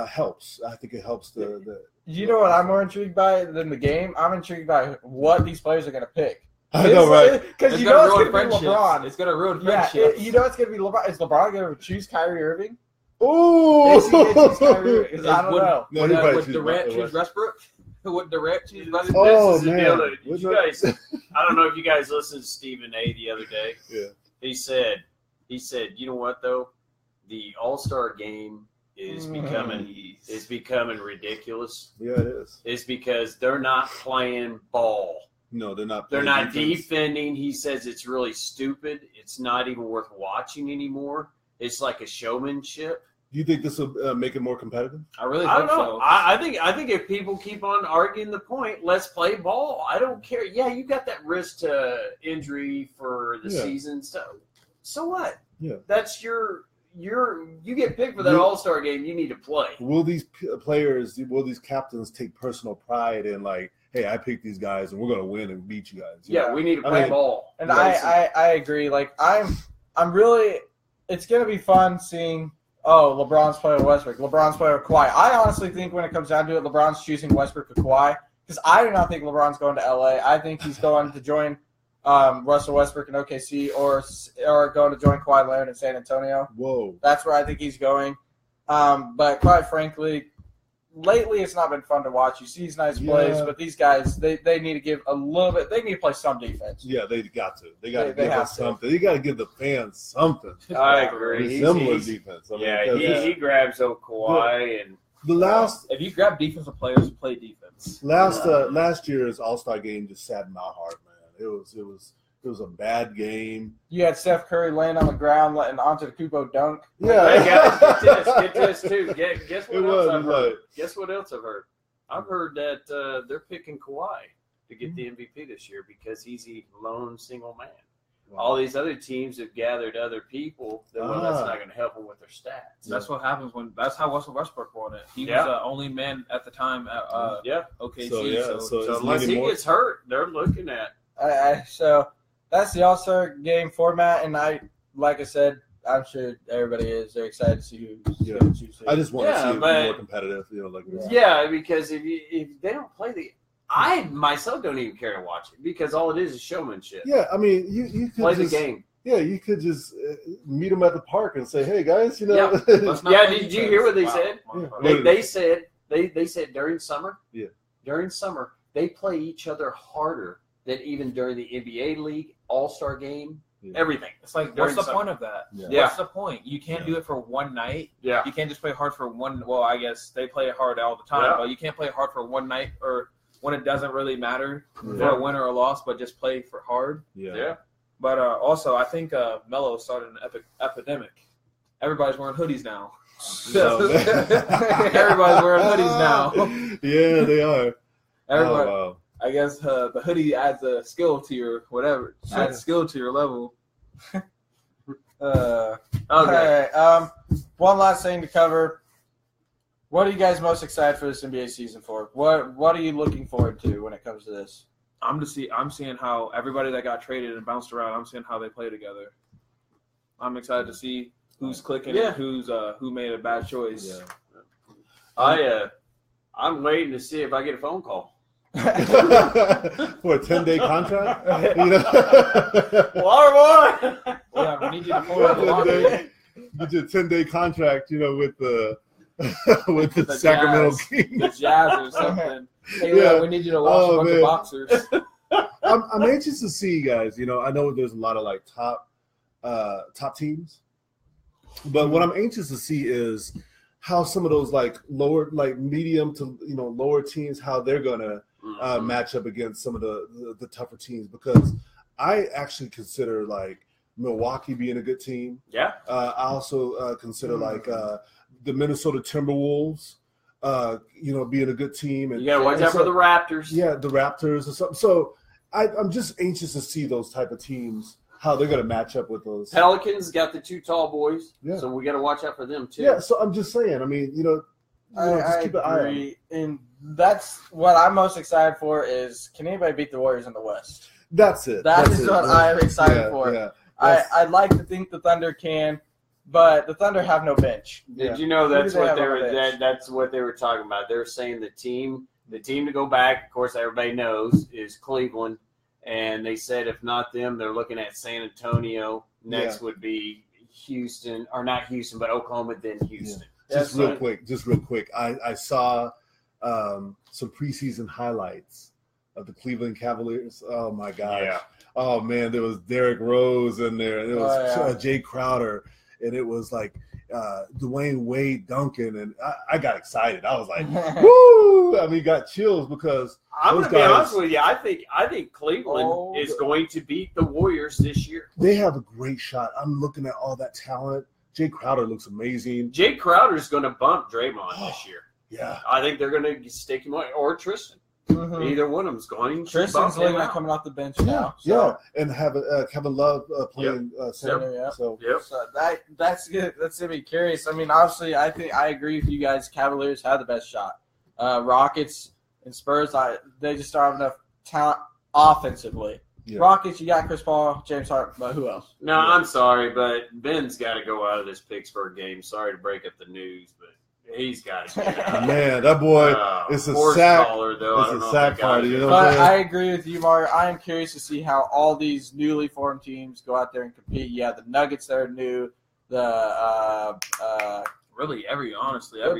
helps. I think it helps the. You know what I'm more intrigued by than the game? I'm intrigued by what these players are going to pick. I know, right? Because you know it's going to be LeBron. It's going to ruin friendships. You know it's going to be LeBron. Is LeBron going to choose Kyrie Irving? Oh, is he going to choose Kyrie Irving? I don't know. Would Durant choose Westbrook? Would Durant choose Westbrook? Oh, this is man. The deal. Did you guys? I don't know if you guys listened to Stephen A. the other day. Yeah. He said, you know what though? The All-Star game is becoming ridiculous. Yeah, it is. It's because they're not playing ball. No, they're not. They're not defending. He says it's really stupid. It's not even worth watching anymore. It's like a showmanship. Do you think this will make it more competitive? I really I hope don't know. so. I think if people keep on arguing the point, let's play ball. I don't care. Yeah, you got that risk to injury for the season. So what? Yeah, that's you get picked for that All-Star game. You need to play. Will these captains take personal pride in like, hey, I picked these guys and we're gonna win and beat you guys? Yeah, we need to play ball. And I agree. Like I'm really. It's gonna be fun seeing. Oh, LeBron's playing with Westbrook. LeBron's playing with Kawhi. I honestly think when it comes down to it, LeBron's choosing Westbrook or Kawhi because I do not think LeBron's going to LA. I think he's going to join Russell Westbrook in OKC or going to join Kawhi Leonard in San Antonio. Whoa. That's where I think he's going. But quite frankly, lately it's not been fun to watch. You see these nice plays, but these guys, they need to give a little bit. They need to play some defense. Yeah, they got to. They got to give us something. They got to give the fans something. I agree. Similar defense. He grabs Kawhi and the last. If you grab defensive players, play defense. Last year's All-Star game just sat in my heart, man. It was a bad game. You had Steph Curry laying on the ground letting Antetokounmpo dunk. Yeah. Hey guys, get this too. Guess what else I've heard? Guess what else I've heard? I've heard that they're picking Kawhi to get the MVP this year because he's a lone single man. Wow. All these other teams have gathered other people. That's not going to help them with their stats. That's what happens that's how Russell Westbrook won it. He was the only man at the time at OKC. So unless he gets hurt, they're looking at. So that's the All-Star game format, and like I said, I'm sure everybody is. They're excited to see who's going to choose. I just want to see it be more competitive. Because if they don't play I myself don't even care to watch it because all it is showmanship. Yeah, I mean, you could play the game. Yeah, you could just meet them at the park and say, "Hey guys, Yeah, did you hear what they said? Yeah. They said during summer. Yeah. During summer, they play each other harder than even during the NBA league, All-Star game, everything. It's like, what's the point of that? Yeah. What's the point? You can't do it for one night. Yeah. You can't just play hard for one. Well, I guess they play hard all the time, but you can't play hard for one night or when it doesn't really matter for a win or a loss, but just play for hard. Yeah. But also, I think Melo started an epidemic. Everybody's wearing hoodies now. Everybody's wearing hoodies now. Yeah, they are. Everybody. Oh, wow. I guess the hoodie adds a skill to your whatever. Adds skill to your level. Okay. One last thing to cover. What are you guys most excited for this NBA season for? What are you looking forward to when it comes to this? I'm seeing how everybody that got traded and bounced around. I'm seeing how they play together. I'm excited to see who's clicking and who made a bad choice. Yeah. I'm waiting to see if I get a phone call. For a 10-day contract? Water boy! Yeah, we need you to pull out the laundry. Get you a 10-day contract, with the Sacramento Kings. The Jazz or something. Hey, we need you to wash a bunch of boxers. I'm anxious to see, guys. I know there's a lot of like top teams, but what I'm anxious to see is how some of those like lower, like medium to lower teams, how they're gonna match up against some of the tougher teams, because I actually consider like Milwaukee being a good team. Yeah. I also consider like the Minnesota Timberwolves, being a good team. And you got to watch out for the Raptors. Yeah, the Raptors or something. So I'm just anxious to see those type of teams, how they're going to match up with those. Pelicans got the two tall boys, yeah. So we got to watch out for them too. Yeah, so I'm just saying. I mean, I keep an eye agree. And that's what I'm most excited for is, can anybody beat the Warriors in the West? That's it. That's what I'm excited for. Yeah. I'd like to think the Thunder can, but the Thunder have no bench. Did you know that's what that's what they were talking about? They were saying the team to go back, of course everybody knows, is Cleveland, and they said if not them, they're looking at San Antonio. Next would be Houston, or not Houston, but Oklahoma, then Houston. Yeah. Just real quick. I saw some preseason highlights of the Cleveland Cavaliers. Oh my gosh. Yeah. Oh man, there was Derrick Rose in there, and it was Jay Crowder, and it was like Dwayne Wade dunking, and I got excited. I was like, woo! I mean, got chills because I'm going to be honest with you. I think Cleveland is going to beat the Warriors this year. They have a great shot. I'm looking at all that talent. Jay Crowder looks amazing. Jay Crowder is going to bump Draymond this year. Yeah, I think they're going to stick him on, or Tristan. Mm-hmm. Either one of them is going. Tristan's coming off the bench now. So. Yeah, and have Kevin Love playing center. Yep. So that's good. That's gonna be curious. I mean, obviously, I agree with you guys. Cavaliers have the best shot. Rockets and Spurs, they just don't have enough talent offensively. Yeah. Rockets, you got Chris Paul, James Harden, but who else? No, I'm sorry, but Ben's got to go out of this Pittsburgh game. Sorry to break up the news, but he's got to get out. Man, that boy, it's a sack. It's a sack party. But I agree with you, Mario. I am curious to see how all these newly formed teams go out there and compete. Yeah, the Nuggets that are new, really every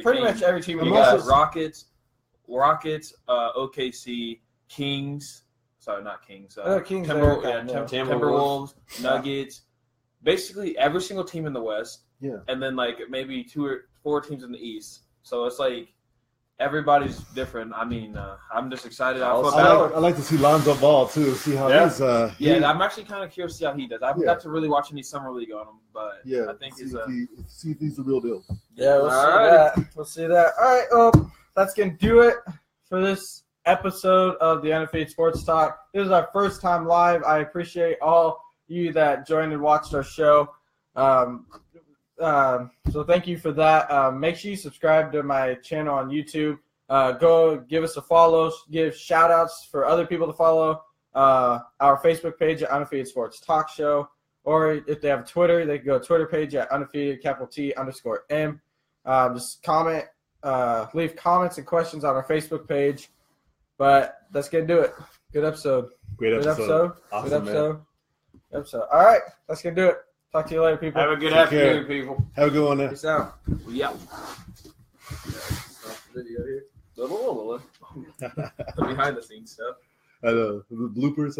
pretty much every team. You got Rockets, OKC, Kings. Sorry, not Kings. Kings. Timberwolves, Nuggets. Basically, every single team in the West. Yeah. And then like maybe 2 or 4 teams in the East. So it's like everybody's different. I mean, I'm just excited. I like to see Lonzo Ball too. See how he's. I'm actually kind of curious to see how he does. I haven't got to really watch any summer league on him, but I think see if he's the real deal. Yeah, we'll see that. All right, well, that's gonna do it for this episode of the Undefeated Sports Talk. This is our first time live. I appreciate all you that joined and watched our show. So thank you for that. Make sure you subscribe to my channel on YouTube. Go give us a follow. Give shout outs for other people to follow. Our Facebook page at Undefeated Sports Talk Show. Or if they have Twitter, they can go to Twitter page at undefeated_T_M. Just comment, leave comments and questions on our Facebook page. But that's going to do it. Good episode. Great episode. Awesome, good episode. Man. Good episode. All right. That's going to do it. Talk to you later, people. Have a good afternoon, people. Have a good one there. Peace out. Yeah. Video here. Behind the scenes stuff. The bloopers.